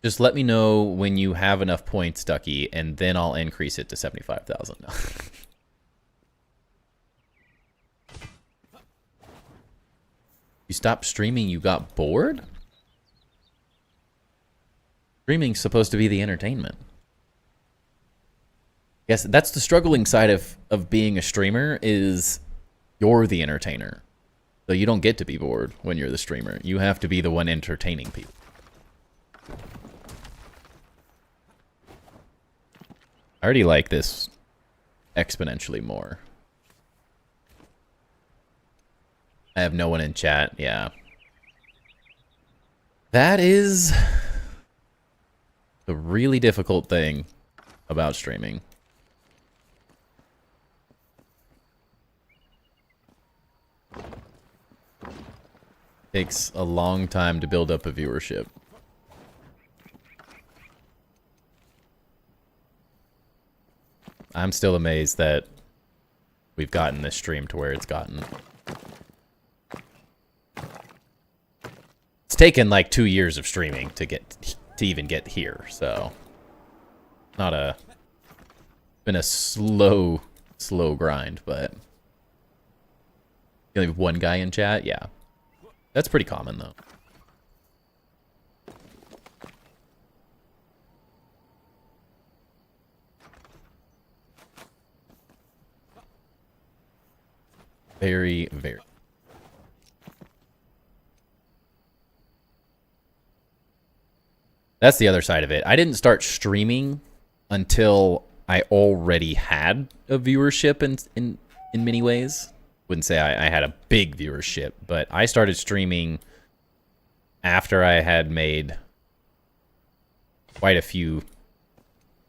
Just let me know when you have enough points, Ducky, and then I'll increase it to 75,000. You stopped streaming, you got bored? Streaming's supposed to be the entertainment. Yes, that's the struggling side of being a streamer, is you're the entertainer. So you don't get to be bored when you're the streamer. You have to be the one entertaining people. I already like this exponentially more. I have no one in chat, yeah. That is the really difficult thing about streaming. Takes a long time to build up a viewership. I'm still amazed that we've gotten this stream to where it's gotten. It's taken like 2 years of streaming to even get here, so been a slow grind, but you only have one guy in chat, yeah. That's pretty common though. Very, very. That's the other side of it. I didn't start streaming until I already had a viewership in many ways. Wouldn't say I had a big viewership, but I started streaming after I had made quite a few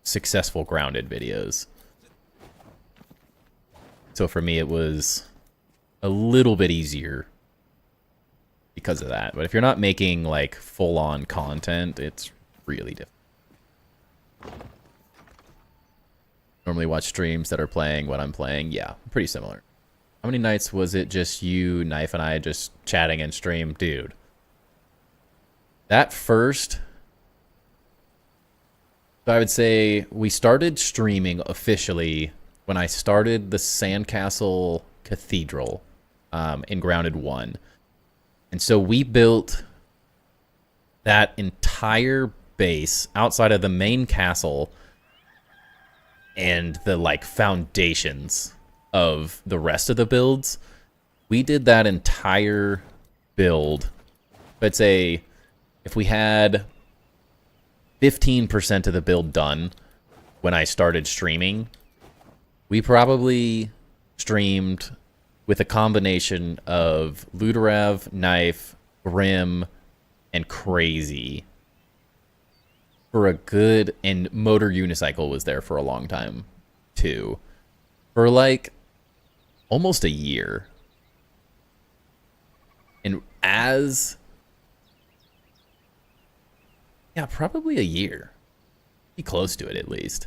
successful grounded videos. So for me, it was a little bit easier because of that. But if you're not making like full-on content, it's really difficult. Normally watch streams that are playing what I'm playing. Yeah, pretty similar. How many nights was it just you, Knife, and I just chatting in stream? Dude. That first... So I would say we started streaming officially when I started the Sandcastle Cathedral in Grounded 1. And so we built that entire base outside of the main castle and the like foundations of the rest of the builds. We did that entire build. I'd say if we had 15% of the build done when I started streaming, we probably streamed with a combination of Luderav, Knife, Grim, and Crazy for a good... And Motor Unicycle was there for a long time, too. For, like, almost a year. And as... Yeah, probably a year. Be close to it, at least.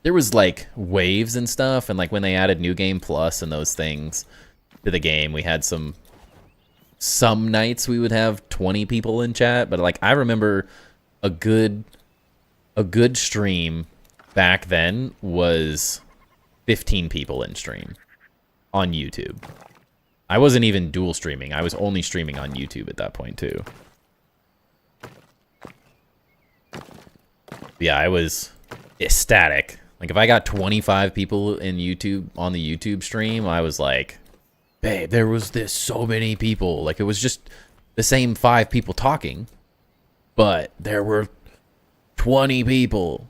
There was, like, waves and stuff, and, like, when they added New Game Plus and those things to the game, we had some nights we would have 20 people in chat, but, like, I remember a good stream back then was 15 people in stream on YouTube. I wasn't even dual streaming. I was only streaming on YouTube at that point, too. Yeah, I was ecstatic. Like, if I got 25 people in YouTube on the YouTube stream, I was like, babe, there was so many people. Like, it was just the same 5 people talking, but there were 20 people.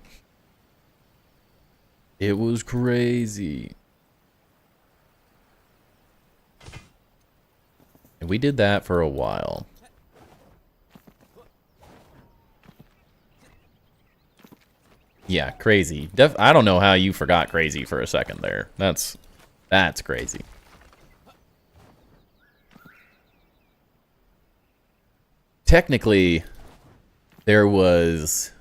It was crazy. And we did that for a while. Yeah, crazy. I don't know how you forgot crazy for a second there. That's crazy. Technically, there was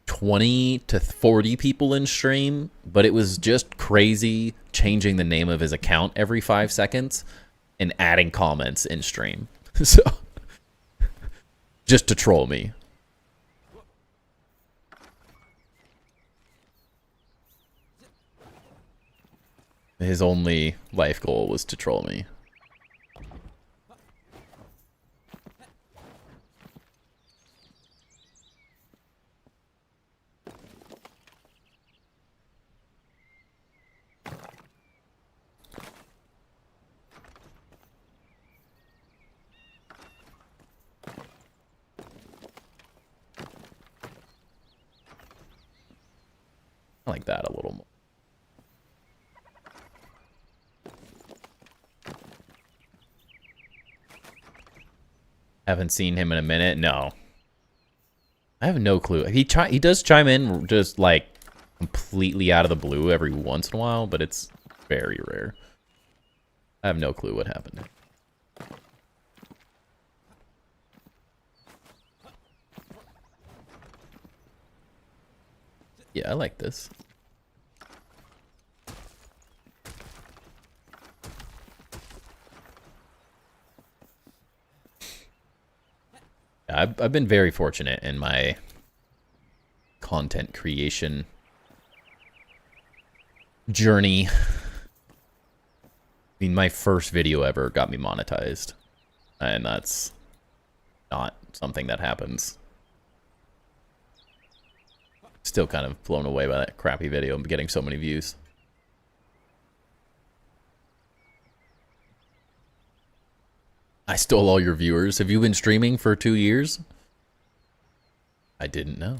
20 to 40 people in stream, but it was just crazy changing the name of his account every 5 seconds and adding comments in stream. So, just to troll me. His only life goal was to troll me. I like that a little more. Haven't seen him in a minute. No. I have no clue. He does chime in just like completely out of the blue every once in a while, but it's very rare. I have no clue what happened. Yeah, I like this. I've been very fortunate in my content creation journey. I mean, my first video ever got me monetized, and that's not something that happens. Still kind of blown away by that crappy video and getting so many views. I stole all your viewers. Have you been streaming for 2 years? I didn't know.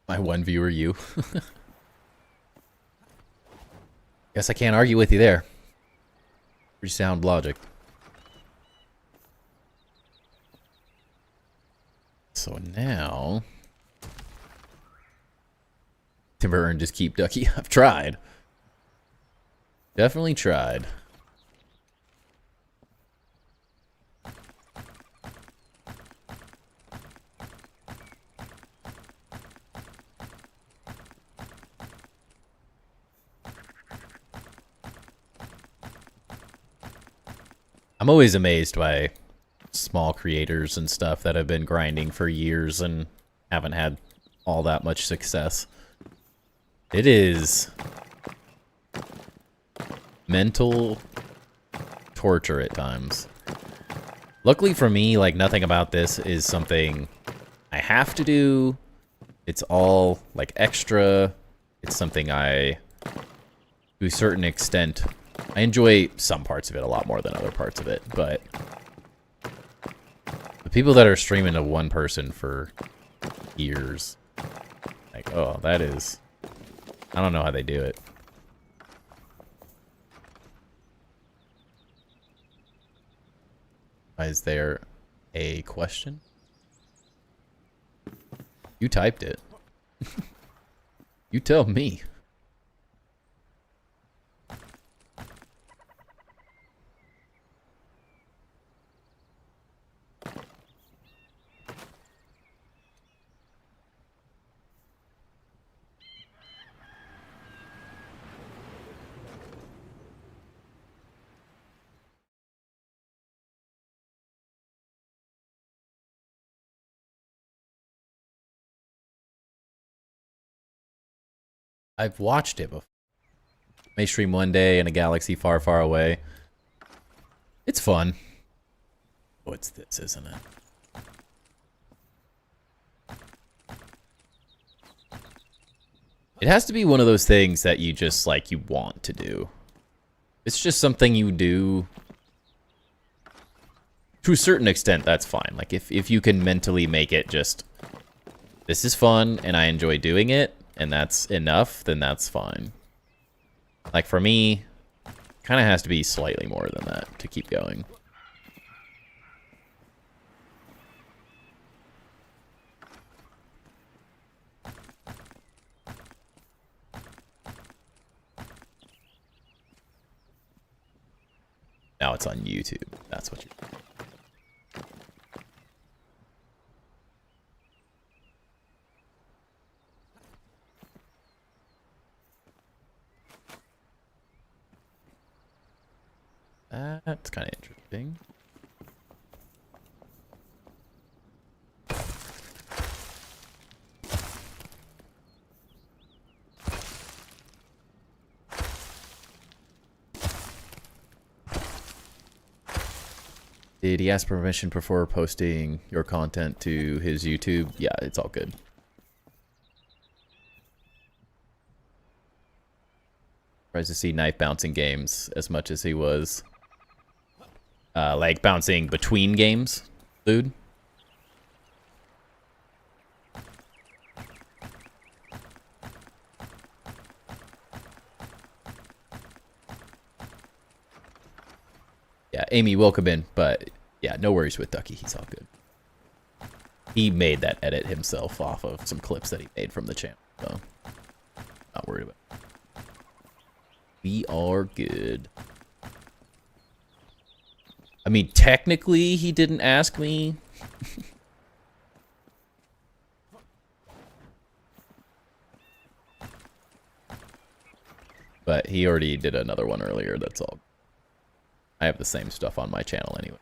My one viewer, you. Guess I can't argue with you there. Pretty sound logic. So now... Timber and just keep ducky. I've tried. Definitely tried. I'm always amazed by small creators and stuff that have been grinding for years and haven't had all that much success. It is mental torture at times. Luckily for me, like, nothing about this is something I have to do. It's all, like, extra. It's something I, to a certain extent, I enjoy some parts of it a lot more than other parts of it, but the people that are streaming to one person for years, like, oh, that is... I don't know how they do it. Is there a question? You typed it. You tell me. I've watched it before. May stream one day in a galaxy far, far away. It's fun. Oh, it's this, isn't it? It has to be one of those things that you just, like, you want to do. It's just something you do. To a certain extent, that's fine. Like, if you can mentally make it just, this is fun, and I enjoy doing it, and that's enough, then that's fine. Like, for me, Kind of has to be slightly more than that to keep going. Now it's on YouTube. That's what you do. That's kind of interesting. Did he ask permission before posting your content to his YouTube? Yeah, it's all good. Surprised to see knife bouncing games as much as he was. Like bouncing between games, dude. Yeah, Amy will come in, but yeah, no worries with Ducky. He's all good. He made that edit himself off of some clips that he made from the channel, so not worried about it. We are good. I mean, technically, he didn't ask me. But he already did another one earlier, that's all. I have the same stuff on my channel anyway.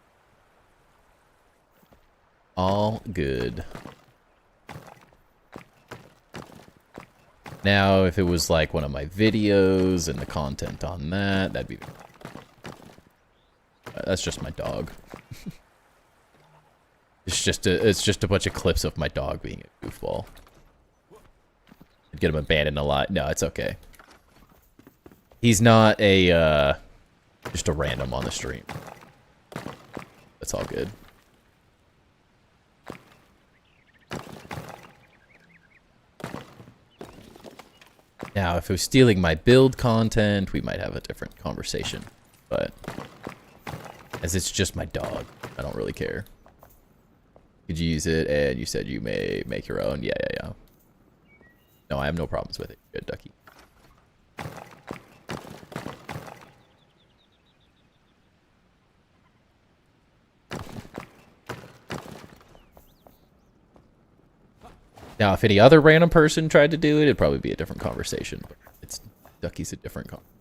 All good. Now, if it was like one of my videos and the content on that, that'd be... That's just my dog. It's just a bunch of clips of my dog being a goofball. I'd get him abandoned a lot. No, it's okay. He's not a just a random on the stream. That's all good. Now, if it was stealing my build content, we might have a different conversation. But as it's just my dog, I don't really care. Could you use it? And you said you may make your own. Yeah. No, I have no problems with it. Good, Ducky. Now, if any other random person tried to do it, it'd probably be a different conversation. But it's Ducky's a different conversation.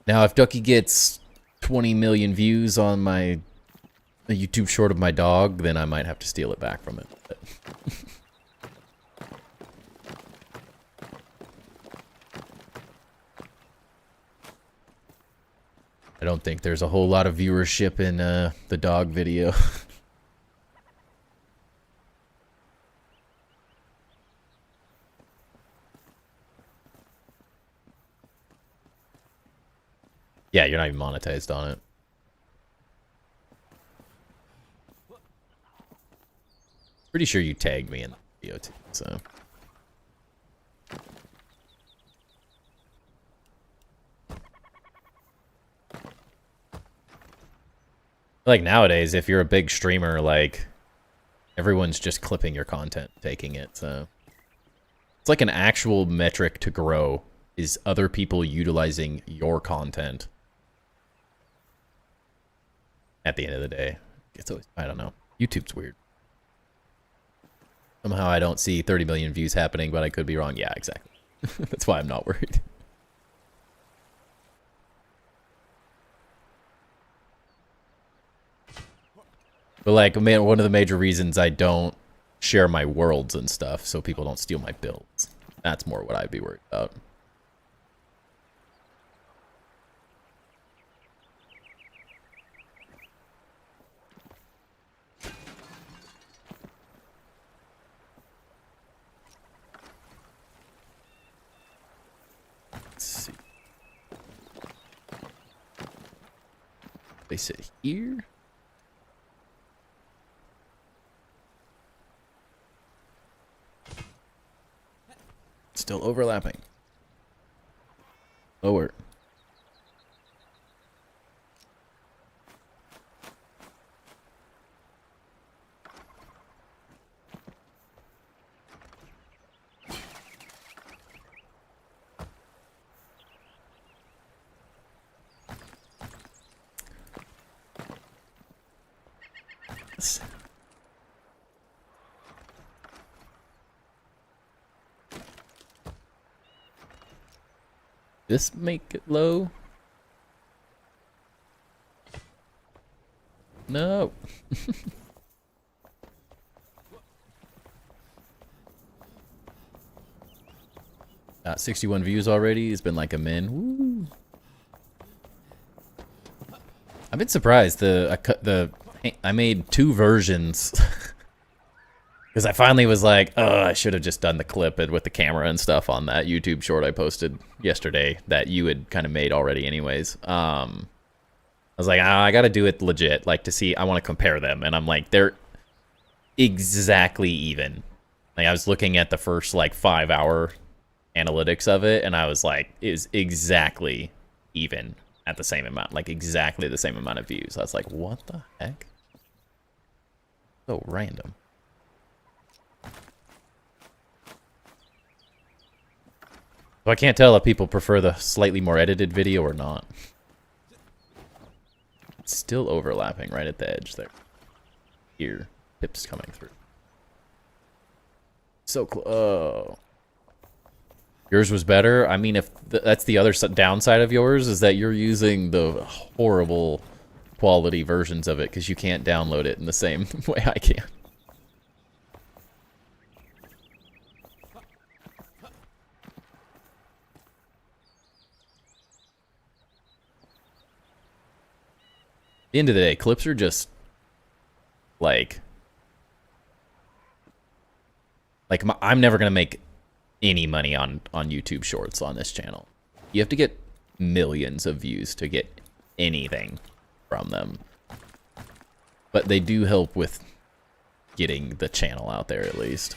Now, if Ducky gets 20 million views on my YouTube short of my dog, then I might have to steal it back from it. But I don't think there's a whole lot of viewership in the dog video. Yeah, you're not even monetized on it. Pretty sure you tagged me in the video too, so. Like nowadays, if you're a big streamer, like everyone's just clipping your content, taking it, so. It's like an actual metric to grow is other people utilizing your content. At the end of the day, it's always, I don't know. YouTube's weird. Somehow I don't see 30 million views happening, but I could be wrong. Yeah, exactly. That's why I'm not worried. But like, man, one of the major reasons I don't share my worlds and stuff, so people don't steal my builds. That's more what I'd be worried about. Let's see. Place it here. Still overlapping. Lower. This make it low? No. 61 views already. It's been like a min. Woo. I've been surprised. I made 2 versions because I finally was like, oh, I should have just done the clip with the camera and stuff on that YouTube short I posted yesterday that you had kind of made already, anyways. I was like, I got to do it legit, like to see. I want to compare them, and I'm like, they're exactly even. Like I was looking at the first like 5-hour analytics of it, and I was like, it is exactly even at the same amount, like exactly the same amount of views. I was like, what the heck? So random. So I can't tell if people prefer the slightly more edited video or not. It's still overlapping right at the edge there. Here, tips coming through. So close. Oh. Yours was better. I mean, if that's the other downside of yours, is that you're using the horrible quality versions of it because you can't download it in the same way I can. At the end of the day, clips are just like I'm never gonna make any money on YouTube Shorts on this channel. You have to get millions of views to get anything from them. But they do help with getting the channel out there at least.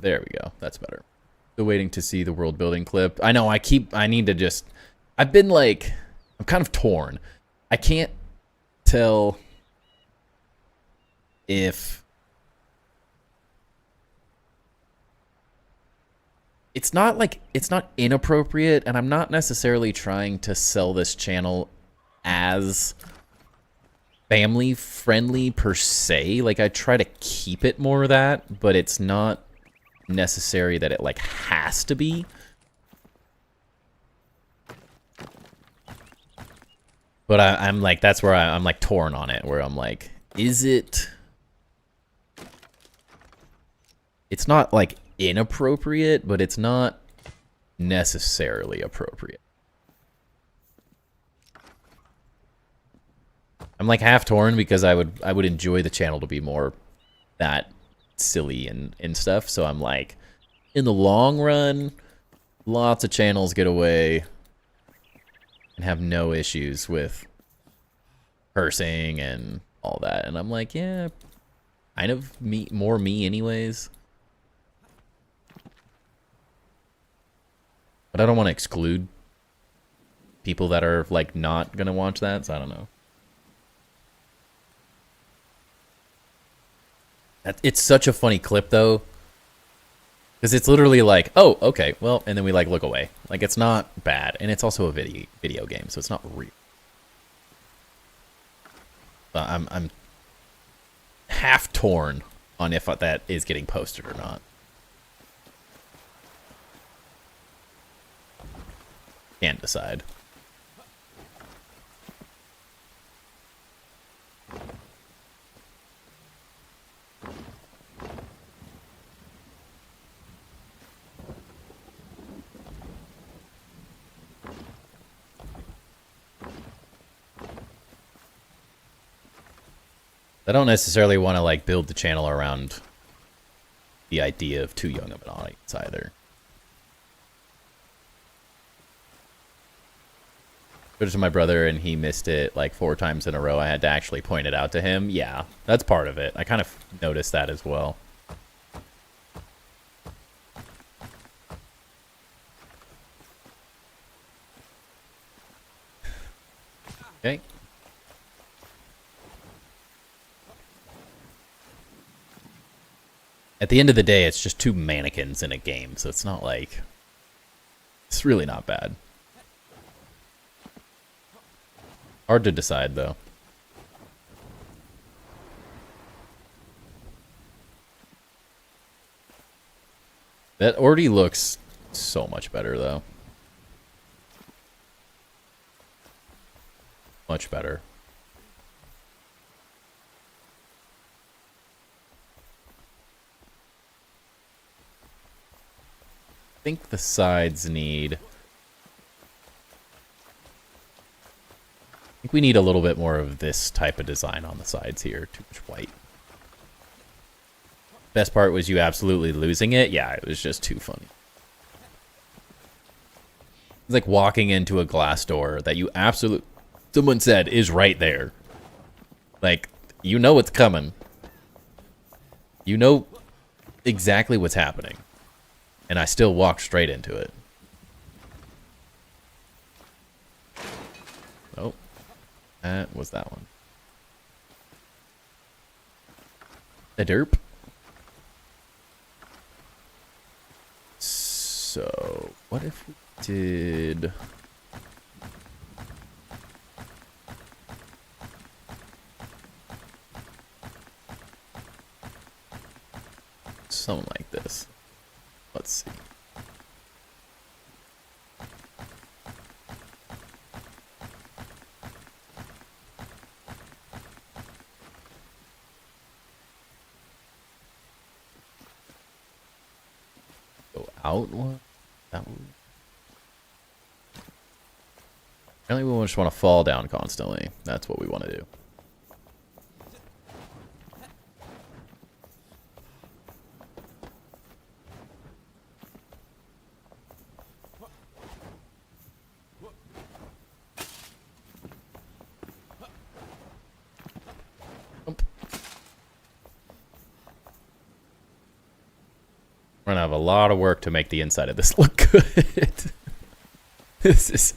There we go. That's better. Still waiting to see the world building clip. I know I need to just, I've been like, I'm kind of torn. I can't tell if it's not inappropriate, and I'm not necessarily trying to sell this channel as family friendly per se. Like I try to keep it more of that, but it's not necessary that it like has to be. But I'm like, that's where I'm like torn on it, where I'm like, is it, it's not like inappropriate, but it's not necessarily appropriate. I'm like half torn because I would enjoy the channel to be more that silly and stuff. So I'm like, in the long run, lots of channels get away and have no issues with cursing and all that. And I'm like, yeah, kind of more me anyways. But I don't want to exclude people that are like not gonna watch that, so I don't know. It's such a funny clip though, because it's literally like, oh, okay, well, and then we like look away. Like it's not bad, and it's also a video game, so it's not real. But I'm half torn on if that is getting posted or not. Can't decide. I don't necessarily want to like build the channel around the idea of too young of an audience either. Showed it to my brother and he missed it like 4 times in a row. I had to actually point it out to him. Yeah, that's part of it. I kind of noticed that as well. Okay. At the end of the day, it's just 2 mannequins in a game, so it's not like... It's really not bad. Hard to decide, though. That already looks so much better, though. Much better. I think the sides need... I think we need a little bit more of this type of design on the sides here. Too much white. Best part was you absolutely losing it. Yeah, it was just too funny. It's like walking into a glass door that you absolutely... Someone said is right there. Like, you know it's coming. You know exactly what's happening. And I still walked straight into it. Oh. That was that one. A derp. So, what if we did... something like this. Let's see. Go out one? That one? Apparently we just want to fall down constantly. That's what we want to do. We're gonna have a lot of work to make the inside of this look good. This is...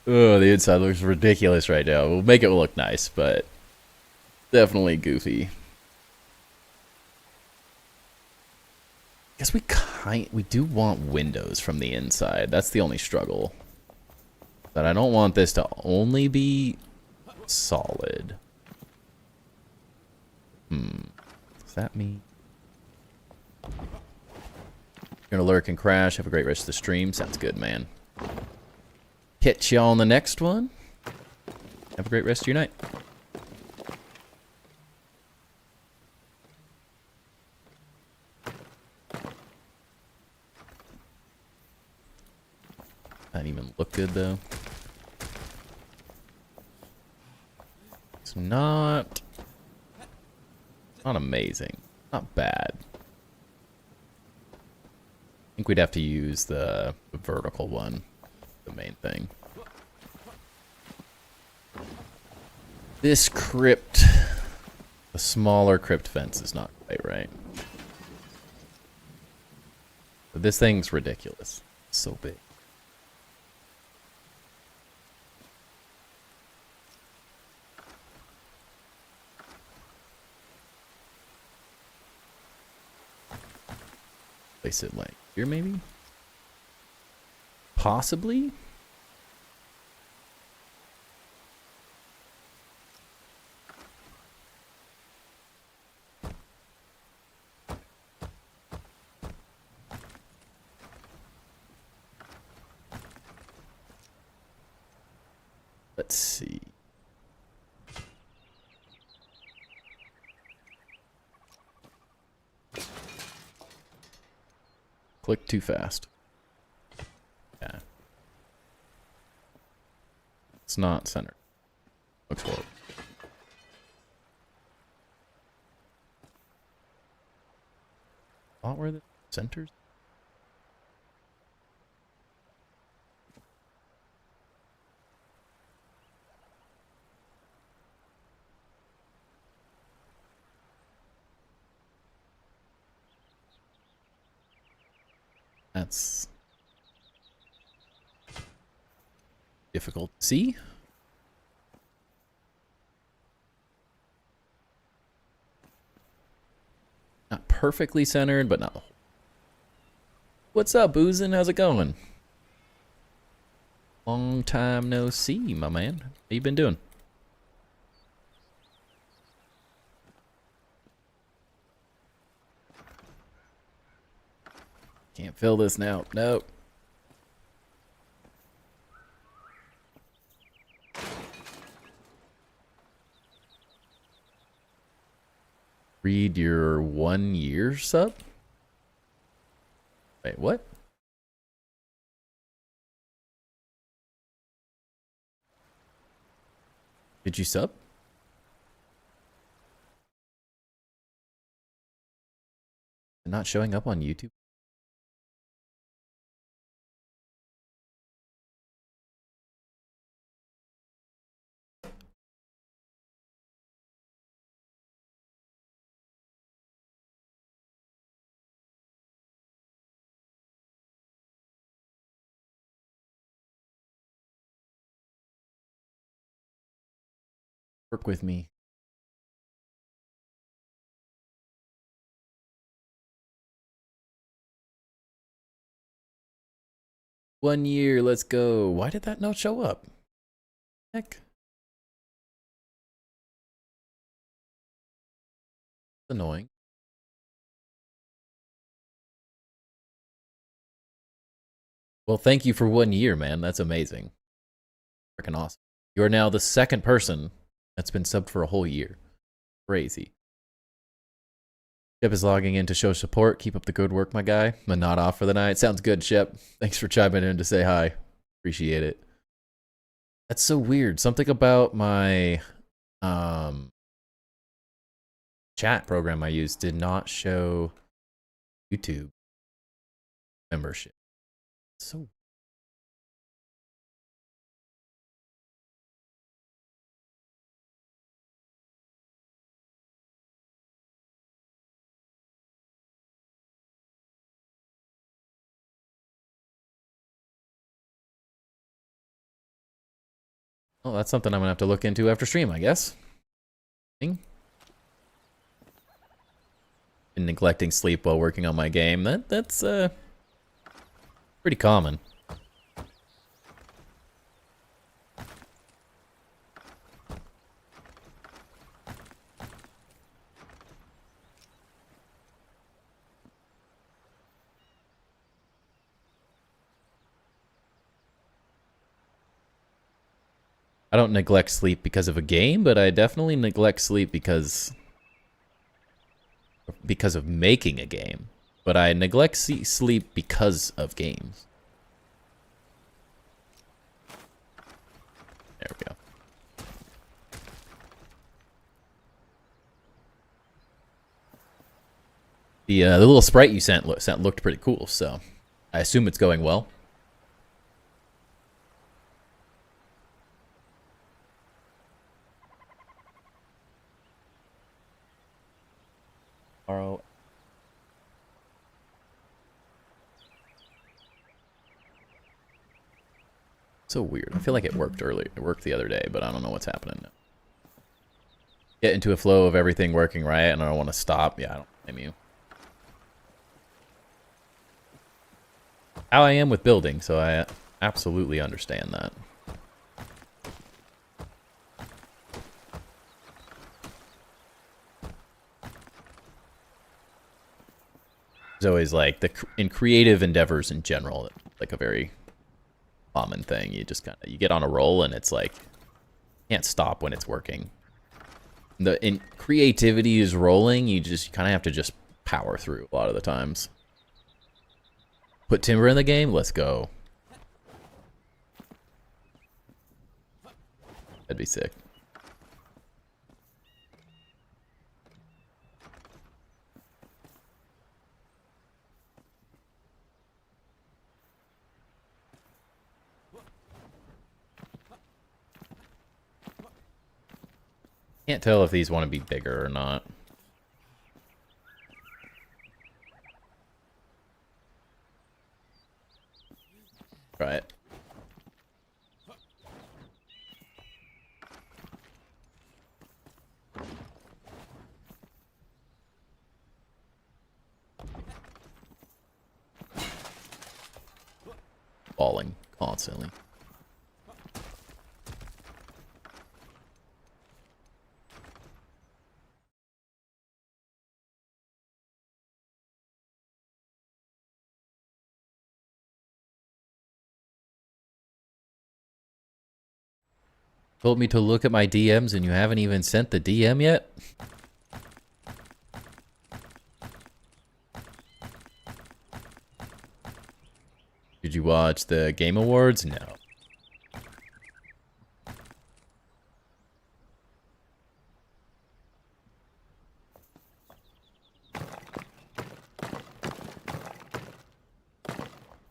Oh, the inside looks ridiculous right now. We'll make it look nice, but definitely goofy. Guess we do want windows from the inside. That's the only struggle. But I don't want this to only be solid. Does that mean... Gonna lurk and crash. Have a great rest of the stream. Sounds good, man. Catch y'all on the next one. Have a great rest of your night. Doesn't even look good though. It's not amazing. Not bad. I think we'd have to use the vertical one, the main thing. This crypt, the smaller crypt fence is not quite right. But this thing's ridiculous. It's so big. Place it like here, maybe? Possibly? Let's see. Click too fast. Yeah. It's not centered. Looks horrible. Thought where the centers. That's difficult to see. Not perfectly centered, but not. What's up, Boozin'? How's it going? Long time no see, my man. How you been doing? Can't fill this now. Nope. Read your 1 year sub? Wait, what? Did you sub? Not showing up on YouTube? Work with me. One year, let's go. Why did that not show up? Heck. Annoying. Well, thank you for 1 year, man. That's amazing. Freaking awesome. You are now the second person that's been subbed for a whole year. Crazy. Shep is logging in to show support. Keep up the good work, my guy. I'm not off for the night. Sounds good, Shep. Thanks for chiming in to say hi. Appreciate it. That's so weird. Something about my chat program I used did not show YouTube membership. So well, that's something I'm gonna have to look into after stream, I guess. Been neglecting sleep while working on my game. That's pretty common. I don't neglect sleep because of a game, but I definitely neglect sleep because of making a game. But I neglect sleep because of games. There we go. The little sprite you sent looked pretty cool, so I assume it's going well. Tomorrow. So weird. I feel like it worked earlier. It worked the other day, but I don't know what's happening now. Get into a flow of everything working right, and I don't want to stop. Yeah, I don't blame you. How I am with building, so I absolutely understand that. It's always like in creative endeavors in general, like a very common thing. You just you get on a roll, and it's like can't stop when it's working. In creativity is rolling. You kind of have to just power through a lot of the times. Put timber in the game. Let's go. That'd be sick. Can't tell if these want to be bigger or not. Try it. Falling constantly. Told me to look at my DMs and you haven't even sent the DM yet? Did you watch the Game Awards? No.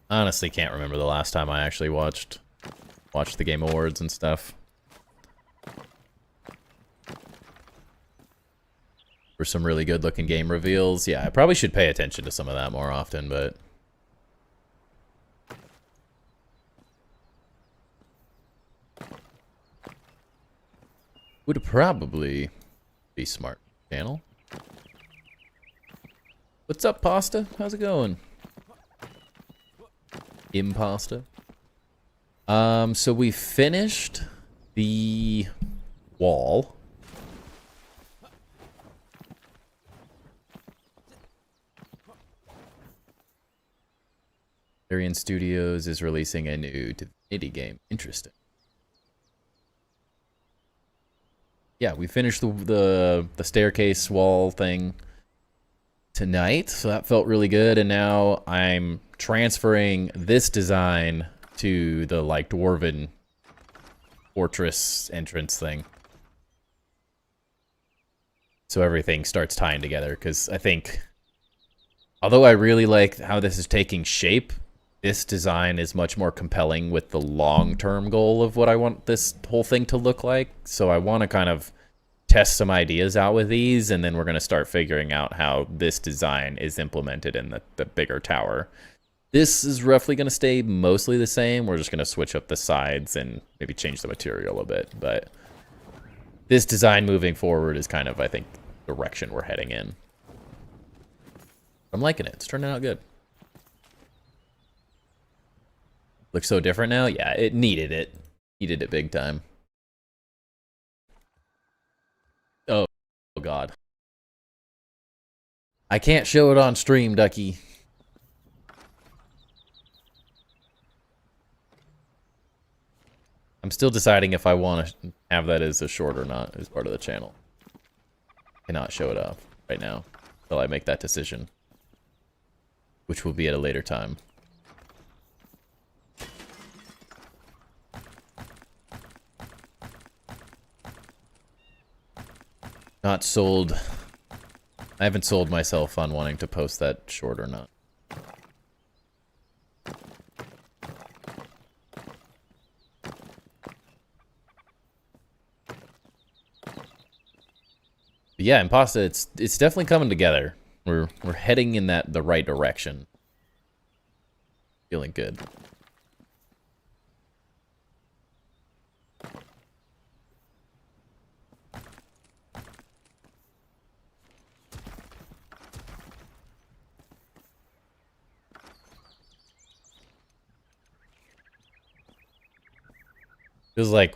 I honestly can't remember the last time I actually watched the Game Awards and stuff. For some really good looking game reveals. Yeah, I probably should pay attention to some of that more often, but would probably be smart. Channel. What's up, Pasta? How's it going? Impasta. So we finished the wall. Arian Studios is releasing a new Divinity game. Interesting. Yeah, we finished the staircase wall thing tonight, so that felt really good. And now I'm transferring this design to the like dwarven fortress entrance thing, so everything starts tying together. Because I think, although I really like how this is taking shape, this design is much more compelling with the long-term goal of what I want this whole thing to look like. So I want to kind of test some ideas out with these, and then we're going to start figuring out how this design is implemented in the bigger tower. This is roughly going to stay mostly the same. We're just going to switch up the sides and maybe change the material a bit. But this design moving forward is kind of, I think, the direction we're heading in. I'm liking it. It's turning out good. Looks so different now. Yeah, it needed it. Needed it big time. Oh God. I can't show it on stream, Ducky. I'm still deciding if I want to have that as a short or not as part of the channel. Cannot show it off right now until I make that decision, which will be at a later time. Not sold. I haven't sold myself on wanting to post that short or not. But yeah, Impasta, it's definitely coming together. We're heading in the right direction. Feeling good. Feels like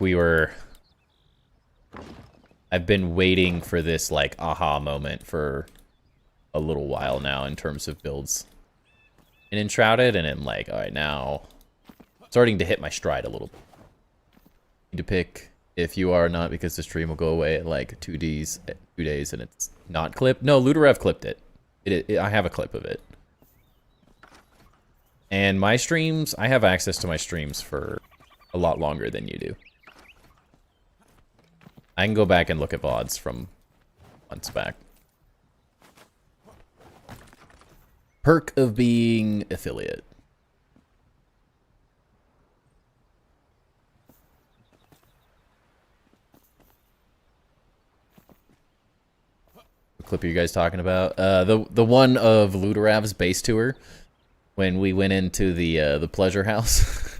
I've been waiting for this like aha moment for a little while now in terms of builds in Enshrouded, and I'm like, all right, now starting to hit my stride a little bit. Need to pick if you are not, because the stream will go away at like 2 days and it's not clipped. No, Ludorev clipped it. I have a clip of it. And my streams, I have access to my streams for a lot longer than you do. I can go back and look at VODs from months back. Perk of being affiliate. What clip are you guys talking about? The one of Ludorav's base tour when we went into the pleasure house.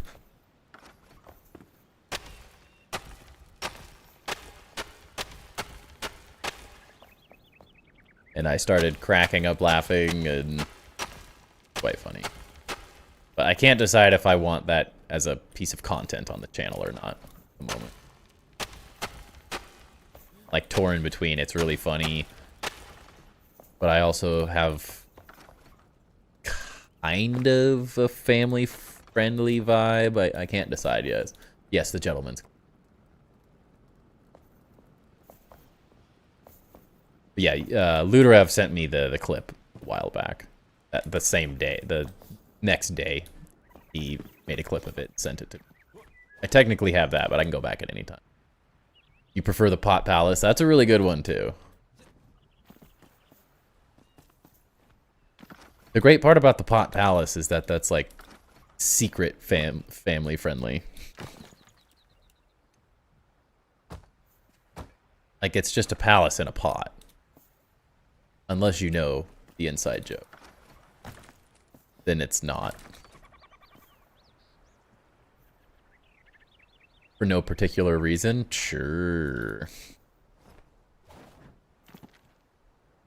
And I started cracking up laughing, and quite funny. But I can't decide if I want that as a piece of content on the channel or not at the moment. Like, torn in between, it's really funny. But I also have kind of a family-friendly vibe. I can't decide yet. Yes, the gentleman's. But yeah, Ludorav sent me the clip a while back. The same day, the next day, he made a clip of it, sent it to me. I technically have that, but I can go back at any time. You prefer the Pot Palace? That's a really good one, too. The great part about the Pot Palace is that that's, like, secret family-friendly. Like, it's just a palace in a pot. Unless you know the inside joke. Then it's not. For no particular reason? Sure.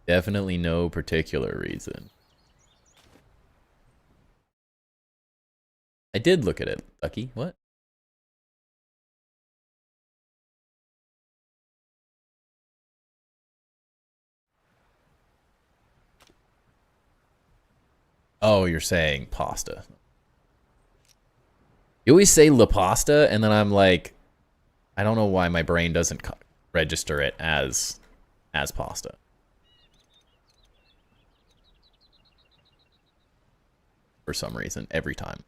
Definitely no particular reason. I did look at it, Ducky. What? Oh, you're saying pasta. You always say la pasta, and then I'm like, I don't know why my brain doesn't register it as pasta. For some reason, every time.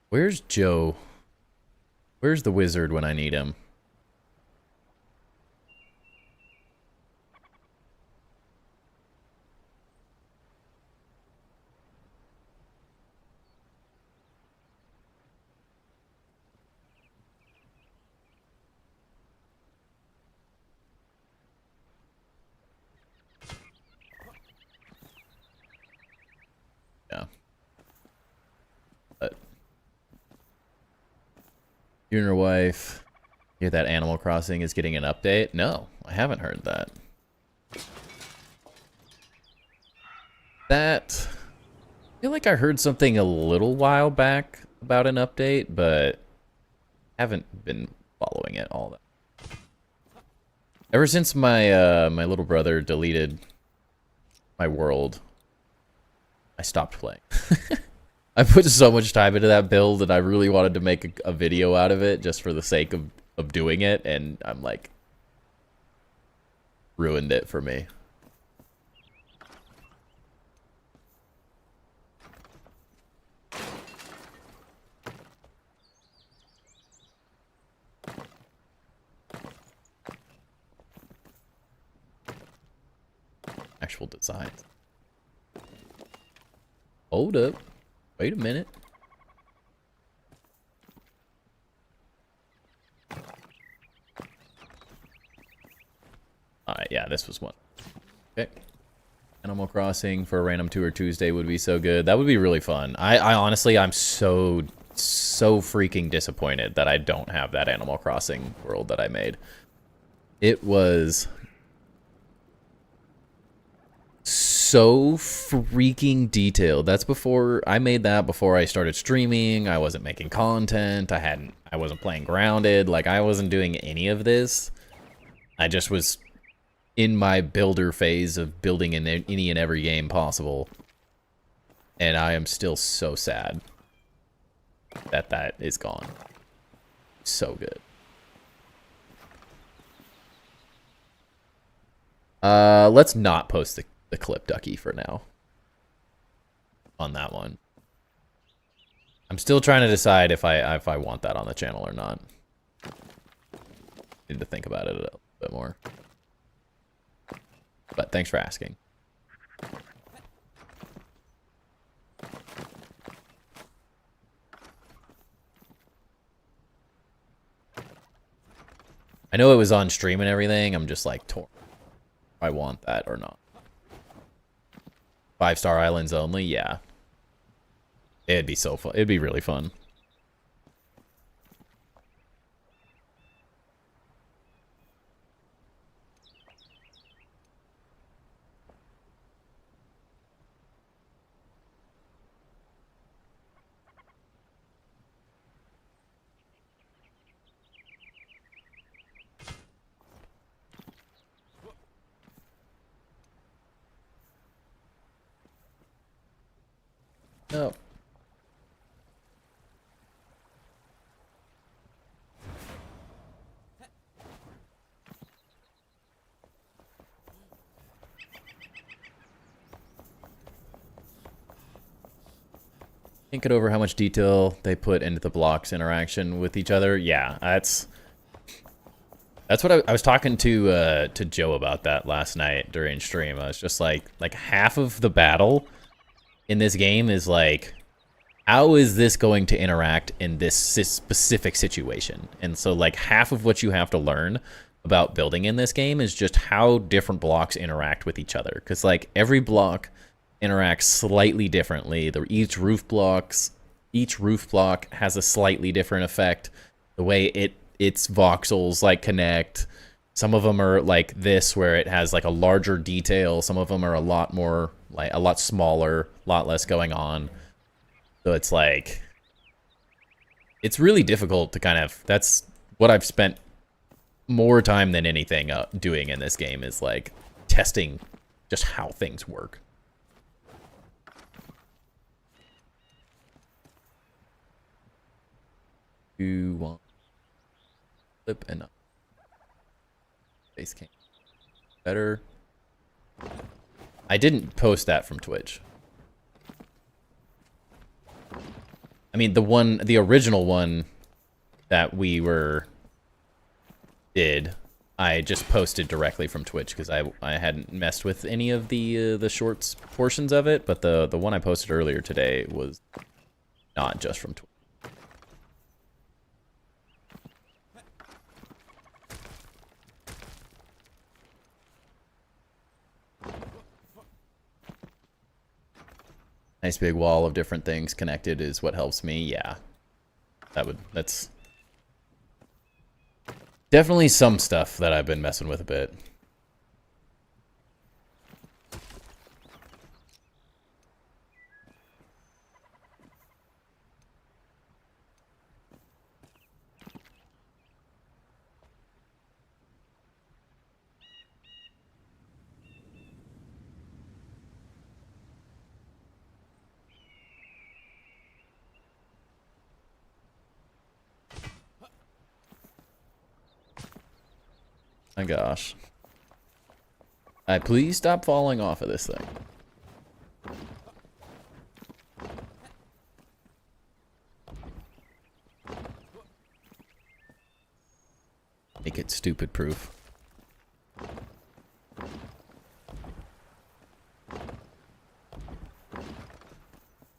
Where's Joe? Where's the wizard when I need him? Yeah. But you and your wife hear that Animal Crossing is getting an update? No, I haven't heard that. I feel like I heard something a little while back about an update, but haven't been following it all that. Ever since my my little brother deleted my world, I stopped playing. I put so much time into that build, and I really wanted to make a video out of it just for the sake of doing it, and I'm like, ruined it for me. Actual designs. Hold up. Wait a minute. Alright, yeah, this was one. Okay. Animal Crossing for a random tour Tuesday would be so good. That would be really fun. I honestly, I'm so freaking disappointed that I don't have that Animal Crossing world that I made. It was so freaking detailed. That's before I made that, before I started streaming. I wasn't making content. I wasn't playing Grounded. Like, I wasn't doing any of this. I just was in my builder phase of building in any and every game possible. And I am still so sad that that is gone. So good. Let's not post the clip, Ducky, for now. On that one. I'm still trying to decide if I want that on the channel or not. Need to think about it a little bit more. But thanks for asking. I know it was on stream and everything. I'm just like torn. I want that or not. 5-star islands only? Yeah. It'd be so fun. It'd be really fun. Oh. Think it over how much detail they put into the blocks interaction with each other. Yeah, that's what I was talking to Joe about that last night during stream. I was just like half of the battle in this game is like, how is this going to interact in this specific situation? And so like half of what you have to learn about building in this game is just how different blocks interact with each other. Because like every block interacts slightly differently. Each roof block has a slightly different effect. The way its voxels like connect. Some of them are like this, where it has like a larger detail. Some of them are a lot more like a lot smaller, a lot less going on. So it's like, it's really difficult to kind of, that's what I've spent more time than anything doing in this game, is like testing just how things work. You want flip and up. Base cam. Better. I didn't post that from Twitch. I mean, the original one that we did, I just posted directly from Twitch because I hadn't messed with any of the shorts portions of it, but the one I posted earlier today was not just from Twitch. Nice big wall of different things connected is what helps me. Yeah, that's definitely some stuff that I've been messing with a bit. My gosh. Please stop falling off of this thing. Make it stupid proof.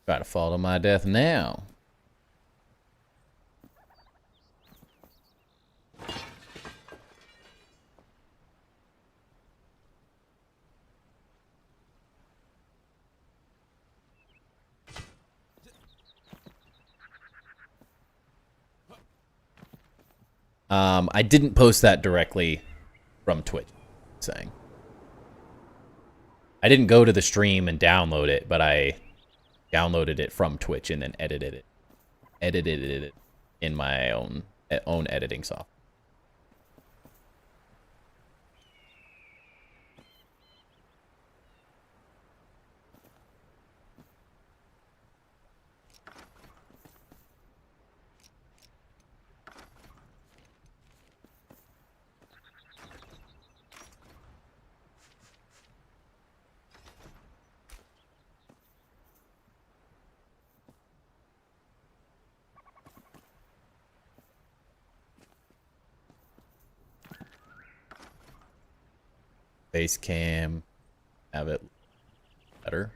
Try to fall to my death now. I didn't post that directly from Twitch, saying. I didn't go to the stream and download it, but I downloaded it from Twitch and then edited it in my own editing software. Base cam, have it better.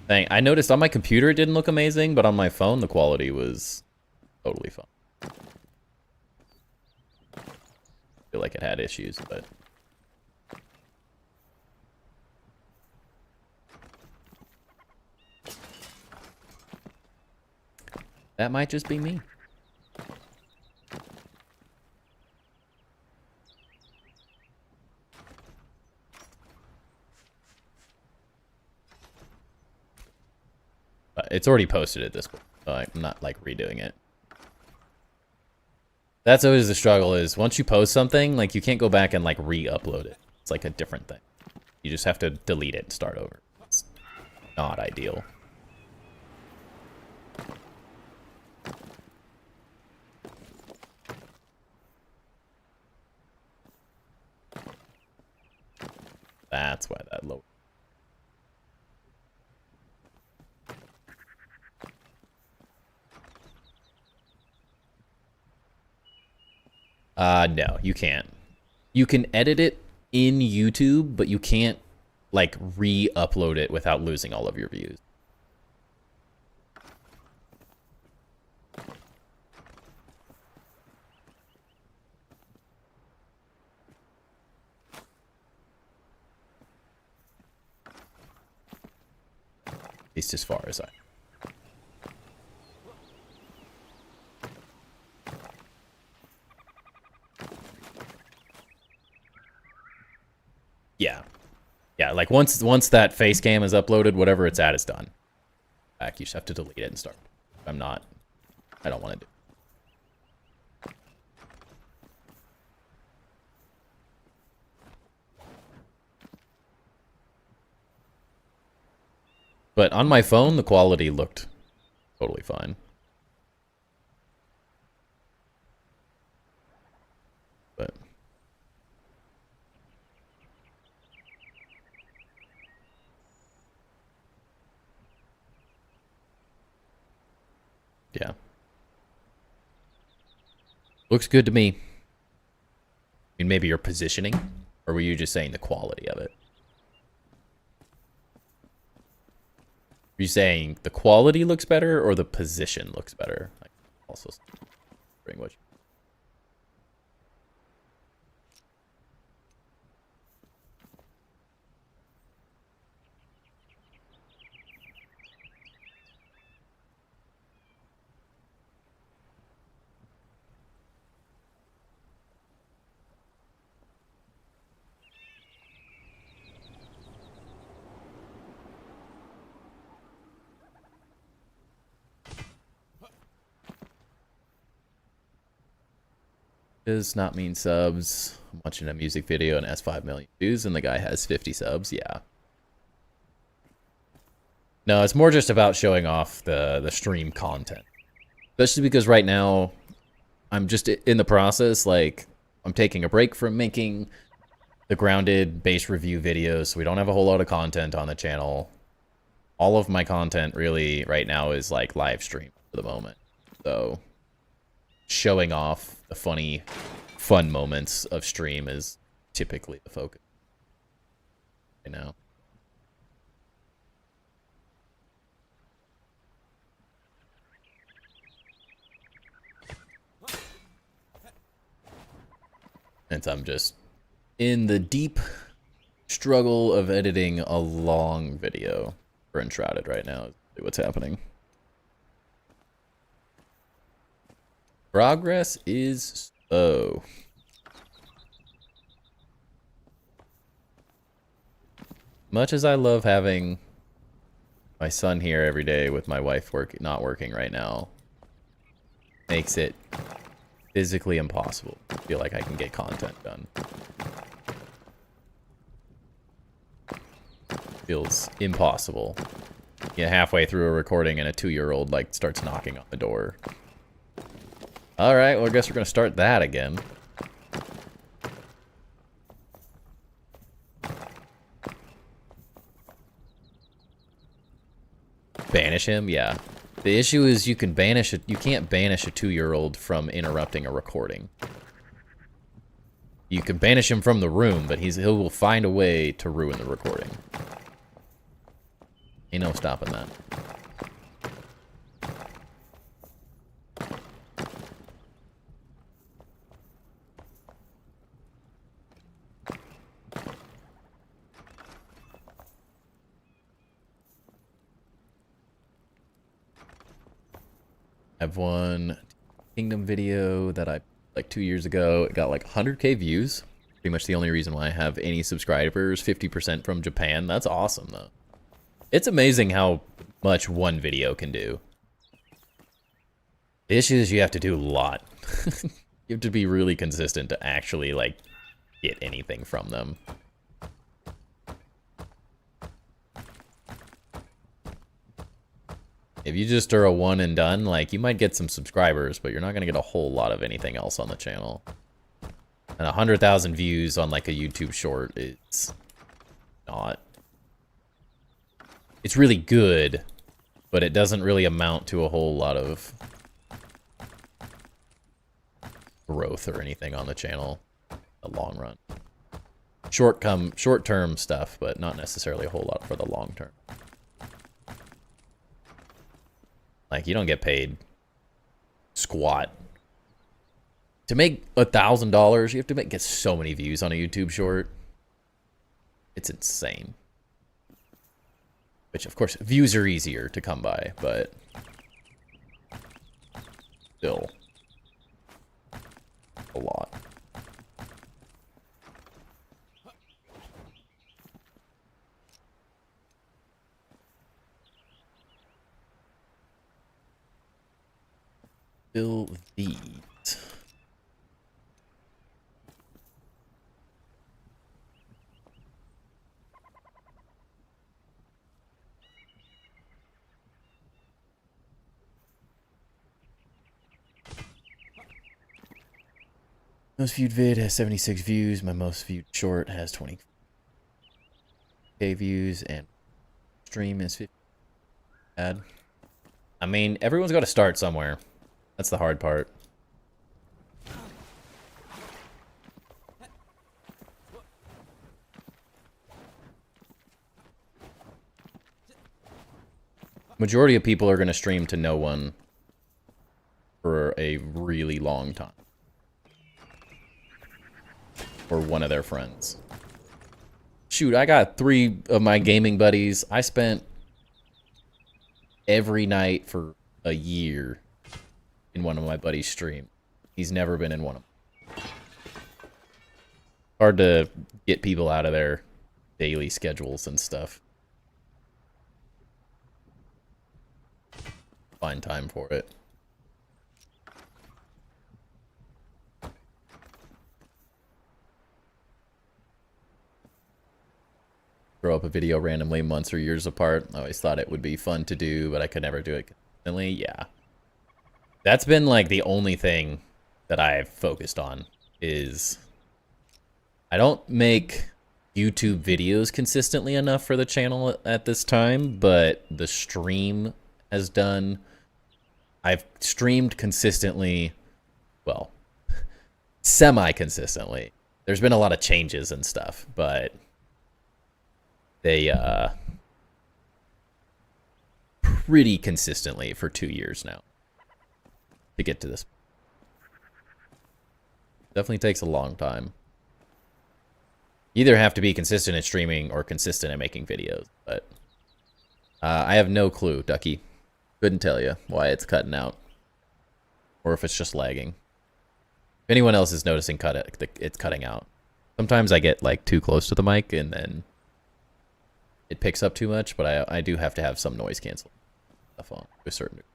Dang, I noticed on my computer it didn't look amazing, but on my phone the quality was Totally fine. Feel like it had issues, but that might just be me. But it's already posted at this point, so I'm not like redoing it. That's always the struggle, is once you post something, like you can't go back and like re-upload it. It's like a different thing. You just have to delete it and start over. It's not ideal. That's why that low. No, you can't. You can edit it in YouTube, but you can't like re-upload it without losing all of your views. At least as far as I. Yeah. Yeah, like once that face cam is uploaded, whatever it's at is done. Back, you just have to delete it and start. I don't want to do. But on my phone, the quality looked totally fine. But yeah. Looks good to me. I mean, maybe your positioning, or were you just saying the quality of it? Are you saying the quality looks better or the position looks better? Like, also, bring what. Does not mean subs. I'm watching a music video and has 5 million views and the guy has 50 subs. Yeah. No, it's more just about showing off the stream content. Especially because right now I'm just in the process, like I'm taking a break from making the grounded base review videos, so we don't have a whole lot of content on the channel. All of my content really right now is like live stream for the moment. So showing off the fun moments of stream is typically the focus. You know. And I'm just in the deep struggle of editing a long video for Enshrouded right now. Is what's happening. Progress is slow. Much as I love having my son here every day with my wife not working right now, makes it physically impossible. I feel like I can get content done. Feels impossible. Get halfway through a recording and a 2-year-old like starts knocking on the door. All right, well I guess we're gonna start that again. Banish him? Yeah. The issue is you can't banish a 2-year-old from interrupting a recording. You can banish him from the room, but he will find a way to ruin the recording. Ain't no stopping that. have one Kingdom video that I like 2 years ago. It got like 100K views. Pretty much the only reason why I have any subscribers. 50% from Japan. That's awesome though. It's amazing how much one video can do. The issue is you have to do a lot. You have to be really consistent to actually like get anything from them. If you just are a one and done, like, you might get some subscribers, but you're not going to get a whole lot of anything else on the channel. And 100,000 views on, like, a YouTube short is not... It's really good, but it doesn't really amount to a whole lot of growth or anything on the channel in the long run. Short-term stuff, but not necessarily a whole lot for the long term. Like, you don't get paid squat. To make $1,000, you have to get so many views on a YouTube short. It's insane. Which, of course, views are easier to come by, but still a lot. Build these. Most viewed vid has 76 views. My most viewed short has 20K views, and stream is 50. Ad. I mean, everyone's got to start somewhere. That's the hard part. Majority of people are going to stream to no one for a really long time. Or one of their friends. Shoot, I got 3 of my gaming buddies. I spent every night for a year in one of my buddies' stream. He's never been in one of them. Hard to get people out of their daily schedules and stuff. Find time for it. Throw up a video randomly months or years apart. I always thought it would be fun to do, but I could never do it consistently. Yeah. That's been like the only thing that I've focused on is I don't make YouTube videos consistently enough for the channel at this time, but the stream has done. I've streamed consistently, well, semi-consistently. There's been a lot of changes and stuff, but they pretty consistently for 2 years now to get to this. Definitely takes a long time. You either have to be consistent at streaming or consistent at making videos, but I have no clue, Ducky. Couldn't tell you why it's cutting out or if it's just lagging. If anyone else is noticing it's cutting out. Sometimes I get like too close to the mic and then it picks up too much, but I do have to have some noise cancel stuff on to a certain degree.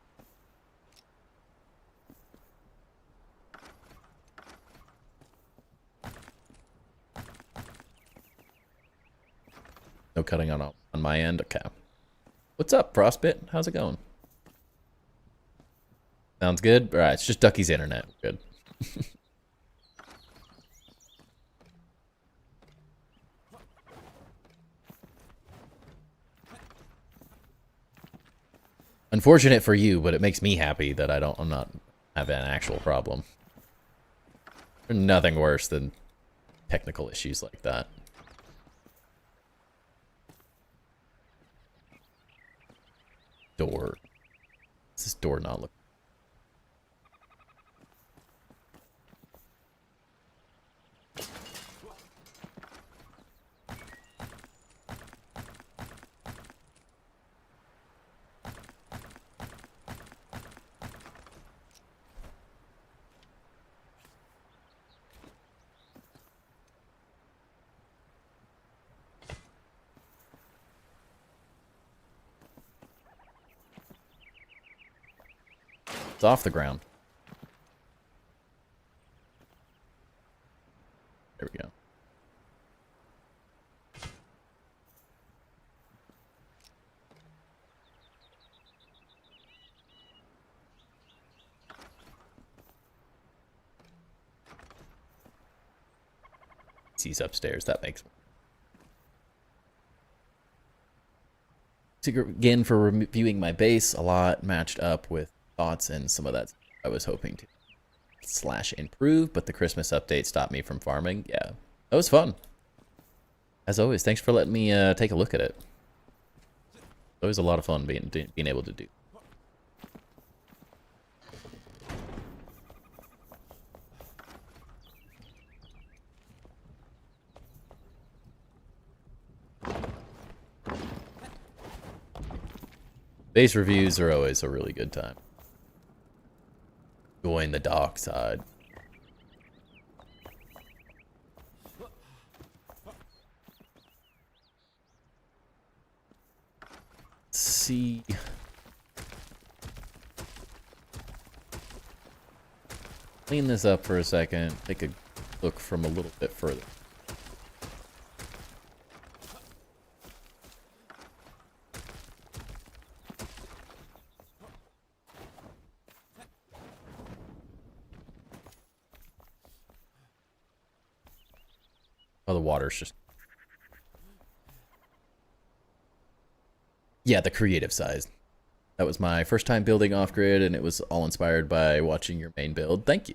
No cutting on my end? Okay. What's up, Frostbit? How's it going? Sounds good? Alright, it's just Ducky's internet. Good. Unfortunate for you, but it makes me happy that I'm not having an actual problem. There's nothing worse than technical issues like that. Door. What's this door not look? It's off the ground. There we go. He's upstairs. That makes. Again, for reviewing my base, a lot matched up with thoughts and some of that I was hoping to / improve, but the Christmas update stopped me from farming. Yeah, that was fun. As always, thanks for letting me take a look at it. Always a lot of fun being able to do. Base reviews are always a really good time. Join the dark side. Let's see. Clean this up for a second. Take a look from a little bit further. Oh, the water's just... Yeah, the creative side. That was my first time building off-grid, and it was all inspired by watching your main build. Thank you.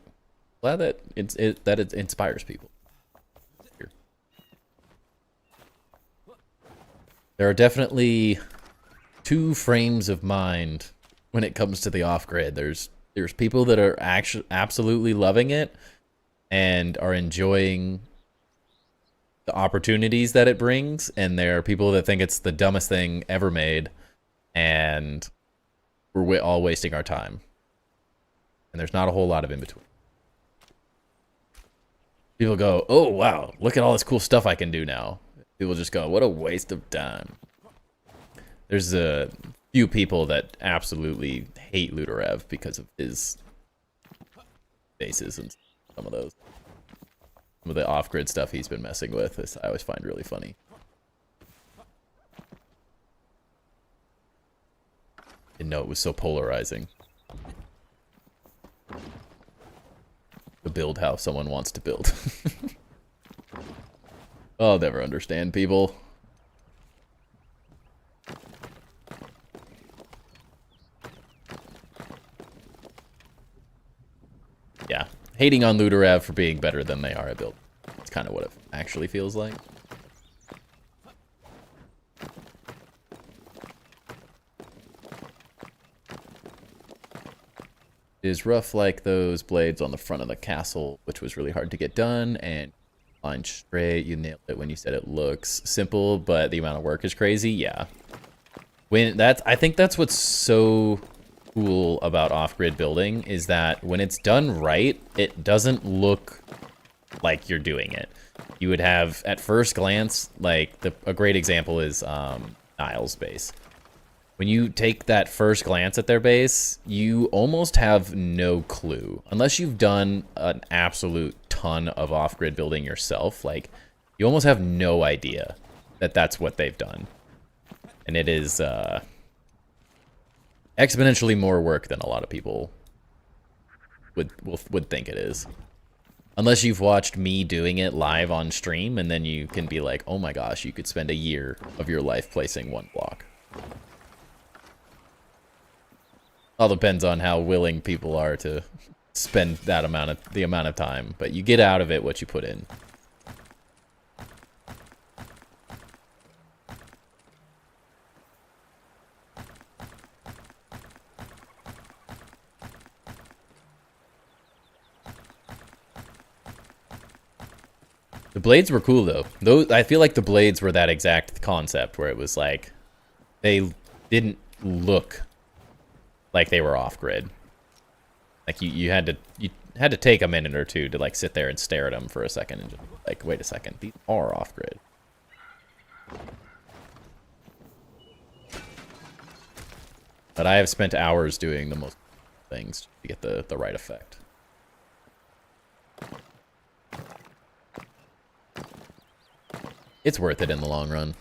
Glad that it inspires people. Here. There are definitely two frames of mind when it comes to the off-grid. There's people that are actually absolutely loving it and are enjoying the opportunities that it brings, and there are people that think it's the dumbest thing ever made, and we're all wasting our time. And there's not a whole lot of in between. People go, oh wow, look at all this cool stuff I can do now. People just go, what a waste of time. There's a few people that absolutely hate Ludorev because of his bases and some of those. Some of the off-grid stuff he's been messing with, I always find really funny. Didn't know it was so polarizing. To build how someone wants to build. I'll never understand people. Yeah. Hating on Ludorev for being better than they are at build. It's kind of what it actually feels like. It is rough like those blades on the front of the castle, which was really hard to get done, and line straight. You nailed it when you said it looks simple, but the amount of work is crazy. Yeah. I think that's what's so cool about off-grid building, is that when it's done right, it doesn't look like you're doing it. You would have, at first glance, like a great example is Niall's base. When you take that first glance at their base, you almost have no clue, unless you've done an absolute ton of off-grid building yourself. Like, you almost have no idea that that's what they've done, and it is exponentially more work than a lot of people would think it is. Unless you've watched me doing it live on stream, and then you can be like, oh my gosh, you could spend a year of your life placing one block. All depends on how willing people are to spend that amount of time, but you get out of it what you put in. The blades were cool though. I feel like the blades were that exact concept where it was like they didn't look like they were off grid. Like you had to take a minute or two to like sit there and stare at them for a second and just like, wait a second, these are off grid. But I have spent hours doing the most things to get the right effect. It's worth it in the long run.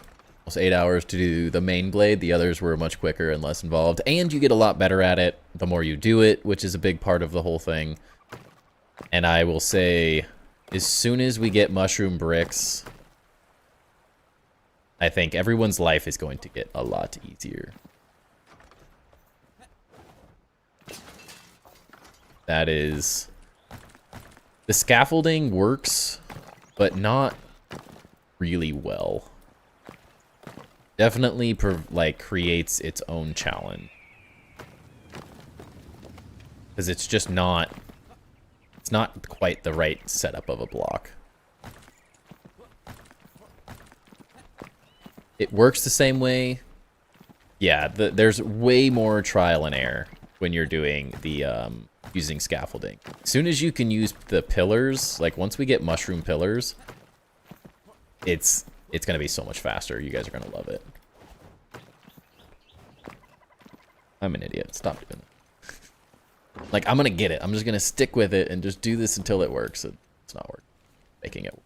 Almost 8 hours to do the main blade. The others were much quicker and less involved. And you get a lot better at it the more you do it, which is a big part of the whole thing. And I will say, as soon as we get mushroom bricks, I think everyone's life is going to get a lot easier. That is... The scaffolding works, but not really well. Definitely, like, creates its own challenge. Because it's just not... It's not quite the right setup of a block. It works the same way. Yeah, there's way more trial and error when you're doing the using scaffolding. As soon as you can use the pillars, like once we get mushroom pillars, it's gonna be so much faster. You guys are gonna love it. I'm an idiot. Stop doing it. Like, I'm gonna get it. I'm just gonna stick with it and just do this until it works. It's not working. Making it work.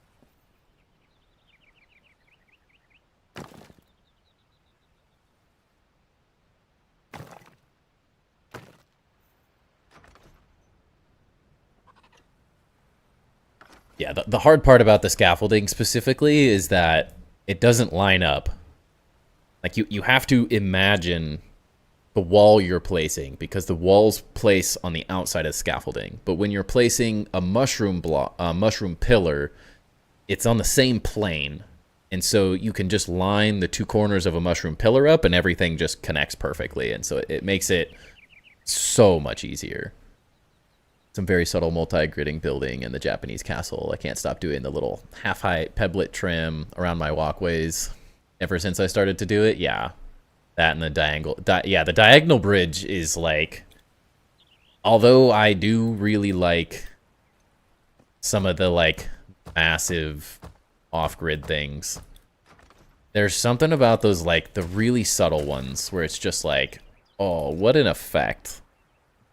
Yeah, the hard part about the scaffolding specifically is that it doesn't line up. Like, you have to imagine the wall you're placing, because the walls place on the outside of the scaffolding. But when you're placing a mushroom pillar, it's on the same plane. And so you can just line the two corners of a mushroom pillar up and everything just connects perfectly. And so it makes it so much easier. Some very subtle multi-gridding building in the Japanese castle. I can't stop doing the little half-height pebblet trim around my walkways ever since I started to do it. Yeah, that and the the diagonal bridge is like... Although I do really like some of the, like, massive off-grid things, there's something about those, like, the really subtle ones where it's just like, oh, what an effect.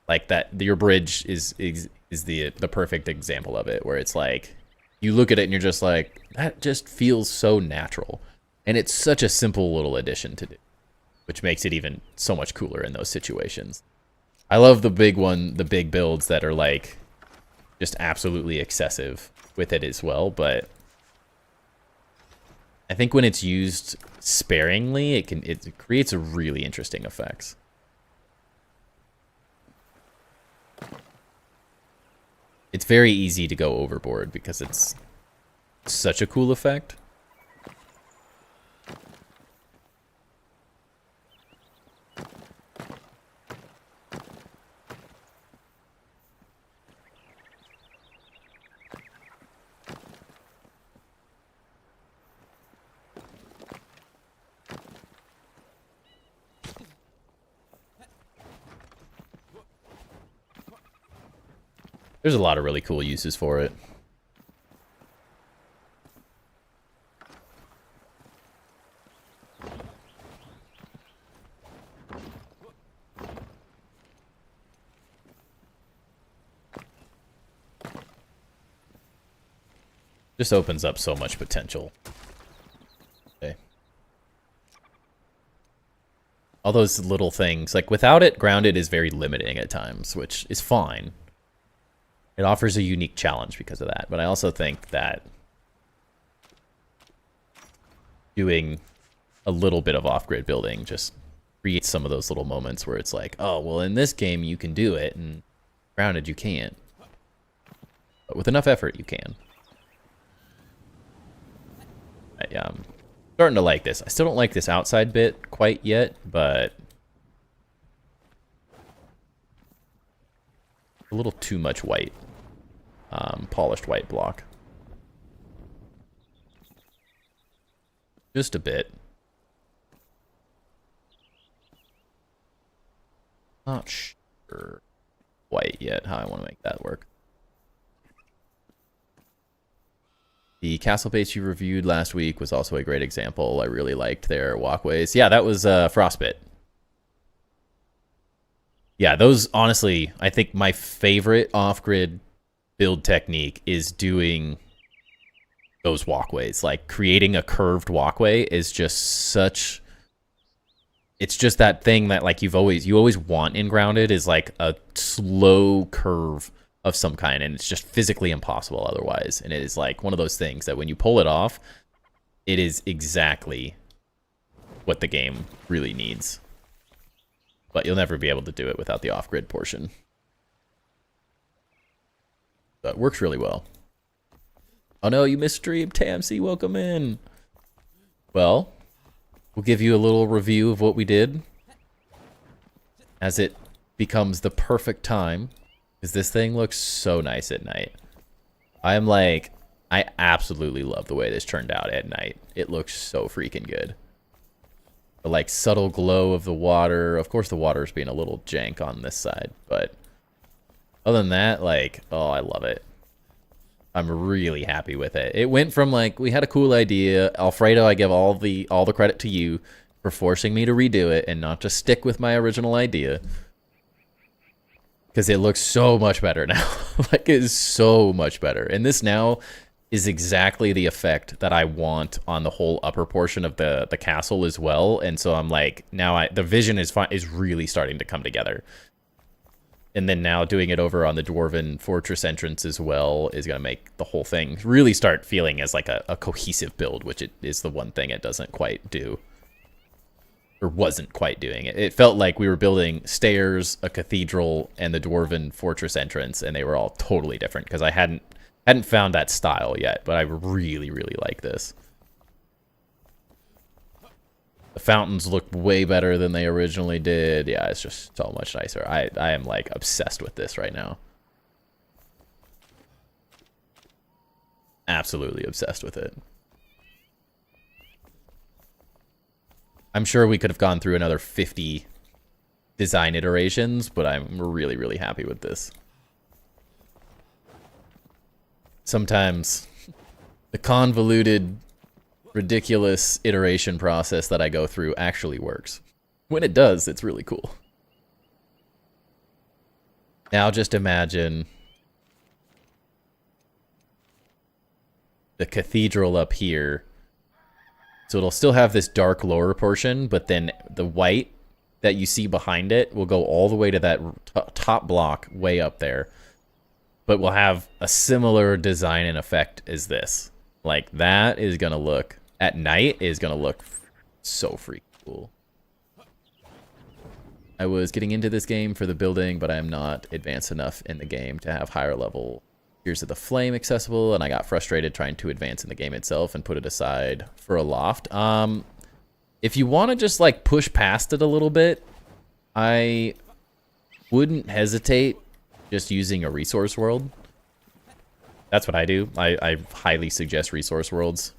Like that, your bridge is the perfect example of it, where it's like, you look at it and you're just like, that just feels so natural. And it's such a simple little addition to do, which makes it even so much cooler in those situations. I love the big builds that are like, just absolutely excessive with it as well, but I think when it's used sparingly, it creates a really interesting effects. It's very easy to go overboard because it's such a cool effect. There's a lot of really cool uses for it. Just opens up so much potential. Okay. All those little things, like without it, grounded is very limiting at times, which is fine. It offers a unique challenge because of that. But I also think that doing a little bit of off-grid building just creates some of those little moments where it's like, oh, well, in this game you can do it, and grounded you can't. But with enough effort, you can. I'm starting to like this. I still don't like this outside bit quite yet, but a little too much white. Polished white block. Just a bit. Not sure quite yet how I want to make that work. The castle base you reviewed last week was also a great example. I really liked their walkways. Yeah, that was Frostbit. Yeah, those, honestly, I think my favorite off-grid build technique is doing those walkways. Like, creating a curved walkway is just such... It's just that thing that, like, you always want in Grounded, is like a slow curve of some kind, and it's just physically impossible otherwise. And it is like one of those things that when you pull it off, it is exactly what the game really needs. But you'll never be able to do it without the off-grid portion. So it works really well. Oh no, you missed stream. Tamsi, welcome in. Well, we'll give you a little review of what we did as it becomes the perfect time, because this thing looks so nice at night. I absolutely love the way this turned out at night. It looks so freaking good. The like subtle glow of the water. Of course the water's being a little jank on this side, but other than that, like, oh, I love it. I'm really happy with it. It went from like, we had a cool idea. Alfredo, I give all the credit to you for forcing me to redo it and not just stick with my original idea. Because it looks so much better now. Like, it is so much better. And this now is exactly the effect that I want on the whole upper portion of the castle as well. And so I'm like, now the vision is really starting to come together. And then now doing it over on the Dwarven Fortress entrance as well is going to make the whole thing really start feeling as like a cohesive build, which it is the one thing it doesn't quite do. Or wasn't quite doing it. It felt like we were building stairs, a cathedral, and the Dwarven Fortress entrance, and they were all totally different because I hadn't found that style yet, but I really, really like this. The fountains look way better than they originally did. Yeah, it's just so much nicer. I am like obsessed with this right now. Absolutely obsessed with it. I'm sure we could have gone through another 50 design iterations, but I'm really, really happy with this. Sometimes the convoluted, ridiculous iteration process that I go through actually works. When it does, it's really cool. Now just imagine the cathedral up here. So it'll still have this dark lower portion, but then the white that you see behind it will go all the way to that top block way up there. But we'll have a similar design and effect as this. Like, that is going to look, at night, is going to look so freaking cool. I was getting into this game for the building, but I am not advanced enough in the game to have higher level Tears of the Flame accessible, and I got frustrated trying to advance in the game itself and put it aside for a loft. If you want to just like push past it a little bit, I wouldn't hesitate just using a resource world. That's what I do. I highly suggest resource worlds.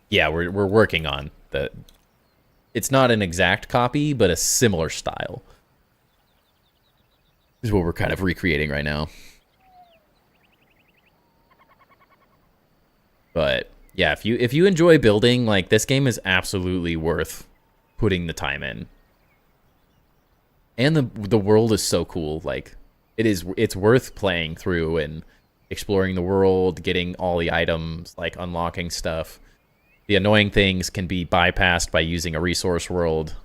Yeah, we're working on the... It's not an exact copy, but a similar style. This is what we're kind of recreating right now. But yeah, if you enjoy building, like, this game is absolutely worth putting the time in. And the world is so cool. Like, it's worth playing through and exploring the world, getting all the items, like unlocking stuff. The annoying things can be bypassed by using a resource world.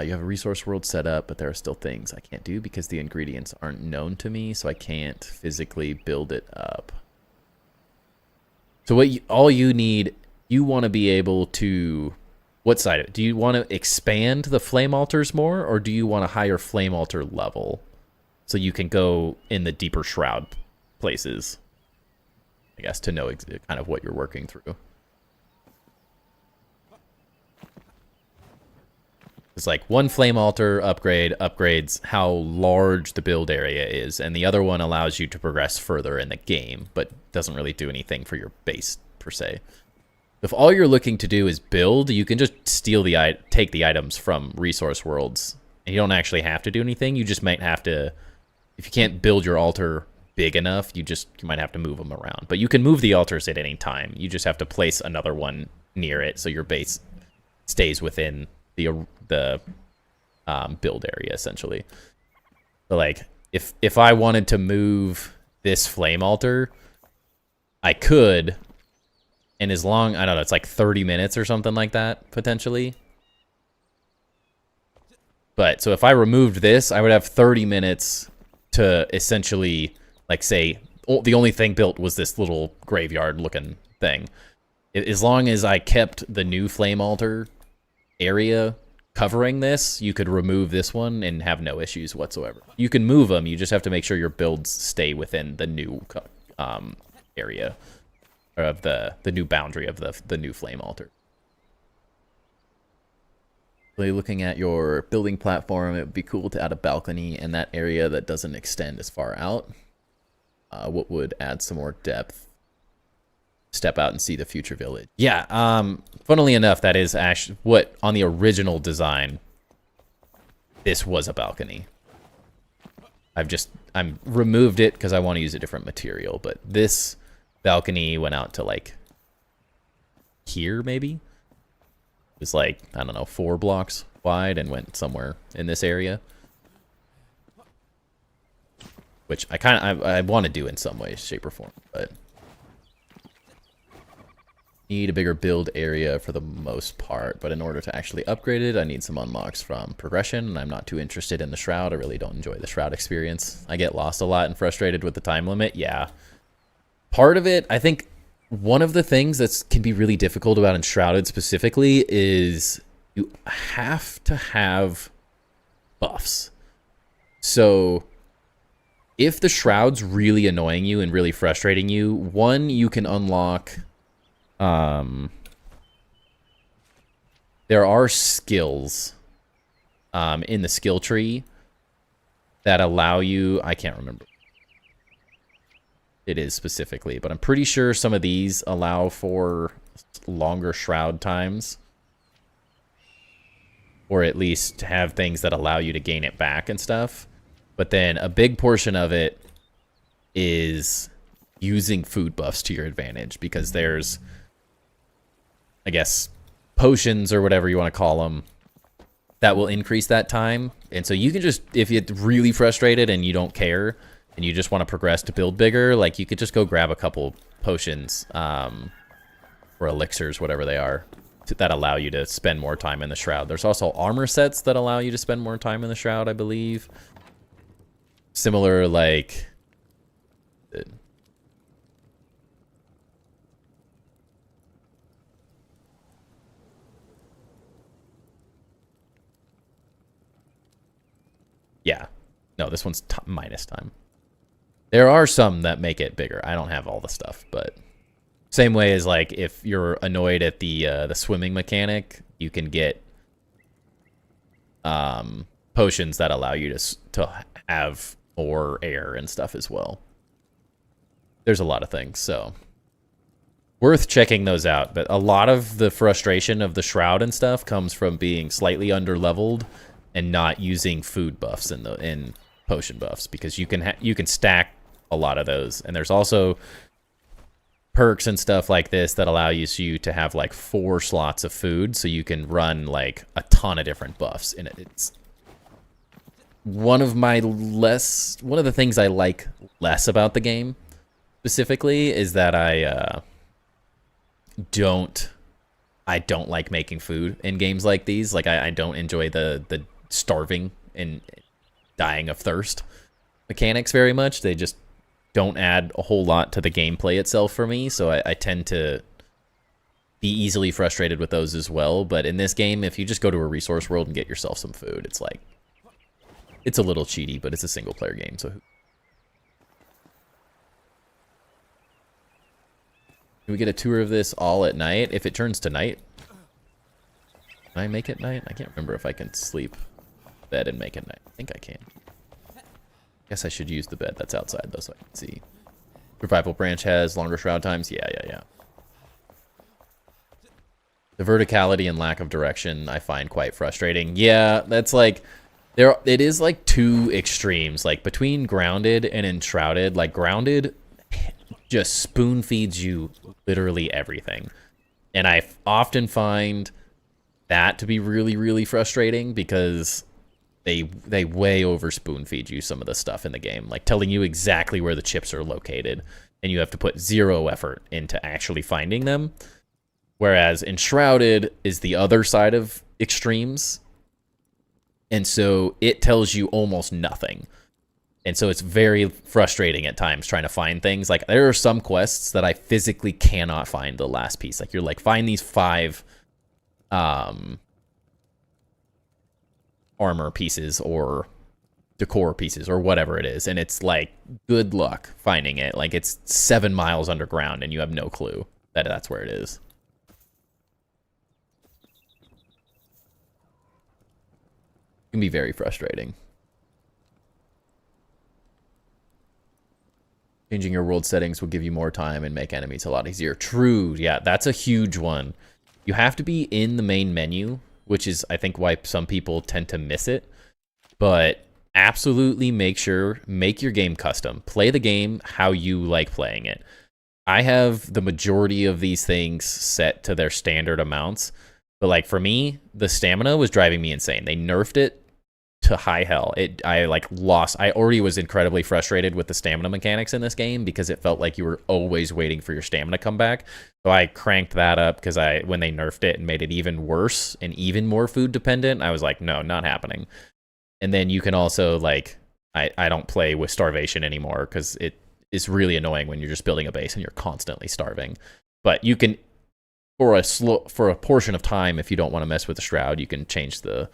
You have a resource world set up, but there are still things I can't do because the ingredients aren't known to me, so I can't physically build it up. So all you need, you want to be able to... What side? Do you want to expand the flame altars more, or do you want a higher flame altar level so you can go in the deeper shroud places? I guess to know kind of what you're working through. It's like one flame altar upgrade upgrades how large the build area is, and the other one allows you to progress further in the game, but doesn't really do anything for your base per se. If all you're looking to do is build, you can just take the items from resource worlds, and you don't actually have to do anything. You just might have to, if you can't build your altar big enough, you might have to move them around. But you can move the altars at any time. You just have to place another one near it so your base stays within the build area, essentially. So, like, if I wanted to move this flame altar, I could, and as long, I don't know, it's like 30 minutes or something like that, potentially. But, so if I removed this, I would have 30 minutes to essentially, like, say, the only thing built was this little graveyard-looking thing. As long as I kept the new flame altar area covering this, you could remove this one and have no issues whatsoever. You can move them, you just have to make sure your builds stay within the new area of the new boundary of the new flame altar. Really looking at your building platform, it would be cool to add a balcony in that area that doesn't extend as far out. What would add some more depth? Step out and see the future village. Yeah, funnily enough, that is actually what, on the original design, this was a balcony. I'm removed it because I want to use a different material, but this balcony went out to, like, here, maybe? It was, like, I don't know, 4 blocks wide and went somewhere in this area. Which I want to do in some way, shape, or form, but need a bigger build area for the most part, but in order to actually upgrade it, I need some unlocks from progression, and I'm not too interested in the Shroud. I really don't enjoy the Shroud experience. I get lost a lot and frustrated with the time limit. Yeah. Part of it, I think one of the things that can be really difficult about Enshrouded specifically is you have to have buffs. So if the Shroud's really annoying you and really frustrating you, one, you can unlock... there are skills in the skill tree that allow you... I can't remember it is specifically, but I'm pretty sure some of these allow for longer Shroud times, or at least have things that allow you to gain it back and stuff. But then a big portion of it is using food buffs to your advantage, because there's, I guess, potions or whatever you want to call them that will increase that time. And so you can just, if you're really frustrated and you don't care and you just want to progress to build bigger, like, you could just go grab a couple potions or elixirs, whatever they are, that allow you to spend more time in the Shroud. There's also armor sets that allow you to spend more time in the Shroud, I believe. Similar, like... yeah. No, this one's minus time. There are some that make it bigger. I don't have all the stuff, but... same way as, like, if you're annoyed at the swimming mechanic, you can get potions that allow you to have more air and stuff as well. There's a lot of things, so worth checking those out. But a lot of the frustration of the Shroud and stuff comes from being slightly under-leveled and not using food buffs in potion buffs, because you can stack a lot of those, and there's also perks and stuff like this that allow you to have like 4 slots of food, so you can run like a ton of different buffs in it. It's one of the things I like less about the game specifically is that I don't like making food in games like these. Like, I don't enjoy the starving and dying of thirst mechanics very much. They just don't add a whole lot to the gameplay itself for me, so I tend to be easily frustrated with those as well. But in this game, if you just go to a resource world and get yourself some food, it's like, it's a little cheaty, but it's a single player game, so... Can we get a tour of this all at night? If it turns to night, can I make it night? I can't remember if I can sleep bed and make it night. I think I can. Guess I should use the bed that's outside, though, so I can see. Survival branch has longer Shroud times. Yeah. The verticality and lack of direction I find quite frustrating. Yeah, that's like... it is like 2 extremes. Like, between Grounded and Enshrouded, like, Grounded just spoon feeds you literally everything. And I often find that to be really, really frustrating because they way over spoon feed you some of the stuff in the game, like telling you exactly where the chips are located, and you have to put zero effort into actually finding them. Whereas Enshrouded is the other side of extremes, and so it tells you almost nothing. And so it's very frustrating at times trying to find things. Like, there are some quests that I physically cannot find the last piece. Like, you're like, find these 5 armor pieces or decor pieces or whatever it is, and it's like, good luck finding it. Like, it's 7 miles underground and you have no clue that that's where it is. It can be very frustrating. Changing your world settings will give you more time and make enemies a lot easier. True, yeah, that's a huge one. You have to be in the main menu, which is, I think, why some people tend to miss it. But absolutely make your game custom. Play the game how you like playing it. I have the majority of these things set to their standard amounts. But, like, for me, the stamina was driving me insane. They nerfed it to high hell. I already was incredibly frustrated with the stamina mechanics in this game because it felt like you were always waiting for your stamina to come back. So I cranked that up because when they nerfed it and made it even worse and even more food dependent, I was like, no, not happening. And then you can also, like, I don't play with starvation anymore because it is really annoying when you're just building a base and you're constantly starving. But you can, for a portion of time, if you don't want to mess with the shroud, you can change the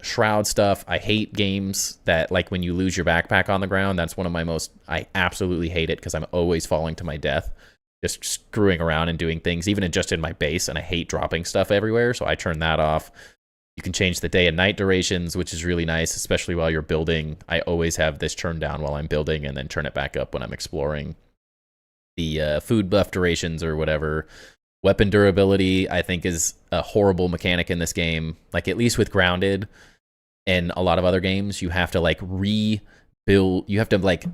shroud stuff. I hate games that, like, when you lose your backpack on the ground, that's one of my I absolutely hate it because I'm always falling to my death, just screwing around and doing things, even just in my base, and I hate dropping stuff everywhere, so I turn that off. You can change the day and night durations, which is really nice, especially while you're building. I always have this turned down while I'm building and then turn it back up when I'm exploring. The food buff durations or whatever. Weapon durability, I think, is a horrible mechanic in this game. Like, at least with Grounded and a lot of other games, you have to, like, rebuild. You have to, like,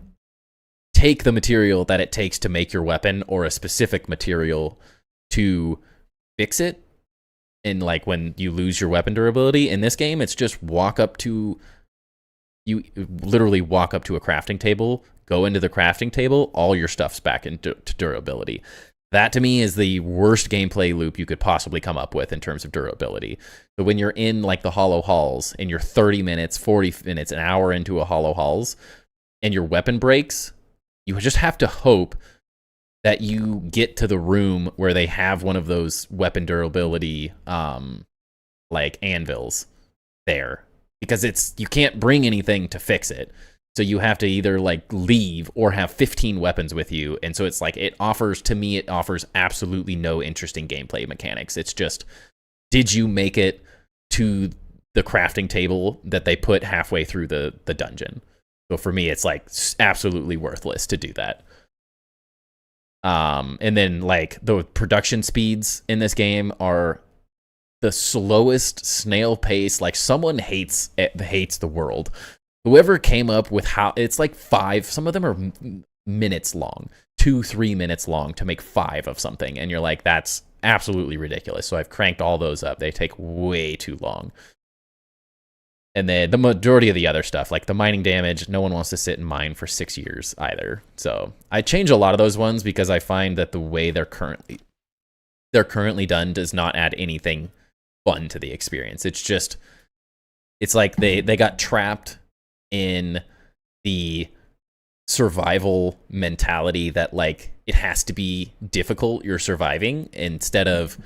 take the material that it takes to make your weapon or a specific material to fix it. And, like, when you lose your weapon durability in this game, it's just you literally walk up to a crafting table, go into the crafting table, all your stuff's back into durability. That, to me, is the worst gameplay loop you could possibly come up with in terms of durability. So when you're in, like, the hollow halls and you're 30 minutes, 40 minutes, an hour into a hollow halls and your weapon breaks, you just have to hope that you get to the room where they have one of those weapon durability, like, anvils there. Because you can't bring anything to fix it. So you have to either, like, leave or have 15 weapons with you. And so it's like, it offers absolutely no interesting gameplay mechanics. It's just, did you make it to the crafting table that they put halfway through the dungeon? So for me, it's, like, absolutely worthless to do that. And then, like, the production speeds in this game are the slowest snail pace. Like, someone hates the world. Whoever came up with how it's like 5, some of them are minutes long, 2-3 minutes long to make 5 of something, and you're like, that's absolutely ridiculous. So I've cranked all those up. They take way too long. And then the majority of the other stuff, like the mining damage, no one wants to sit and mine for 6 years either. So I change a lot of those ones because I find that the way they're currently done does not add anything fun to the experience. It's like they got trapped in the survival mentality that, like, it has to be difficult you're surviving, instead of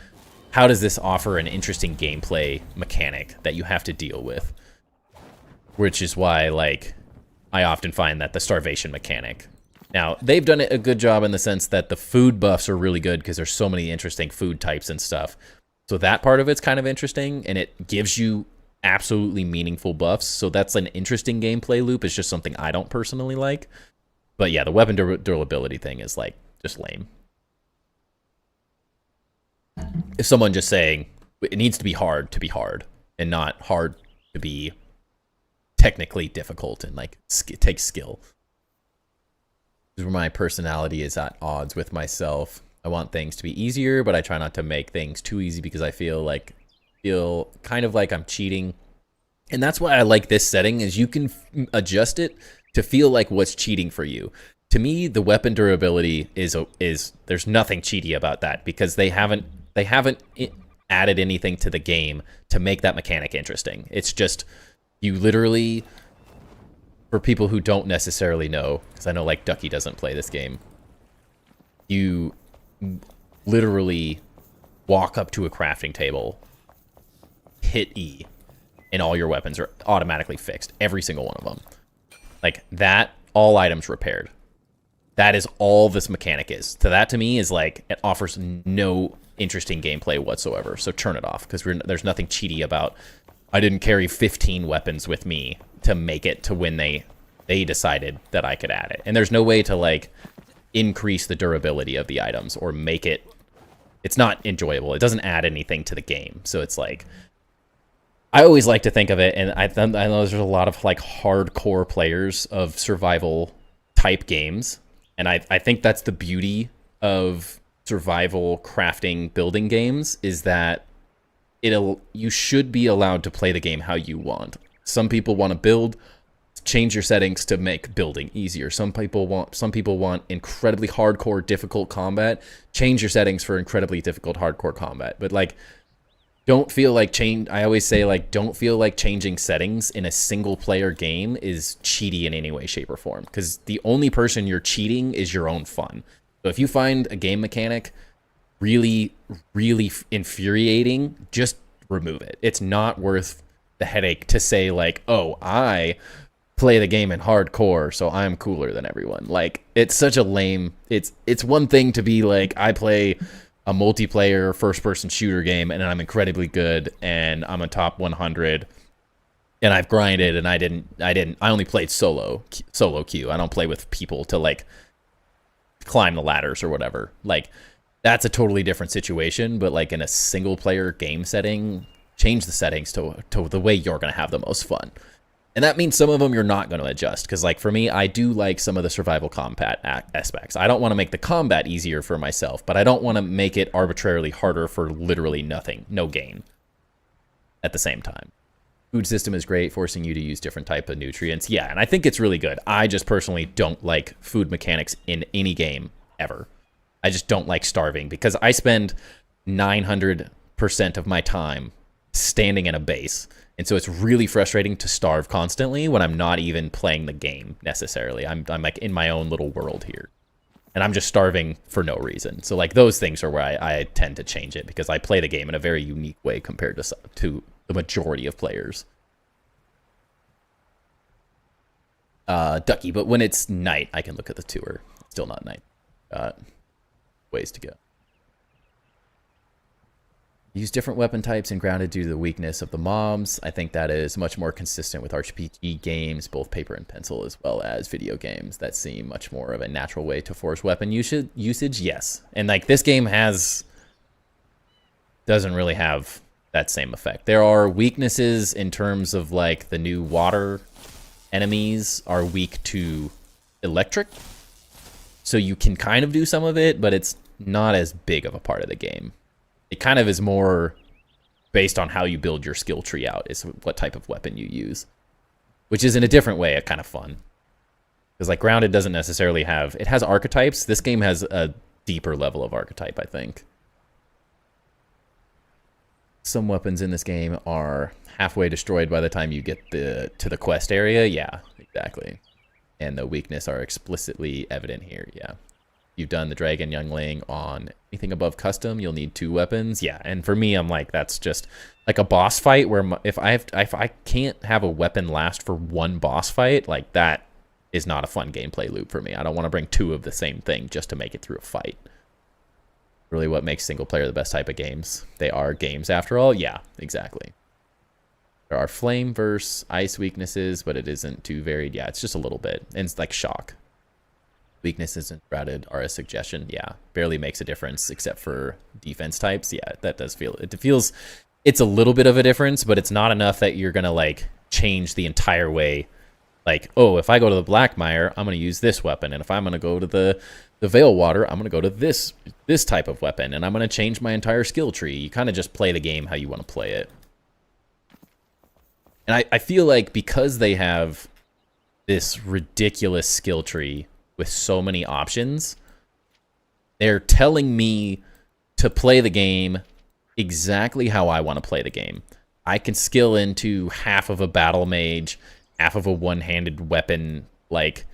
how does this offer an interesting gameplay mechanic that you have to deal with. Which is why, like, I often find that the starvation mechanic, now they've done a good job in the sense that the food buffs are really good because there's so many interesting food types and stuff, so that part of it's kind of interesting and it gives you absolutely meaningful buffs. So that's an interesting gameplay loop. It's just something I don't personally like. But yeah, the weapon durability thing is, like, just lame. If someone just saying it needs to be hard and not hard to be technically difficult and, like, takes skill. This is where my personality is at odds with myself. I want things to be easier, but I try not to make things too easy because I feel kind of like I'm cheating. And that's why I like this setting is you can adjust it to feel like what's cheating for you. To me, the weapon durability is there's nothing cheaty about that because they haven't added anything to the game to make that mechanic interesting. It's just you literally, for people who don't necessarily know, because I know like Ducky doesn't play this game, you literally walk up to a crafting table, hit E, and all your weapons are automatically fixed. Every single one of them. Like that, all items repaired. That is all this mechanic is. So that to me is like, it offers no interesting gameplay whatsoever. So turn it off because there's nothing cheaty about, I didn't carry 15 weapons with me to make it to when they decided that I could add it. And there's no way to like increase the durability of the items or make it, it's not enjoyable. It doesn't add anything to the game. So it's like, I always like to think of it, and I know there's a lot of like hardcore players of survival type games, and I think that's the beauty of survival crafting building games is that you should be allowed to play the game how you want. Some people want to build, change your settings to make building easier. Some people want incredibly hardcore difficult combat, change your settings for incredibly difficult hardcore combat. But like, don't feel like I always say like, don't feel like changing settings in a single player game is cheaty in any way, shape, or form. Because the only person you're cheating is your own fun. So if you find a game mechanic really, really infuriating, just remove it. It's not worth the headache to say like, oh, I play the game in hardcore, so I'm cooler than everyone. Like, it's such a lame, it's one thing to be like, I play a multiplayer first-person shooter game, and I'm incredibly good, and I'm a top 100, and I've grinded, and I only played solo queue. I don't play with people to, like, climb the ladders or whatever. Like, that's a totally different situation, but, like, in a single-player game setting, change the settings to the way you're going to have the most fun. And that means some of them you're not going to adjust. Because, like, for me, I do like some of the survival combat aspects. I don't want to make the combat easier for myself, but I don't want to make it arbitrarily harder for literally nothing, no gain at the same time. Food system is great, forcing you to use different type of nutrients. Yeah, and I think it's really good. I just personally don't like food mechanics in any game ever. I just don't like starving because I spend 900% of my time standing in a base. And so it's really frustrating to starve constantly when I'm not even playing the game necessarily. I'm like in my own little world here. And I'm just starving for no reason. So like those things are where I tend to change it because I play the game in a very unique way compared to the majority of players. Ducky, but when it's night, I can look at the tour. Still not night. Ways to go. Use different weapon types in Grounded due to the weakness of the mobs. I think that is much more consistent with RPG games, both paper and pencil, as well as video games that seem much more of a natural way to force weapon usage. Yes. And like this game doesn't really have that same effect. There are weaknesses in terms of like the new water enemies are weak to electric. So you can kind of do some of it, but it's not as big of a part of the game. It kind of is more based on how you build your skill tree out, is what type of weapon you use. Which is in a different way kind of fun. Because like Grounded doesn't necessarily have... It has archetypes. This game has a deeper level of archetype, I think. Some weapons in this game are halfway destroyed by the time you get to the quest area. Yeah, exactly. And the weakness are explicitly evident here, yeah. You've done the Dragon Youngling on anything above custom, you'll need 2 weapons. Yeah, and for me, I'm like, that's just like a boss fight where if I can't have a weapon last for one boss fight, like that is not a fun gameplay loop for me. I don't want to bring 2 of the same thing just to make it through a fight. Really what makes single player the best type of games. They are games after all. Yeah, exactly. There are flame versus ice weaknesses, but it isn't too varied. Yeah, it's just a little bit. And it's like shock. Weaknesses in Enshrouded are a suggestion. Yeah, barely makes a difference except for defense types. Yeah, that does feel... It's a little bit of a difference, but it's not enough that you're going to like change the entire way Like, oh, if I go to the Blackmire, I'm going to use this weapon. And if I'm going to go to the Veil Water, I'm going to go to this type of weapon. And I'm going to change my entire skill tree. You kind of just play the game how you want to play it. And I feel like because they have this ridiculous skill tree with so many options, they're telling me to play the game exactly how I want to play the game. I can skill into half of a battle mage, half of a one-handed weapon, like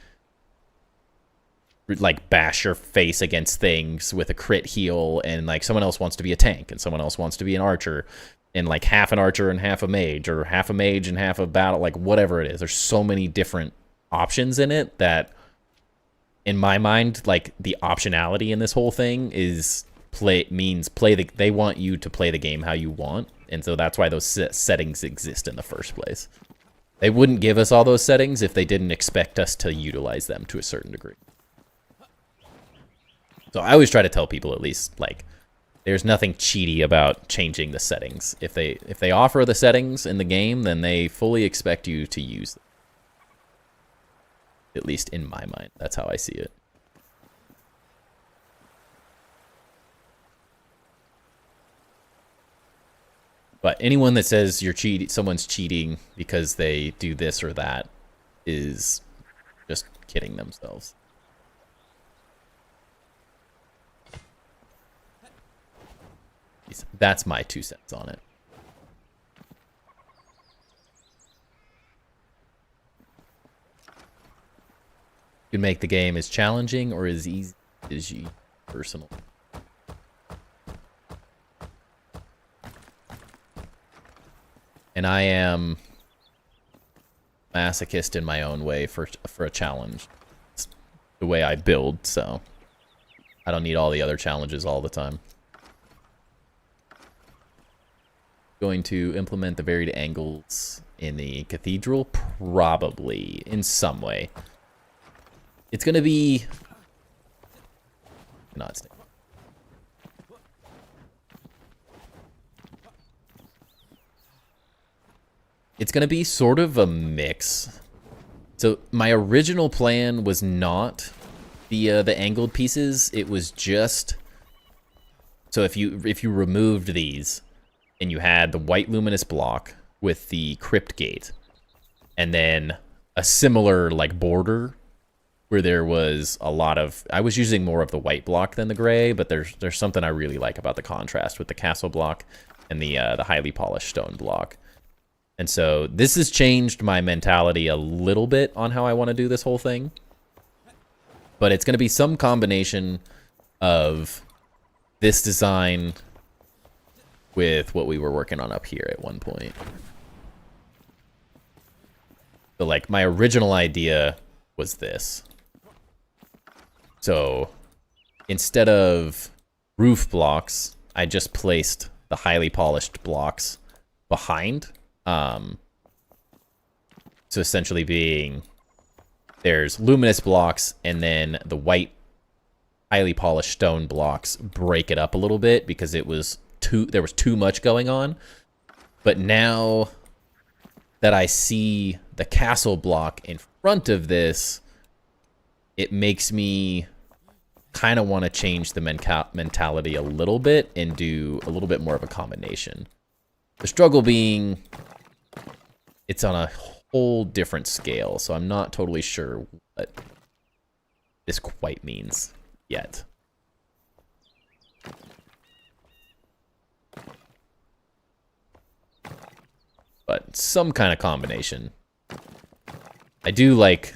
bash your face against things with a crit heal, and like someone else wants to be a tank and someone else wants to be an archer, and like half an archer and half a mage, or half a mage and half a battle, like whatever it is. There's so many different options in it that in my mind, like the optionality in this whole thing is they want you to play the game how you want, and so that's why those settings exist in the first place. They wouldn't give us all those settings if they didn't expect us to utilize them to a certain degree. So I always try to tell people, at least, like, there's nothing cheaty about changing the settings. If they offer the settings in the game, then they fully expect you to use them. At least in my mind, that's how I see it. But anyone that says someone's cheating because they do this or that is just kidding themselves. That's my 2 cents on it. You can make the game as challenging or as easy as you personally. And I am masochist in my own way for a challenge. It's the way I build, so I don't need all the other challenges all the time. Going to implement the varied angles in the cathedral? Probably, in some way. It's going to be... not stay. It's going to be sort of a mix. So my original plan was not the angled pieces. It was just... so if you removed these and you had the white luminous block with the crypt gate, and then a similar like border where there was a lot of... I was using more of the white block than the gray, but there's something I really like about the contrast with the castle block and the highly polished stone block. And so this has changed my mentality a little bit on how I want to do this whole thing. But it's going to be some combination of this design with what we were working on up here at one point. So like my original idea was this. So instead of roof blocks, I just placed the highly polished blocks behind. So essentially being, there's luminous blocks, and then the white highly polished stone blocks break it up a little bit because there was too much going on. But now that I see the castle block in front of this, it makes me kind of want to change the mentality a little bit and do a little bit more of a combination. The struggle being, it's on a whole different scale, so I'm not totally sure what this quite means yet. But some kind of combination. I do like,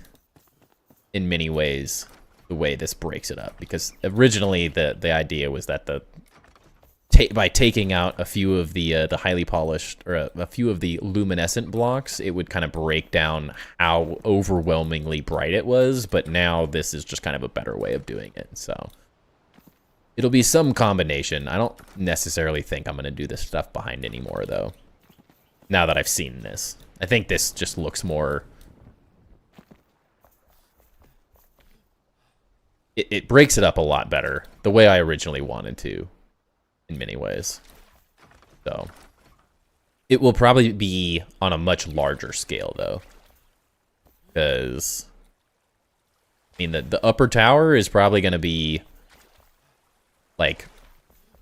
in many ways, the way this breaks it up, because originally the idea was that by taking out a few of the highly polished, or a few of the luminescent blocks, it would kind of break down how overwhelmingly bright it was, but now this is just kind of a better way of doing it, so it'll be some combination. I don't necessarily think I'm going to do this stuff behind anymore, though, now that I've seen this. I think this just looks more... It breaks it up a lot better, the way I originally wanted to, in many ways. So it will probably be on a much larger scale, though. Because, I mean, the upper tower is probably going to be, like,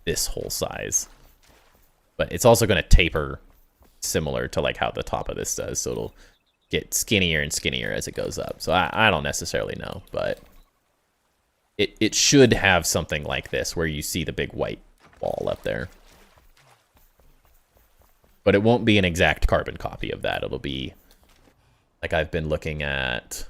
this whole size. But it's also going to taper similar to, like, how the top of this does. So it'll get skinnier and skinnier as it goes up. So I don't necessarily know, but it should have something like this where you see the big white wall up there. But it won't be an exact carbon copy of that. It'll be, like I've been looking at.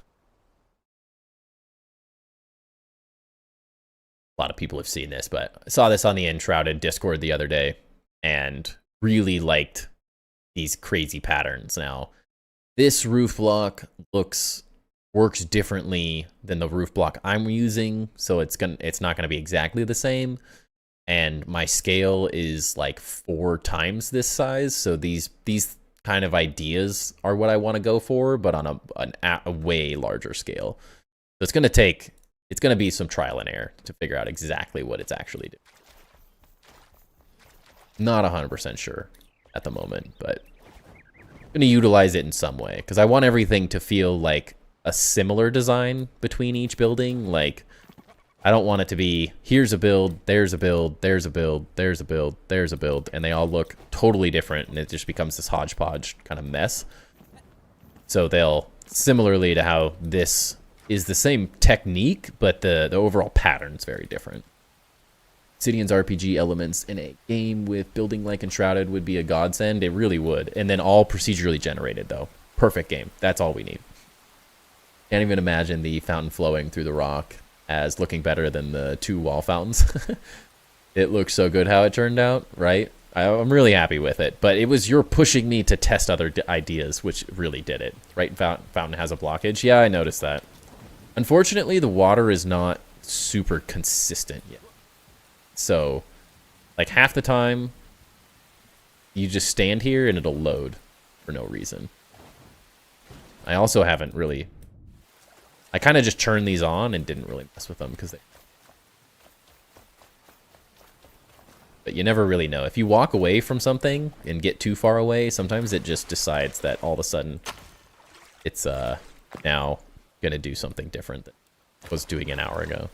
A lot of people have seen this, but I saw this on the Enshrouded Discord the other day and really liked these crazy patterns. Now, this roof block works differently than the roof block I'm using, so it's not gonna be exactly the same. And my scale is like 4 times this size, so these kind of ideas are what I want to go for, but on a way larger scale. So it's gonna be some trial and error to figure out exactly what it's actually doing. Not 100% sure at the moment, but I'm gonna utilize it in some way because I want everything to feel like a similar design between each building. Like, I don't want it to be, here's a build, there's a build, there's a build, there's a build, there's a build, and they all look totally different, and it just becomes this hodgepodge kind of mess. So they'll, similarly to how this is the same technique, but the overall pattern's very different. Obsidian's RPG elements in a game with building like Enshrouded would be a godsend. It really would. And then all procedurally generated, though. Perfect game. That's all we need. Can't even imagine the fountain flowing through the rock as looking better than the 2 wall fountains. It looks so good how it turned out, right? I'm really happy with it. But it was you're pushing me to test other ideas, which really did it. Right? Fountain has a blockage. Yeah, I noticed that. Unfortunately, the water is not super consistent yet. So, like, half the time, you just stand here and it'll load for no reason. I also haven't really... I kind of just turned these on and didn't really mess with them because they... But you never really know. If you walk away from something and get too far away, sometimes it just decides that all of a sudden it's now going to do something different than it was doing an hour ago.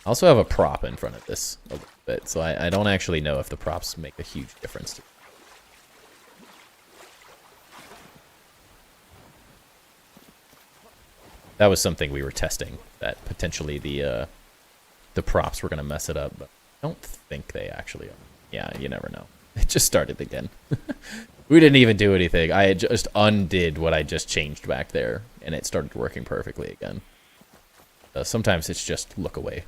I also have a prop in front of this a little bit, so I don't actually know if the props make a huge difference to me. That was something we were testing, that potentially the props were going to mess it up, but I don't think they actually are. Yeah, you never know. It just started again. We didn't even do anything. I had just undid what I just changed back there, and it started working perfectly again. Sometimes it's just look away.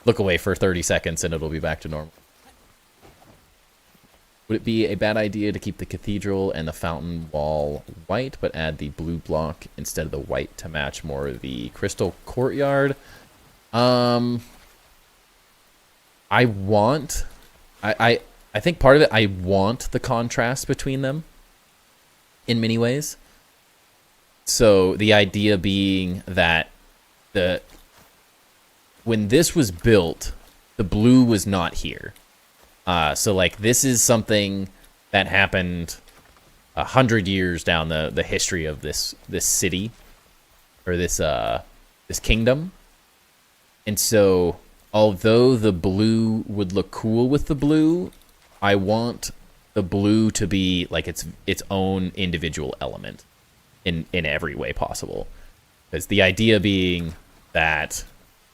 Look away for 30 seconds and it'll be back to normal. Would it be a bad idea to keep the cathedral and the fountain wall white, but add the blue block instead of the white to match more of the crystal courtyard? I think part of it, I want the contrast between them in many ways. So the idea being that when this was built, the blue was not here. So like this is something that happened 100 years down the history of this city or this kingdom. And so although the blue would look cool with the blue, I want the blue to be like its own individual element in every way possible. Because the idea being that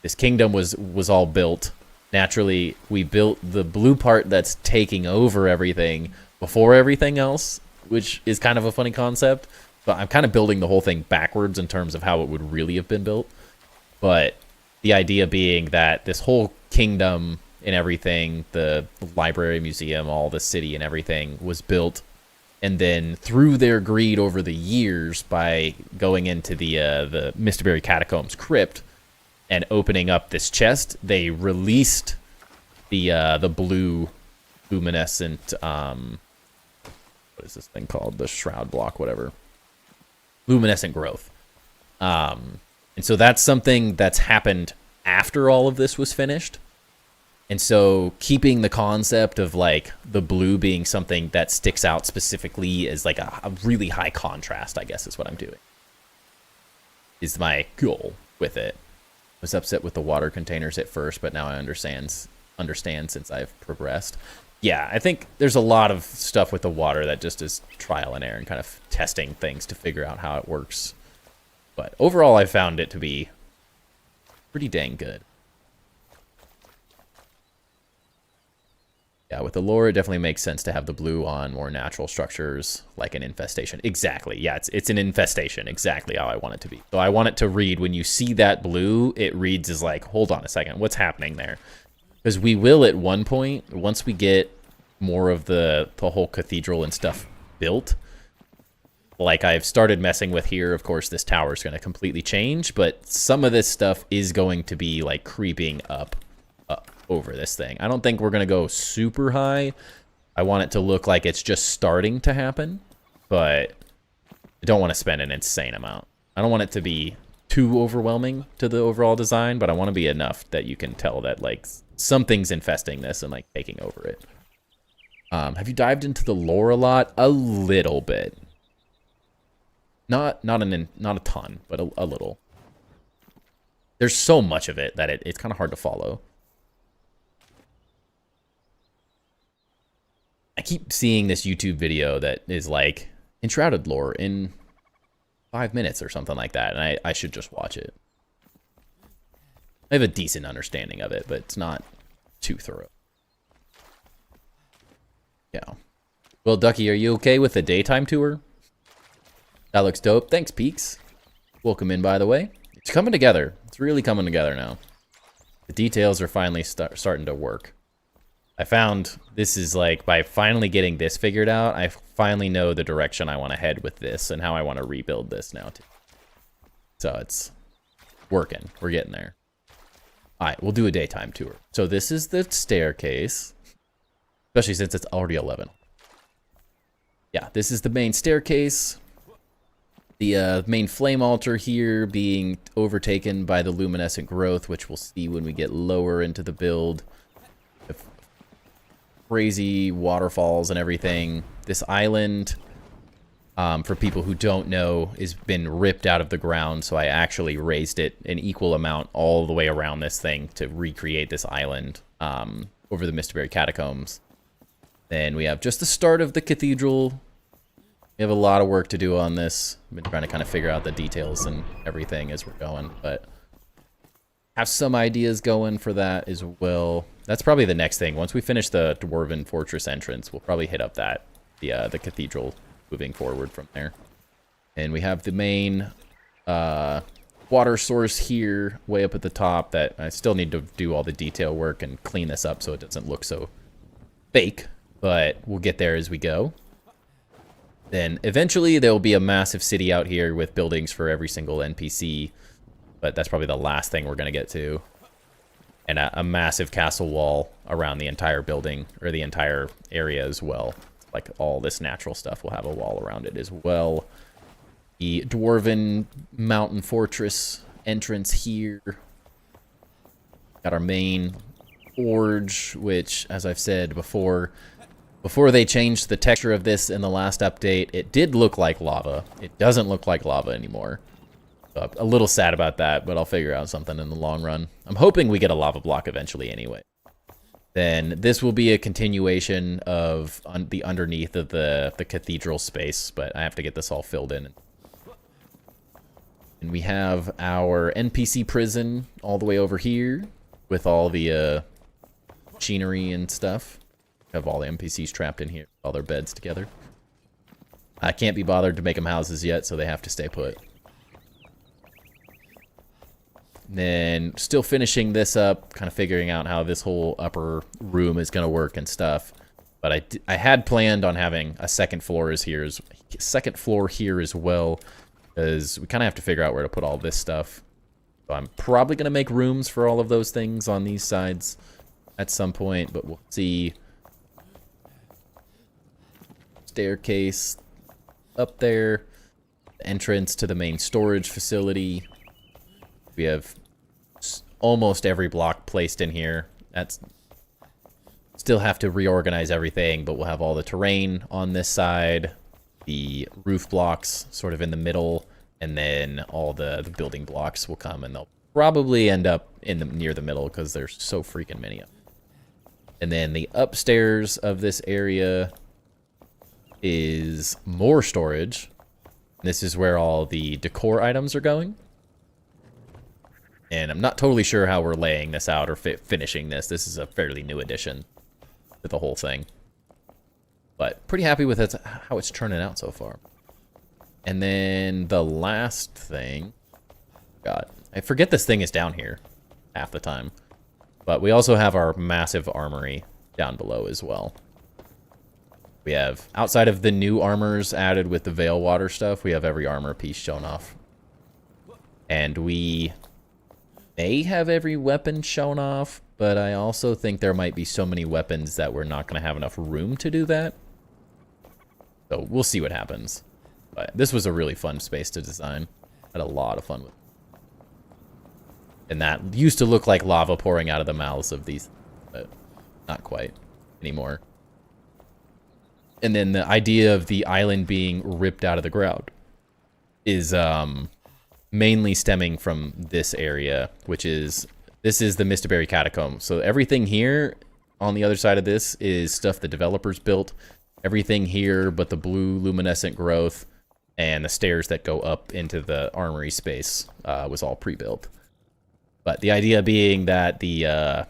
this kingdom was all built. Naturally, we built the blue part that's taking over everything before everything else, which is kind of a funny concept. But I'm kind of building the whole thing backwards in terms of how it would really have been built. But the idea being that this whole kingdom and everything, the library, museum, all the city and everything was built. And then through their greed over the years by going into the Misterberry Catacombs crypt, and opening up this chest, they released the blue luminescent what is this thing called? The shroud block, whatever. Luminescent growth. And so that's something that's happened after all of this was finished. And so keeping the concept of like the blue being something that sticks out specifically as like a really high contrast, I guess is what I'm doing. Is my goal with it. I was upset with the water containers at first, but now I understand since I've progressed. Yeah, I think there's a lot of stuff with the water that just is trial and error and kind of testing things to figure out how it works. But overall, I found it to be pretty dang good. Yeah, with the lore, it definitely makes sense to have the blue on more natural structures, like an infestation. Exactly, yeah, it's an infestation, exactly how I want it to be. So I want it to read, when you see that blue, it reads as like, hold on a second, what's happening there? Because we will at one point, once we get more of the whole cathedral and stuff built, like I've started messing with here, of course, this tower is going to completely change, but some of this stuff is going to be like creeping up over this thing. I don't think we're going to go super high. I want it to look like it's just starting to happen, but I don't want to spend an insane amount. I don't want it to be too overwhelming to the overall design, but I want to be enough that you can tell that like something's infesting this and like taking over it. Have you dived into the lore a lot? A little bit. Not a ton, but a little. There's so much of it that it's kind of hard to follow. I keep seeing this YouTube video that is like Enshrouded lore in 5 minutes or something like that, and I should just watch it. I have a decent understanding of it, but it's not too thorough. Yeah. Well, Ducky, are you okay with the daytime tour? That looks dope. Thanks, Peaks. Welcome in, by the way. It's coming together. It's really coming together now. The details are finally starting to work. I found this is like, by finally getting this figured out, I finally know the direction I want to head with this and how I want to rebuild this now, too. So it's working. We're getting there. All right, we'll do a daytime tour. So this is the staircase, especially since it's already 11. Yeah, this is the main staircase. The main flame altar here being overtaken by the luminescent growth, which we'll see when we get lower into the build. Crazy waterfalls and everything. This island, for people who don't know, has been ripped out of the ground, so I actually raised it an equal amount all the way around this thing to recreate this island over the Mistberry Catacombs. Then we have just the start of the cathedral. We have a lot of work to do on this. I've been trying to kind of figure out the details and everything as we're going, but have some ideas going for that as well. That's probably the next thing. Once we finish the Dwarven Fortress entrance, we'll probably hit up the cathedral, moving forward from there. And we have the main water source here, way up at the top, that I still need to do all the detail work and clean this up so it doesn't look so fake, but we'll get there as we go. Then eventually there will be a massive city out here with buildings for every single NPC, but that's probably the last thing we're going to get to. And a massive castle wall around the entire building, or the entire area as well. Like all this natural stuff will have a wall around it as well. The Dwarven Mountain Fortress entrance here. Got our main forge, which, as I've said before they changed the texture of this in the last update, it did look like lava. It doesn't look like lava anymore. So I'm a little sad about that, but I'll figure out something in the long run. I'm hoping we get a lava block eventually anyway. Then this will be a continuation of the underneath of the cathedral space, but I have to get this all filled in. And we have our NPC prison all the way over here with all the machinery and stuff. Have all the NPCs trapped in here, all their beds together. I can't be bothered to make them houses yet, so they have to stay put. Then still finishing this up, kind of figuring out how this whole upper room is going to work and stuff. But I had planned on having a second floor here as well, because we kind of have to figure out where to put all this stuff. So I'm probably going to make rooms for all of those things on these sides at some point, but we'll see. Staircase up there, entrance to the main storage facility. We have almost every block placed in here. That's Still have to reorganize everything, but we'll have all the terrain on this side, the roof blocks sort of in the middle, and then all the building blocks will come, and they'll probably end up near the middle because there's so freaking many of them. And then the upstairs of this area is more storage. This is where all the decor items are going. And I'm not totally sure how we're laying this out or finishing this. This is a fairly new addition to the whole thing. But pretty happy with it, how it's turning out so far. And then the last thing... God, I forget this thing is down here half the time. But we also have our massive armory down below as well. We have, outside of the new armors added with the Veil Water stuff, we have every armor piece shown off. And we may have every weapon shown off, but I also think there might be so many weapons that we're not going to have enough room to do that. So we'll see what happens. But this was a really fun space to design. Had a lot of fun with it. And that used to look like lava pouring out of the mouths of these, but not quite anymore. And then the idea of the island being ripped out of the ground is mainly stemming from this area, which is, this is the Misterberry Catacomb. So everything here on the other side of this is stuff the developers built. Everything here but the blue luminescent growth and the stairs that go up into the armory space was all pre-built. But the idea being that the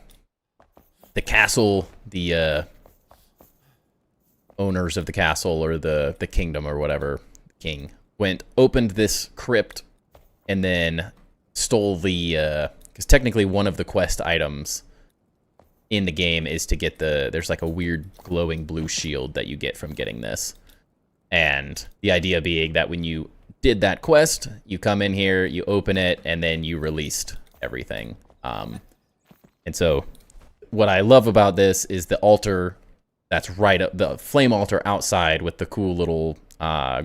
castle, the owners of the castle or the kingdom or whatever, king, opened this crypt and then stole the, because technically one of the quest items in the game is to get there's like a weird glowing blue shield that you get from getting this. And the idea being that when you did that quest, you come in here, you open it, and then you released everything. And so what I love about this is the altar that's right up, the flame altar outside with the cool little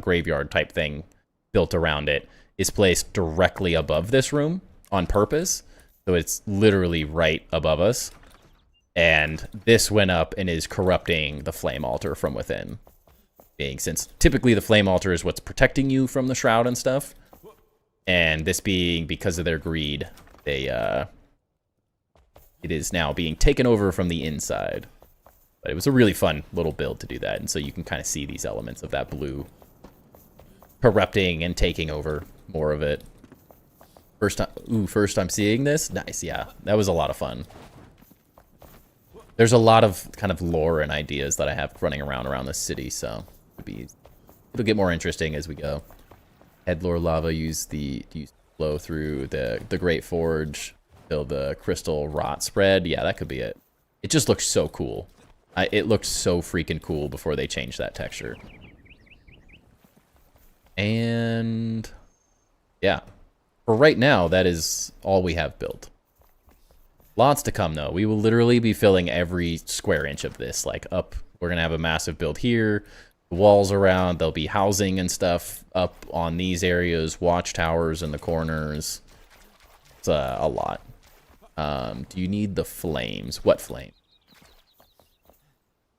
graveyard type thing built around it is placed directly above this room on purpose. So it's literally right above us. And this went up and is corrupting the flame altar from within. Since typically the flame altar is what's protecting you from the shroud and stuff. And this being, because of their greed, it is now being taken over from the inside. But it was a really fun little build to do that. And so you can kind of see these elements of that blue corrupting and taking over more of it. First time seeing this? Nice, yeah. That was a lot of fun. There's a lot of kind of lore and ideas that I have running around this city, so it'll get more interesting as we go. Headlore lava use flow through the Great Forge, build the crystal rot spread. Yeah, that could be it. It just looks so cool. It looked so freaking cool before they changed that texture. And yeah, for right now, that is all we have built. Lots to come, though. We will literally be filling every square inch of this. Like, up, we're going to have a massive build here. The walls around, there'll be housing and stuff up on these areas. Watchtowers in the corners. It's a lot. Do you need the flames? What flame?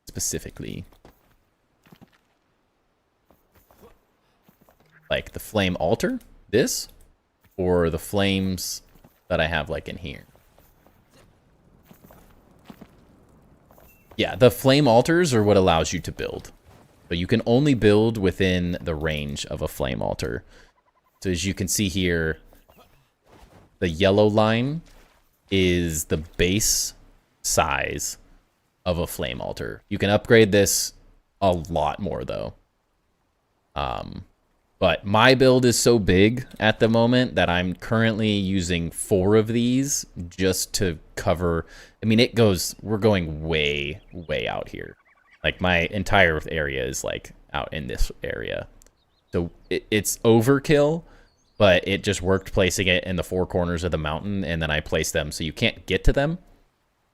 Specifically. Like, the flame altar? This? Or the flames that I have, like, in here? Yeah, the flame altars are what allows you to build. But you can only build within the range of a flame altar. So as you can see here, the yellow line is the base size of a flame altar. You can upgrade this a lot more, though. But my build is so big at the moment that I'm currently using 4 of these just to cover. I mean, we're going way, way out here. Like, my entire area is, like, out in this area. So it's overkill, but it just worked placing it in the 4 corners of the mountain, and then I placed them so you can't get to them.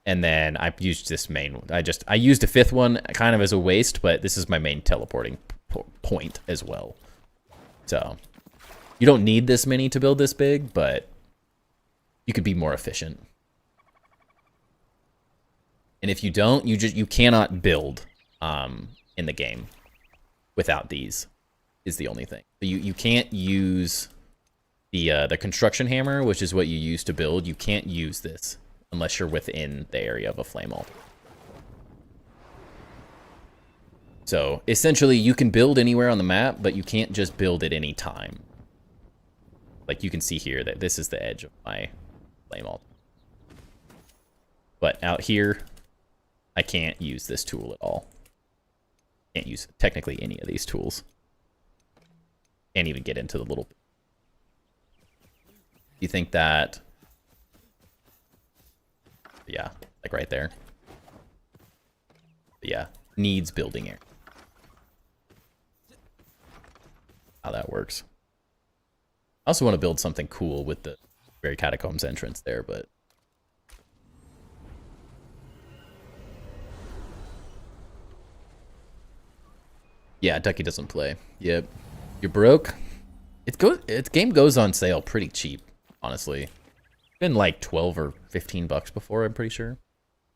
And then I used this main one. I used a 5th one kind of as a waste, but this is my main teleporting point as well. So, you don't need this many to build this big, but you could be more efficient. And if you don't, you cannot build in the game without these. Is the only thing. You can't use the construction hammer, which is what you use to build. You can't use this unless you're within the area of a flame altar. So essentially, you can build anywhere on the map, but you can't just build at any time. Like you can see here that this is the edge of my flame altar. But out here, I can't use this tool at all. Can't use technically any of these tools. Can't even get into the little... You think that... Yeah, like right there. But yeah, needs building area. How that works. I also want to build something cool with the very catacombs entrance there, but... Yeah, Ducky doesn't play. Yep. You're broke? Its game goes on sale pretty cheap, honestly. It's been like 12 or 15 bucks before, I'm pretty sure. Do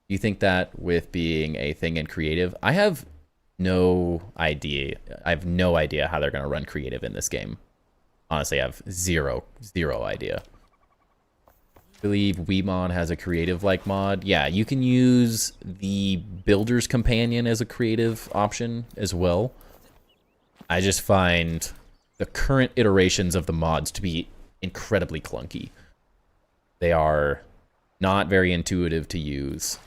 you think that with being a thing in creative? I have no idea. I have no idea how they're going to run creative in this game. Honestly, I have zero idea. I believe Weemon has a creative-like mod. Yeah, you can use the Builder's Companion as a creative option as well. I just find the current iterations of the mods to be incredibly clunky. They are not very intuitive to use.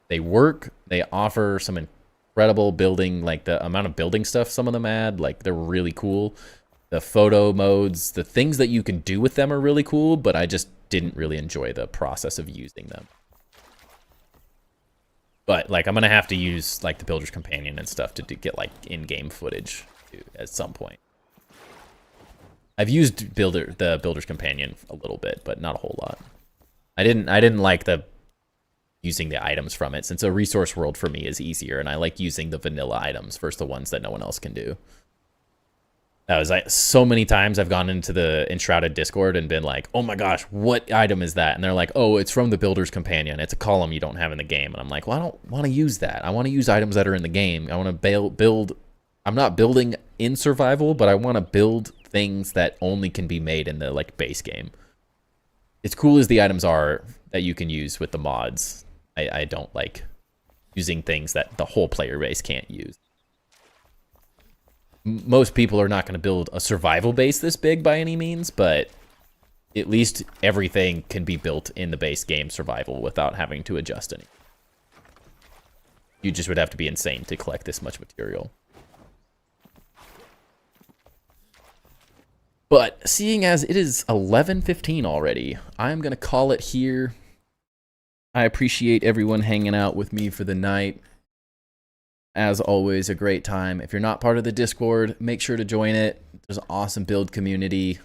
They work. They offer some incredible building, like the amount of building stuff some of them add, like they're really cool. The photo modes, the things that you can do with them are really cool, but I just didn't really enjoy the process of using them. But like I'm gonna have to use like the Builder's Companion and stuff to get like in-game footage at some point. I've used the Builder's Companion a little bit, but not a whole lot. I didn't like using the items from it, since a resource world for me is easier, and I like using the vanilla items versus the ones that no one else can do. That was like so many times I've gone into the Enshrouded Discord and been like, oh my gosh, what item is that? And they're like, oh, it's from the Builder's Companion. It's a column you don't have in the game. And I'm like, well, I don't want to use that. I want to use items that are in the game. I want to build. I'm not building in survival, but I want to build things that only can be made in the like base game. As cool as the items are that you can use with the mods, I don't like using things that the whole player base can't use. Most people are not going to build a survival base this big by any means, but at least everything can be built in the base game survival without having to adjust any. You just would have to be insane to collect this much material. But seeing as it is 11:15 already, I'm going to call it here. I appreciate everyone hanging out with me for the night. As always, a great time. If you're not part of the Discord, make sure to join it. There's an awesome build community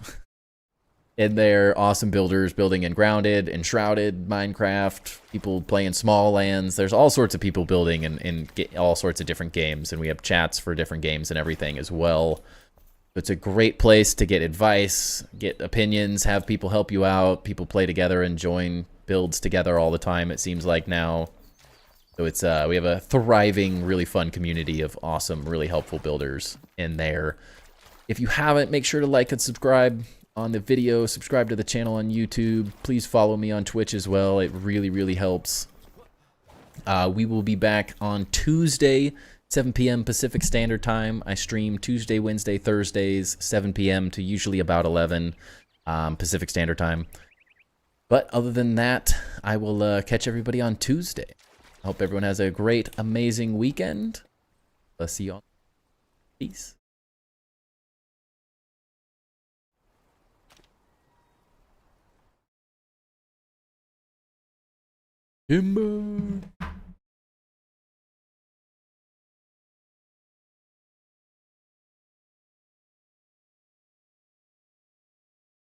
in there. Awesome builders building Engrounded, Enshrouded, Minecraft, people playing small lands. There's all sorts of people building in all sorts of different games, and we have chats for different games and everything as well. It's a great place to get advice, get opinions, have people help you out, people play together and join builds together all the time, it seems like now. So it's we have a thriving, really fun community of awesome, really helpful builders in there. If you haven't, make sure to like and subscribe on the video, subscribe to the channel on YouTube. Please follow me on Twitch as well. It really, really helps. We will be back on Tuesday, 7 p.m. Pacific Standard Time. I stream Tuesday, Wednesday, Thursdays, 7 p.m. to usually about 11 Pacific Standard Time. But other than that, I will catch everybody on Tuesday. I hope everyone has a great, amazing weekend. I'll see you all. Peace. Timber.